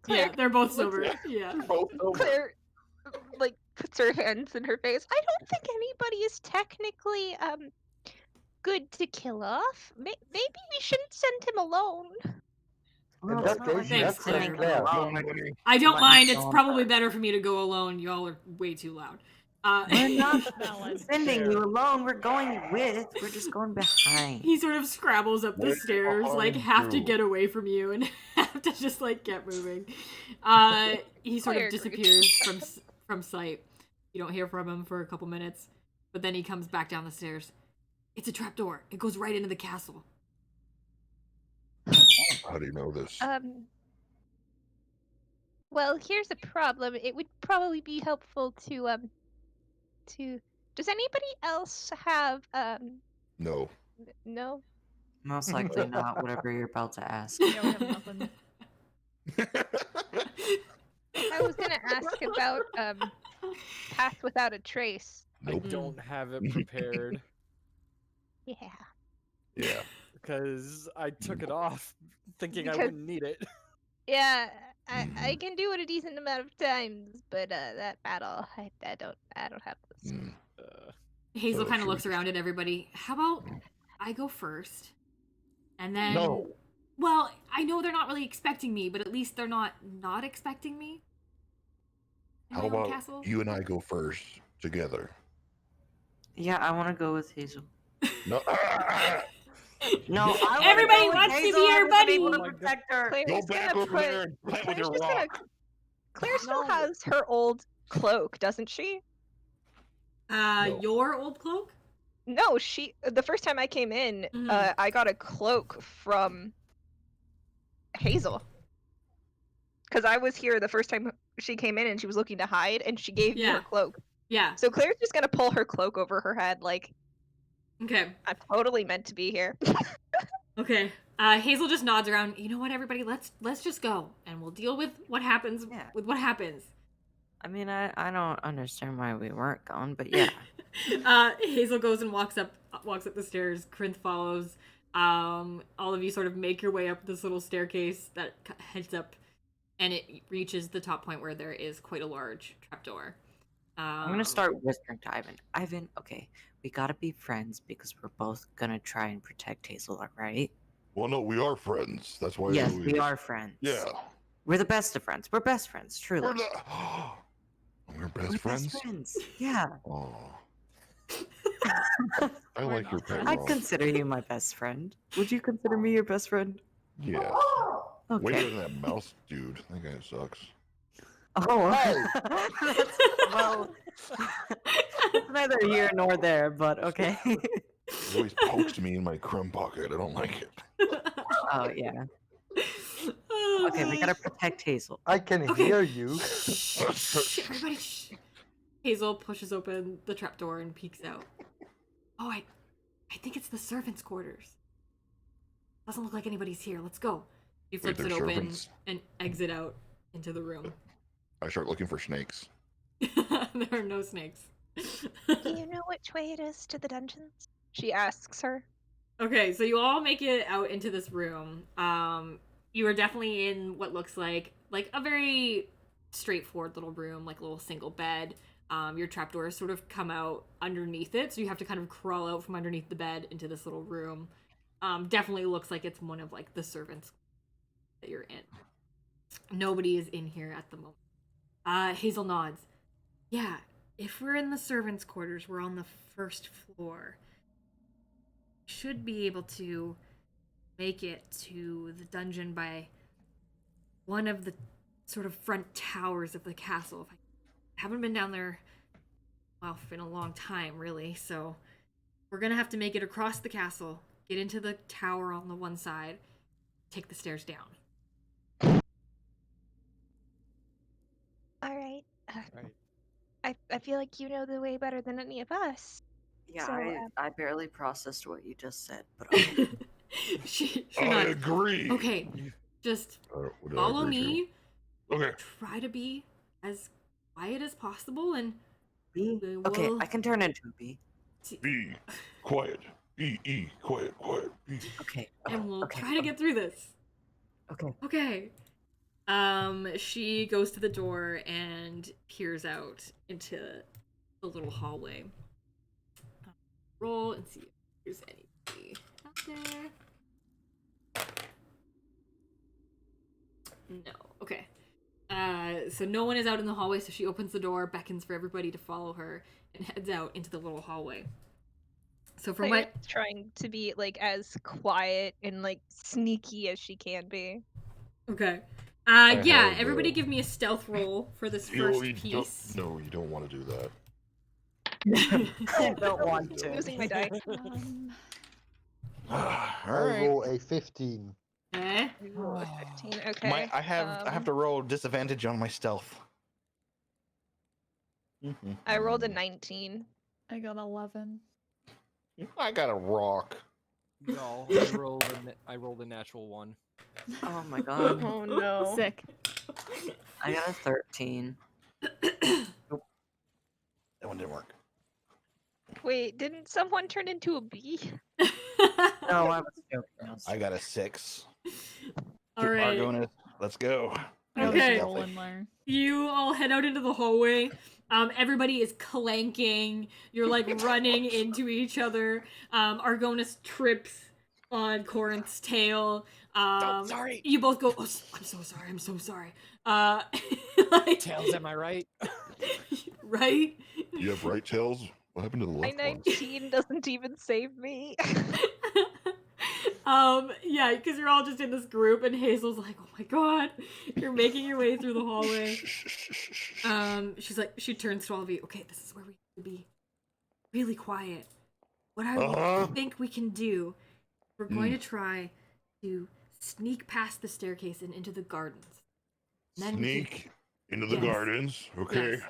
Yeah, they're both looks- silver. Yeah. They're both silver. Claire, like, puts her hands in her face. I don't think anybody is technically good to kill off. Maybe we shouldn't send him alone. Well, that it's not like case, we're that's sending clear. him No alone. money. I don't Let mind. him It's go on probably first. better for me to go alone. Y'all are way too loud. We're not Valid. sending Fair. you alone. We're going with. We're just going behind. He sort of scrabbles up the Wait stairs, like behind have to you. get away from you and have to just like get moving. He sort Claire of agrees. disappears from sight. You don't hear from him for a couple minutes, but then he comes back down the stairs. It's a trapdoor. It goes right into the castle. How do you know this? Well, here's a problem. It would probably be helpful to does anybody else have No. no? Most likely not. Whatever you're about to ask. Yeah, we have nothing. I was gonna ask about Path Without a Trace. Nope. I don't have it prepared Yeah. Yeah. because I took it off thinking I Because- wouldn't need it. Yeah, I can do it a decent amount of times, but that battle I don't have this. Mm. Hazel So kind of should we looks around at everybody. How about I go first? And then No. well, I know they're not really expecting me, but at least they're not expecting me. In How my own about castle. you and I go first together? Yeah, I want to go with Hazel. No. No, I wanna Everybody go with wants to be Hazel. your I wasn't able buddy. to protect her. Go Claire's back gonna over put. there and play with Claire's your just gonna. rock. Claire still No. has her old cloak, doesn't she? No. Your old cloak? No, the first time I came in, Mhm. I got a cloak from Hazel. Because I was here the first time she came in and she was looking to hide, and she gave me Yeah. her cloak. Yeah. So Claire's just gonna pull her cloak over her head, like, Okay. I'm totally meant to be here. Okay. Hazel just nods around. You know what, everybody? Let's just go, and we'll deal with what happens. Yeah. With what happens. I mean, I don't understand why we weren't going, but yeah. Hazel goes and walks up the stairs. Corinth follows. All of you sort of make your way up this little staircase that heads up, and it reaches the top point where there is quite a large trapdoor. I'm gonna start whispering to Ivan. Ivan, okay, we gotta be friends because we're both gonna try and protect Hazel, right? Well, no, we are friends. That's why. Yes, we are friends. Yeah. We're the best of friends. We're best friends, truly. We're the. We're best We're friends. best friends. Yeah. Oh. I We're like your not pet friends. I'd rock. consider you my best friend. Would you consider me your best friend? Yes. Way Okay. better than that mouse dude. That guy sucks. Oh, that's, well, it's neither here nor there, but okay. He always pokes me in my crumb pocket. I don't like it. Oh, yeah. Oh, Okay, we gosh. gotta protect Hazel. I can Okay. hear you. Shh, everybody, shh. Hazel pushes open the trapdoor and peeks out. Oh, I think it's the servants' quarters. Doesn't look like anybody's here. Let's go. She flips they're it open servants? and exit out into the room. I start looking for snakes. There are no snakes. Do you know which way it is to the dungeons? She asks her. Okay, so you all make it out into this room. You are definitely in what looks like a very straightforward little room, like a little single bed. Your trapdoors sort of come out underneath it, so you have to kind of crawl out from underneath the bed into this little room. Definitely looks like it's one of like the servants that you're in. Nobody is in here at the moment. Hazel nods. Yeah, if we're in the servants' quarters, we're on the first floor. Should be able to make it to the dungeon by one of the sort of front towers of the castle. I haven't been down there, well, in a long time, really, so we're gonna have to make it across the castle, get into the tower on the one side, take the stairs down. All right. Right. I feel like you know the way better than any of us. Yeah, So, I barely processed what you just said, but okay. she I nods. agree. Okay, just What did I follow agree to? me. Okay. Try to be as quiet as possible, and Bee? we Okay, will I can turn into a bee. Be quiet. Quiet. Be. Okay, and we'll okay, try to get through this. okay. Okay. She goes to the door and peers out into the little hallway. Roll and see if there's anybody out there. No. Okay. So no one is out in the hallway, so she opens the door, beckons for everybody to follow her, and heads out into the little hallway. So from what Claire's trying to be like as quiet and like sneaky as she can be. Okay. I Yeah, have, everybody give me a stealth roll for this first piece. No, you don't want to do that. I don't want to. Losing my die. I All right. roll a 15. Okay. Roll a 15. Okay. I have to roll disadvantage on my stealth. I rolled a 19. I got 11. I got a rock. No, I rolled a natural 1. Oh my god. Oh no. Sick. I got a 13. That one didn't work. Wait, didn't someone turn into a bee? No, I was joking. I got a 6. All right. Argonist, let's go. Okay. Roll in there. You all head out into the hallway. Everybody is clanking. You're like running into each other. Argonis trips on Corinth's tail. Sorry. You both go, oh, I'm so sorry. Like, Tails, am I right? right? You have right tails? What happened to the My left one? 19 doesn't even save me. Yeah, because you're all just in this group, and Hazel's like, oh my god, you're making your way through the hallway. She's like, she turns to all of you, okay, this is where we need to be really quiet. What I think we can do, we're going to try to sneak past the staircase and into the gardens. And then Sneak into the Yes. gardens. Okay. Yes.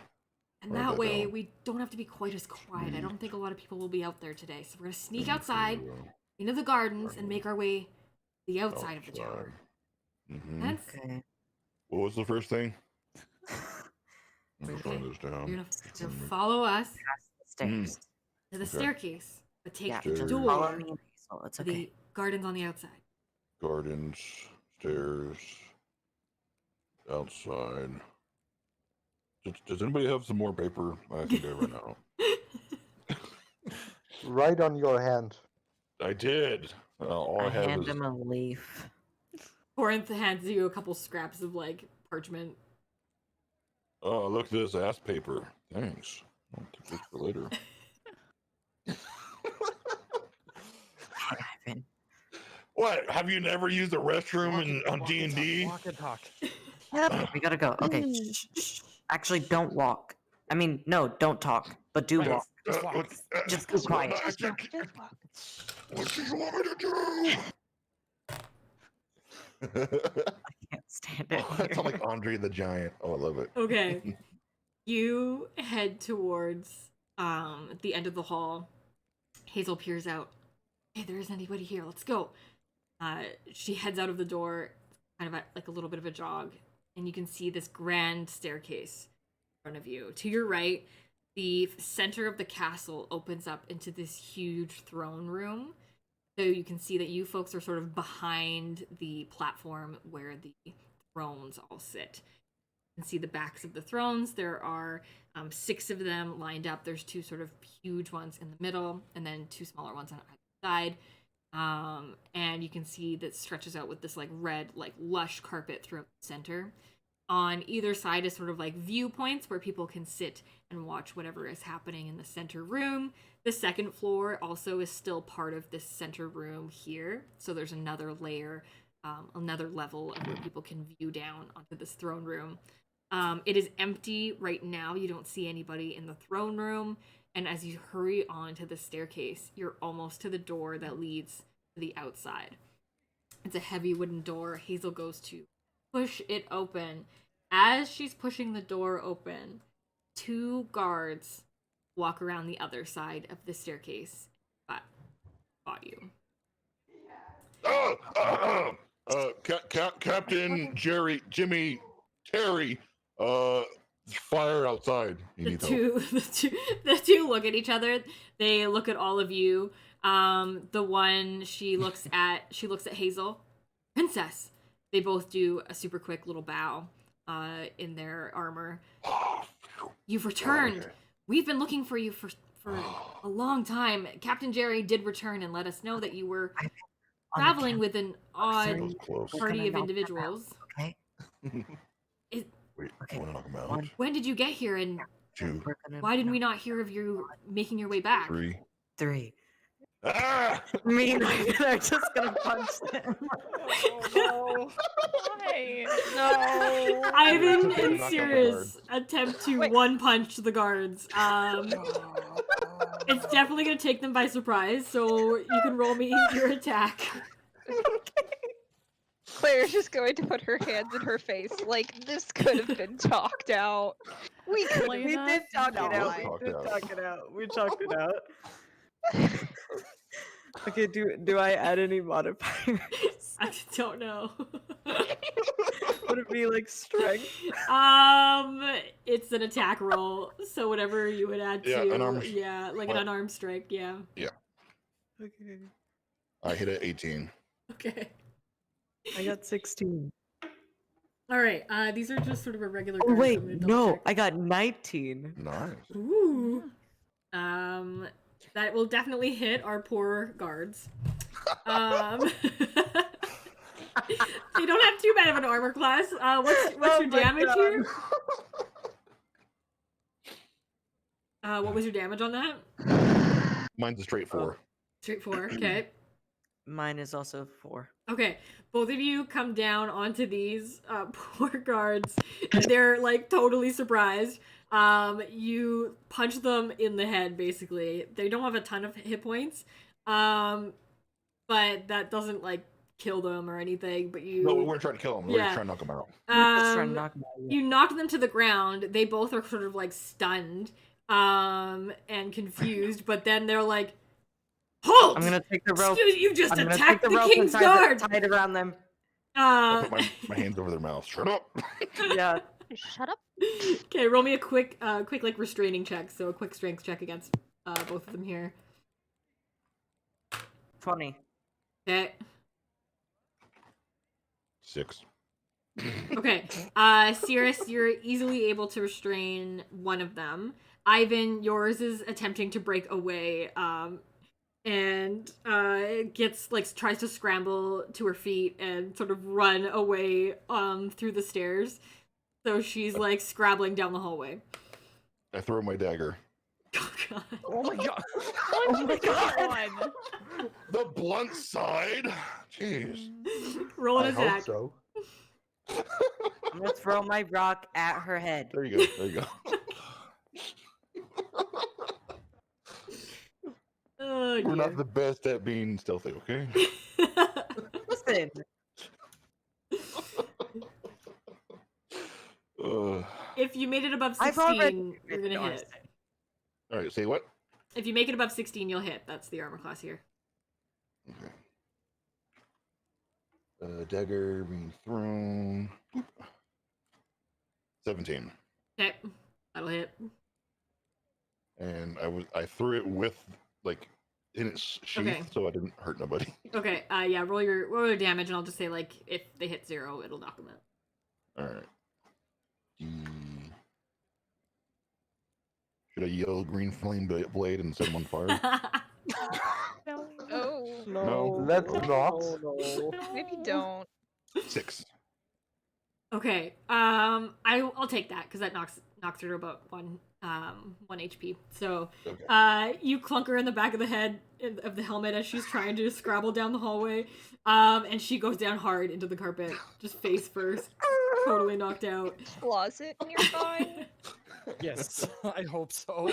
And Write that that way, down. we don't have to be quite as quiet. I don't think a lot of people will be out there today. So we're going to sneak outside into the gardens and make our way to the outside of the tower. Mm-hmm. Hence, Okay. What was the first thing? I'm just Okay. writing this down. you're going to follow us Stairs. to the Okay. staircase, but take Yeah, the Stairs. just door follow me and Hazel. It's to okay. the gardens on the outside. Gardens, stairs, outside. Does anybody have some more paper? I can do it right now. Right on your hand. I did. All I I have hand is him a leaf. Corinth hands you a couple scraps of like parchment. oh, look at this ass paper. Thanks. I'll keep this for later. Ivan. What? Have you never used a restroom on Walk D and D? Walk and talk. We gotta go. Okay. Shh. Actually, don't walk. I mean, no, don't talk, but do Right. walk. Just walk. Just go quiet. Just walk, just walk. What do you want me to I can't stand it. I sound like Andre the Giant. Oh, I love it. Okay. You head towards the end of the hall. Hazel peers out. Hey, there isn't anybody here. Let's go. She heads out of the door, kind of at like a little bit of a jog, and you can see this grand staircase in front of you. To your right, the center of the castle opens up into this huge throne room. So you can see that you folks are sort of behind the platform where the thrones all sit. You can see the backs of the thrones. There are 6 of them lined up. There's 2 sort of huge ones in the middle, and then 2 smaller ones on either side. And you can see that stretches out with this like red, like lush carpet throughout the center. On either side is sort of like viewpoints where people can sit and watch whatever is happening in the center room. The second floor also is still part of this center room here. So there's another layer, another level of where people can view down onto this throne room. It is empty right now. You don't see anybody in the throne room. And as you hurry on to the staircase, you're almost to the door that leads to the outside. It's a heavy wooden door. Hazel goes to push it open. As she's pushing the door open, 2 guards walk around the other side of the staircase. Got you. Captain Jimmy, Terry, fire outside. You need help. The two look at each other. They look at all of you. The one she looks at Hazel. Princess. They both do a super quick little bow in their armor. You've returned. We've been looking for you for a long time. Captain Jerry did return and let us know that you were traveling with an odd party of individuals. Okay. Wait, I want to knock him out. When did you get here, and 2. why didn't we not hear of you making your way back? 3. Ah! Me and Ivan are just gonna punch them. Oh, why? No. Ivan Knock and out the Cirrus attempt to one punch the guards. It's definitely gonna take them by surprise, so you can roll me your attack. Claire's just going to put her hands in her face like this could have been talked out. We could. Lena? We did talk it out. Talked We did out. talk it out. We talked it out. Okay, do I add any modifiers? I don't know. Would it be like strength? It's an attack roll, so whatever you would add Yeah, to, unarmed. yeah, like an unarmed strike, yeah. Okay. I hit at 18. Okay. I got 16. All right. These are just sort of a regular. Oh guard, so wait, I'm gonna double no, check. I got 19. Nice. Ooh. That will definitely hit our poor guards. They don't have too bad of an armor class. What's your my damage God. here? What was your damage on that? Mine's a straight 4. Straight 4. Okay. Mine is also 4. Okay, both of you come down onto these poor guards, and they're like totally surprised. You punch them in the head, basically. They don't have a ton of hit points, but that doesn't like kill them or anything. But you, No, we weren't trying to kill him. We were Yeah. just trying to knock him out. Just trying to knock 'em out. you knock them to the ground. They both are sort of like stunned, and confused. But then they're like, "Halt! I'm gonna take the rope. Excuse you, just I'm gonna take attacked the the rope king's and guard." tie it around them. I put my hands over their mouth. Shut up. Yeah. Shut up. Okay, roll me a quick like restraining check. So a quick strength check against both of them here. 20. Okay. 6. Okay. Cirrus, you're easily able to restrain one of them. Ivan, yours is attempting to break away. And gets like tries to scramble to her feet and sort of run away through the stairs. So she's like scrabbling down the hallway. I throw my dagger. Oh god. Oh my god. Oh my god. The blunt side. Jeez. Roll an I attack. hope so. I'm gonna throw my rock at her head. There you go. There you go. Oh We're not dear. the best at being stealthy, okay? Listen. If you made it above I've 16, already you're gonna No, hit. All right, say what? If you make it above 16, you'll hit. That's the armor class here. Okay. Dagger being thrown. Boop. 17. Okay, that'll hit. And I threw it with like in its sheath, Okay. so I didn't hurt nobody. Okay, yeah, roll your damage, and I'll just say like if they hit 0, it'll knock them out. All right. Should I yell green flame blade and set them on fire? Oh, No. Let's not. maybe don't. 6. Okay. I'll take that because that knocks her to about one HP. So, Okay. you clunk her in the back of the head of the helmet as she's trying to scrabble down the hallway. And she goes down hard into the carpet, just face first, totally knocked out. Closet nearby. Yes, I hope so.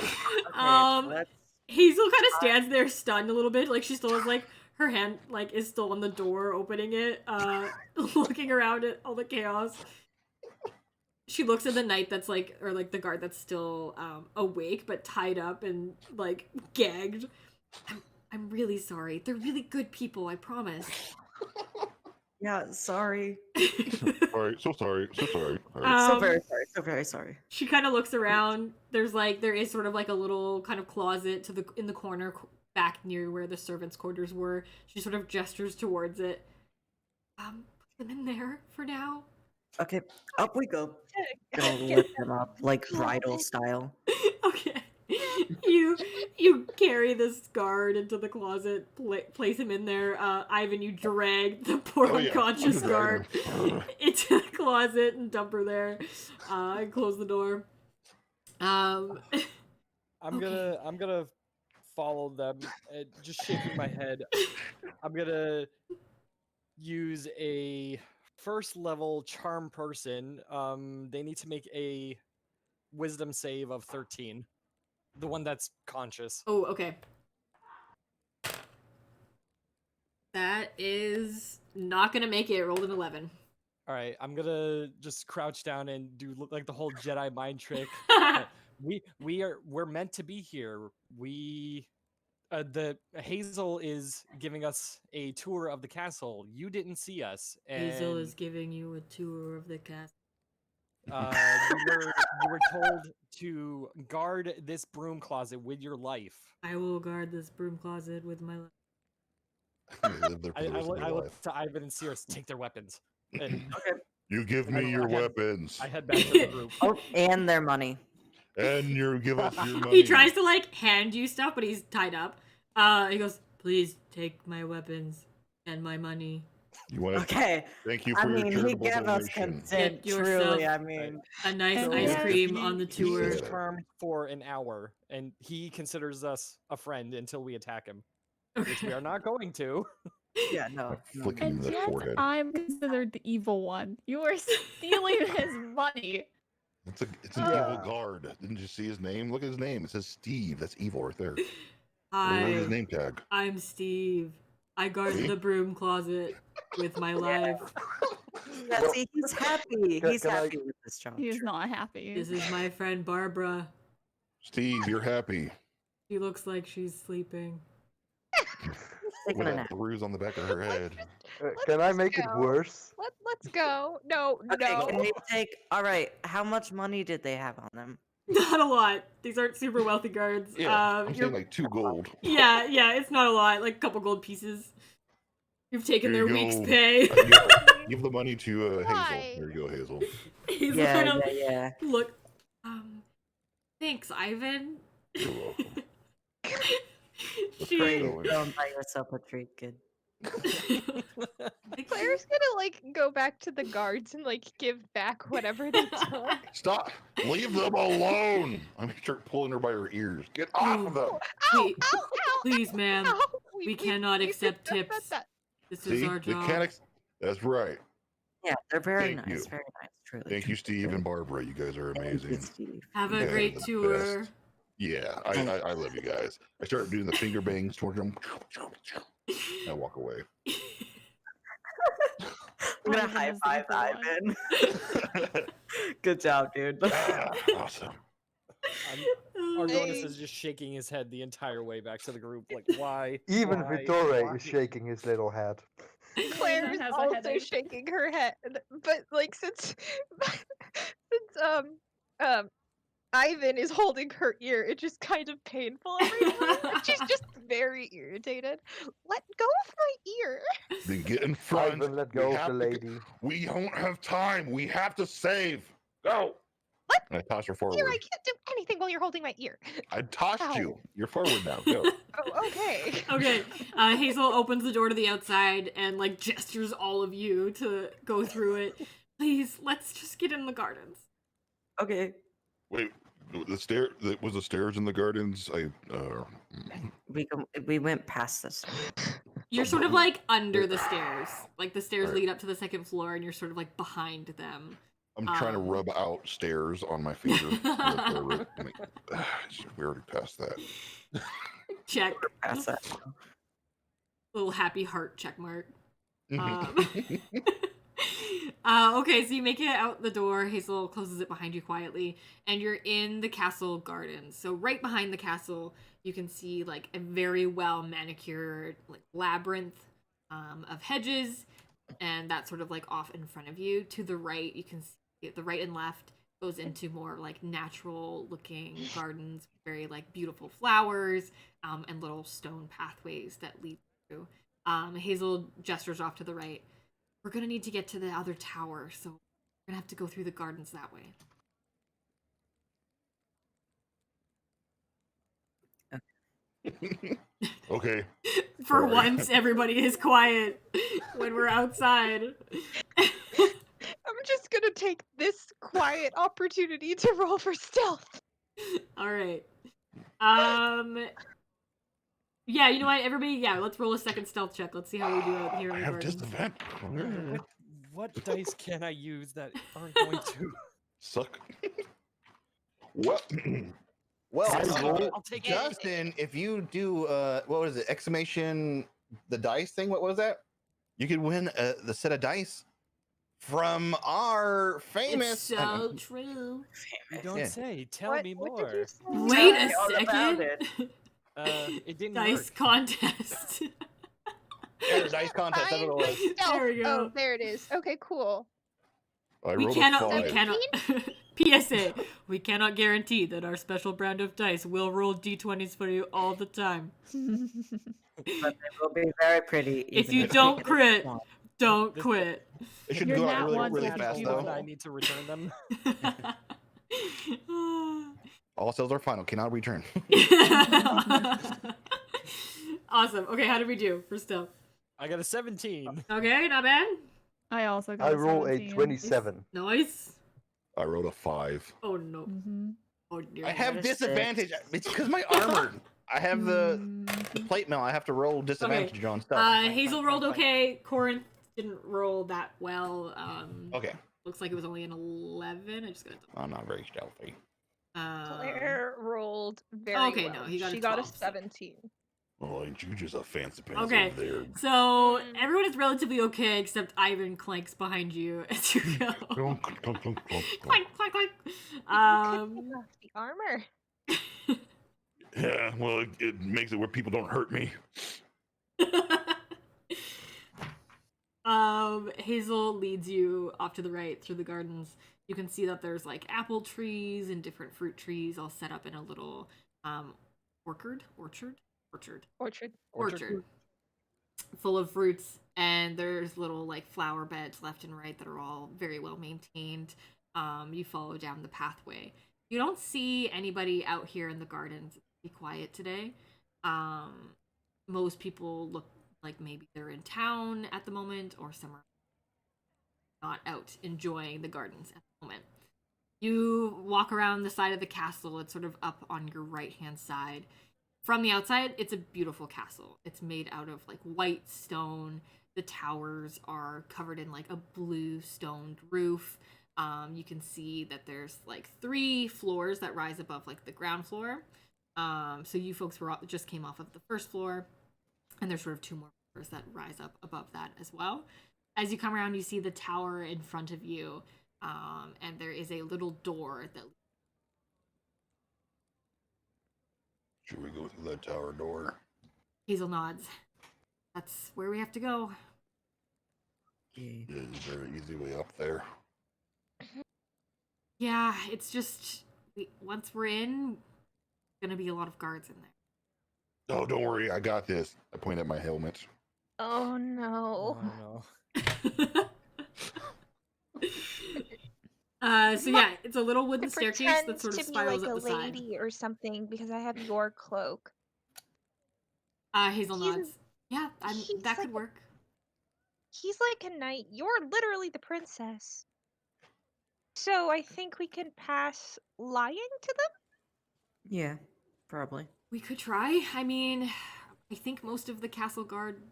let's Hazel kind of stands there stunned a little bit, like she still has like her hand like is still on the door opening it, looking around at all the chaos. She looks at the knight that's like, or like the guard that's still awake but tied up and like gagged. I'm really sorry. They're really good people, I promise. Yeah, sorry. All right, so sorry, so sorry. All right. So very sorry. So very sorry. She kind of looks around. There is sort of like a little kind of closet in the corner back near where the servants' quarters were. She sort of gestures towards it. Put them in there for now. Okay, up we go. Gonna lift them up like bridal style. Okay. You carry this guard into the closet, place him in there. Ivan, you drag the poor Oh, yeah. unconscious I'm guard dragging into the closet and dump her there. And close the door. I'm Okay. gonna follow them, just shaking my head. I'm gonna use a first level charm person. They need to make a wisdom save of 13. The one that's conscious. Oh, okay. That is not gonna make it. Rolled an 11. All right, I'm gonna just crouch down and look like the whole Jedi mind trick. We're meant to be here. The Hazel is giving us a tour of the castle. You didn't see us. And, Hazel is giving you a tour of the castle. you were told to guard this broom closet with your life. I will guard this broom closet with my life. They live there for I the rest of their life. look to Ivan and Cirrus, take their weapons. And You give I me your had- weapons, I head back to the group. Oh, and their money. and you give us your money. He tries to like hand you stuff, but he's tied up. He goes, "Please take my weapons and my money. You want to Okay. thank you I for your mean, he charitable gave us donation. consent. Get yourself- Truly, I mean, A nice And ice yeah, cream on the he tour." said- Charmed for an hour, and he considers us a friend until we attack him, which we are not going to. yeah, no. Flick him in And the yet, forehead. I'm considered the evil one. You are stealing his money. It's an evil guard. Didn't you see his name? Look at his name. It says Steve. That's evil right there. Look at his Hi, name tag. I'm Steve. I guard See? the broom closet with my life. Yeah, see, he's happy. Can- He's can I- happy with this job. He is not happy. This is my friend Barbara. Steve, you're happy. She looks like she's sleeping. Taking With a that nap. bruise on the back of her head. Can I make it go. worse? Let's go. No, Okay, no. can we take? All right. How much money did they have on them? Not a lot. These aren't super wealthy guards. Yeah, I'm you're- saying like 2 gold. yeah, it's not a lot. Like a couple gold pieces. You've taken Here their you week's go. pay. Give the money to Why? Hazel. There you go, Hazel. He's Yeah, gonna yeah. look. Thanks, Ivan. You're welcome. She. Great. Please don't buy yourself a treat, kid. Claire's gonna like go back to the guards and like give back whatever they took. Stop! Leave them alone! I'm start pulling her by her ears. Get off of them! Ow! Please- Ow! Ow! Please, ma'am. Ow! We cannot accept just said tips. that. This is See, our job. That's right. Yeah, they're very Thank nice. you. Very nice. Truly. Thank you, Steve and Barbara. You guys are Thank you, amazing. Steve. Have You a guys are great the tour. best. Yeah, I love you guys. I start doing the finger bangs towards them. I walk away. I'm gonna Ivan high is the five evil one. Ivan. Good job, dude. Ah, awesome. Argonis is just shaking his head the entire way back to the group. Like, why? Even Why? Vittore Why? is shaking his little head. Claire is has a also headache. shaking her head, but like since Ivan is holding her ear, it's just kind of painful every time. Like, she's just very irritated. Let go of my ear. Then get in front. Ivan, let We go of have the to lady. We don't have time. We have to save. Go. What? And I toss her Ear, forward. I can't do anything while you're holding my ear. I tossed Ow. you. You're forward now. Go. Oh, okay. Okay, Hazel opens the door to the outside and like gestures all of you to go through it. Please, let's just get in the gardens. Okay. Wait, was the stairs in the gardens? We went past this. You're sort of like under the stairs. Like the stairs Alright. lead up to the second floor, and you're sort of like behind them. I'm trying to rub out stairs on my finger. We already passed that. Check. Past that. Little happy heart check mark. Mhm. Okay, so you make it out the door. Hazel closes it behind you quietly, and you're in the castle gardens. So right behind the castle, you can see like a very well manicured like labyrinth of hedges, and that's sort of like off in front of you. To the right, you can see the right and left goes into more like natural looking gardens, very like beautiful flowers, and little stone pathways that lead through. Hazel gestures off to the right. We're gonna need to get to the other tower, so we're gonna have to go through the gardens that way. Okay. For Alright. once, everybody is quiet when we're outside. I'm just gonna take this quiet opportunity to roll for stealth. All right. Yeah, you know what? Everybody, yeah, let's roll a second stealth check. Let's see how we do out here in I the have gardens. disadvantage. What dice can I use that aren't going to? Suck. What? Well, I'll take it. Justin, if you do what was it? Exclamation the dice thing. What was that? You could win the set of dice from our famous. It's so true. You don't Yeah. say. Tell What, me what more. did you say? Wait me a all about second. It didn't Dice work. contest. Yeah, the dice contest. That's what it was. Find stealth. There we go. Oh, there it is. Okay, cool. I We rolled cannot. a We 5. cannot. PSA: we cannot guarantee that our special brand of dice will roll d20s for you all the time. But they will be very pretty. If even you we don't get crit, one. don't This- quit. It should Your go nat out really, ones really will be fast beautiful. though. I need to return them. All sales are final. Cannot return. Awesome. Okay, how did we do for stealth? I got a 17. Okay, not bad. I also got I a roll a 17. 27. Nice. I rolled a 5. Oh no. Mm-hmm. Oh dear. I have got a 6. disadvantage. It's because my armor. I have the Mhm. plate mail. I have to roll disadvantage on stuff. Hazel rolled okay. Corinth didn't roll that well. Okay. Looks like it was only an 11. I just got. I'm not very stealthy. Claire rolled very okay, well. no, he got a she got a 12, so- 17. Oh, ain't you just a fancy pants Okay. over there? So everyone is relatively okay except Ivan clanks behind you as you go. Clunk, clunk, clunk, clunk, clunk. Clank, clank, clank. You could take off the armor. Yeah, well, it makes it where people don't hurt me. Hazel leads you off to the right through the gardens. You can see that there's like apple trees and different fruit trees all set up in a little orchard full of fruits, and there's little like flower beds left and right that are all very well maintained. You follow down the pathway. You don't see anybody out here in the gardens. Be quiet today. Most people look like maybe they're in town at the moment or somewhere not out enjoying the gardens at the moment. You walk around the side of the castle. It's sort of up on your right hand side. From the outside, it's a beautiful castle. It's made out of like white stone. The towers are covered in like a blue stoned roof. You can see that there's like 3 floors that rise above like the ground floor. So you folks just came off of the first floor, and there's sort of 2 more floors that rise up above that as well. As you come around, you see the tower in front of you, and there is a little door that. Should we go through that tower door? Hazel nods. That's where we have to go. Is there an easy way up there? Yeah, it's just once we're in, gonna be a lot of guards in there. Oh, don't worry, I got this. I point at my helmet. Oh no. no. So yeah, it's a little wooden It staircase that pretends sort of to be spirals like up a the side. lady or something because I have your cloak. Hazel He's- nods. Yeah, he's that could like- work. He's like a knight. You're literally the princess. So I think we can pass lying to them. Yeah, probably. We could try. I mean, I think most of the castle guard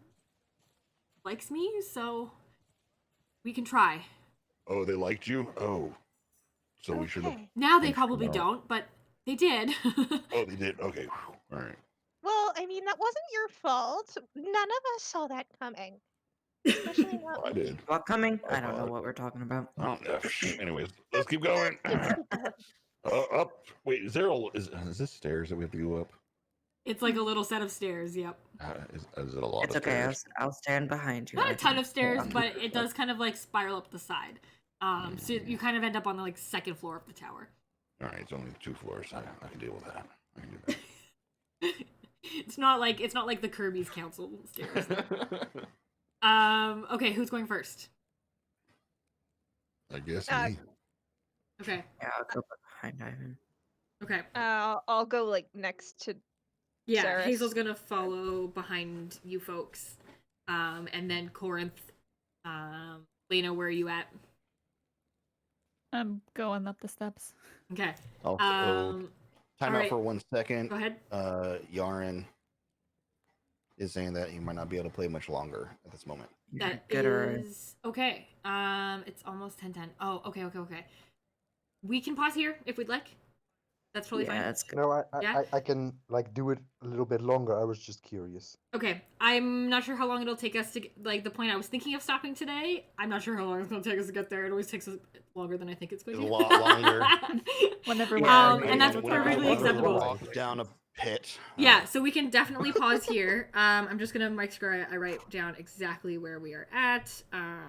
likes me, so we can try. Oh, they liked you? Oh. So we should have. Okay. Now they I'm probably sure. don't, but they did. Oh, they did? Okay. All right. Well, I mean, that wasn't your fault. None of us saw that coming. Especially not I me. did. What coming? I I don't know thought. what we're talking about. I don't know. Anyways, let's keep going. Up. Wait, is there is this stairs that we have to go up? It's like a little set of stairs, yep. Is it a lot It's of okay. stairs? I'll stand behind you. Not I a ton can of stairs, walk you but through it does kind of like spiral up the side. So you kind of end up on the like second floor of the tower. All right, it's only 2 floors. I can deal with that. I can do It's not like the Kirby's Council stairs. Okay, who's going first? that. I guess me. Okay. Yeah, I'll go behind Ivan. Okay. I'll go like next to. Yeah, Saris. Hazel's gonna follow behind you folks. And then Corinth. Lena, where are you at? I'm going up the steps. Okay. Also, time out alright. for 1 second. Go ahead. Yaren is saying that he might not be able to play much longer at this moment. That Good is okay. It's almost 10:10. Oh, okay. We can pause here if we'd like. That's totally Yeah, fine. that's good. No, Yeah? I can like do it a little bit longer. I was just curious. Okay, I'm not sure how long it'll take us to get, like the point I was thinking of stopping today. I'm not sure how long it's going to take us to get there. It always takes us longer than I think it's going to. It's a lot longer. Whenever Yeah, we're and that's whenever- perfectly whenever we acceptable. Walk down a pit. Yeah, so we can definitely pause here. I'm just gonna make sure I write down exactly where we are at. I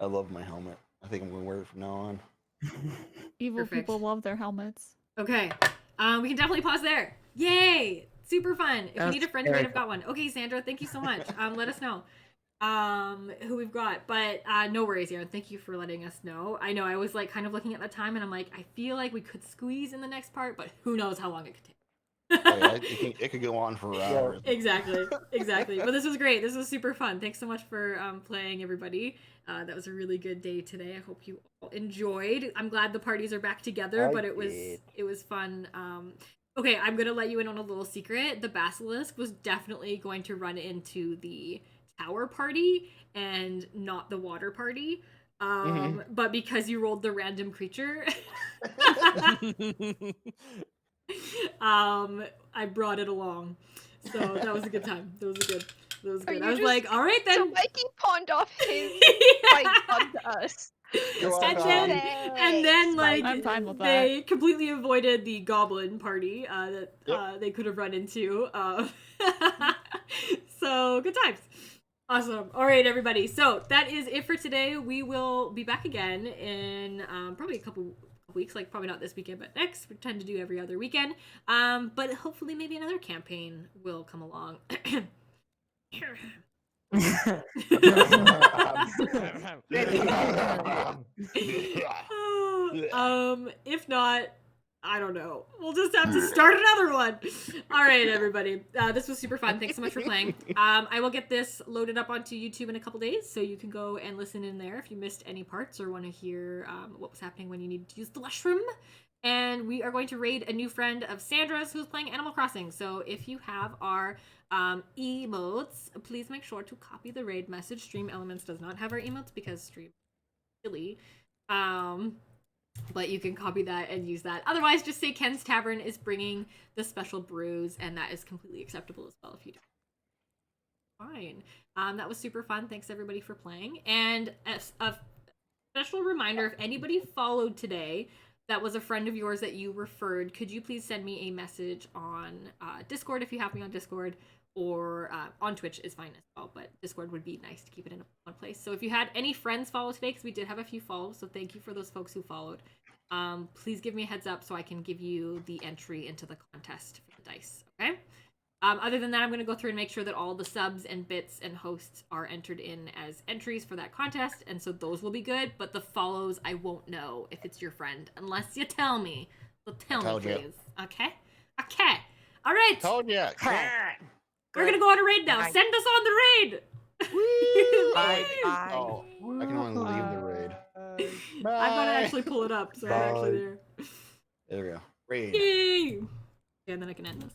love my helmet. I think I'm gonna wear it from now on. evil Perfect. people love their helmets. Okay, we can definitely pause there. Yay! Super fun. If you That's need a friend, you very might have got one. Okay, Sandra, thank you so much. Let us know who we've got. But no worries, Aaron. Thank you for letting us know. I know I was like kind of looking at the time, and I'm like, I feel like we could squeeze in the next part, but who knows how long it could take. Oh, yeah, it could go on for hours. Exactly. But this was great. This was super fun. Thanks so much for playing, everybody. That was a really good day today. I hope you all enjoyed. I'm glad the parties are back together, but it was fun. Okay, I'm gonna let you in on a little secret. The basilisk was definitely going to run into the tower party and not the water party. But because you rolled the random creature, I brought it along. So that was a good time. That was good. I was like, all right then. So Mikey pawned off his fight onto us. And then like I'm fine with they completely avoided the goblin party that they could have run into. So good times. Awesome. All right, everybody. So that is it for today. We will be back again in probably a couple weeks, like probably not this weekend, but next. We tend to do every other weekend. But hopefully maybe another campaign will come along. If not, I don't know. We'll just have to start another one. All right, everybody. This was super fun. Thanks so much for playing. I will get this loaded up onto YouTube in a couple days, so you can go and listen in there if you missed any parts or want to hear what was happening when you needed to use the washroom. And we are going to raid a new friend of Sandra's who's playing Animal Crossing. So if you have our emotes, please make sure to copy the raid message. Stream Elements does not have our emotes because Stream is silly. But you can copy that and use that. Otherwise, just say Ken's Tavern is bringing the special brews, and that is completely acceptable as well if you do. Fine. That was super fun. Thanks everybody for playing. And a special reminder, if anybody followed today that was a friend of yours that you referred, could you please send me a message on Discord if you have me on Discord, or on Twitch is fine as well, but Discord would be nice to keep it in one place. So if you had any friends follow today, because we did have a few follows, so thank you for those folks who followed. Please give me a heads up so I can give you the entry into the contest for the dice, okay? Other than that, I'm going to go through and make sure that all the subs and bits and hosts are entered in as entries for that contest, and so those will be good, but the follows, I won't know if it's your friend, unless you tell me. So tell me, please. Okay? Okay. All right. Told you. We're going to go on a raid now. Bye. Send us on the raid! Bye. Oh, I can only leave the raid. I'm gonna actually pull it up, so I'm actually Bye. there. There we go. Raid. Yay! Okay, and then I can end this.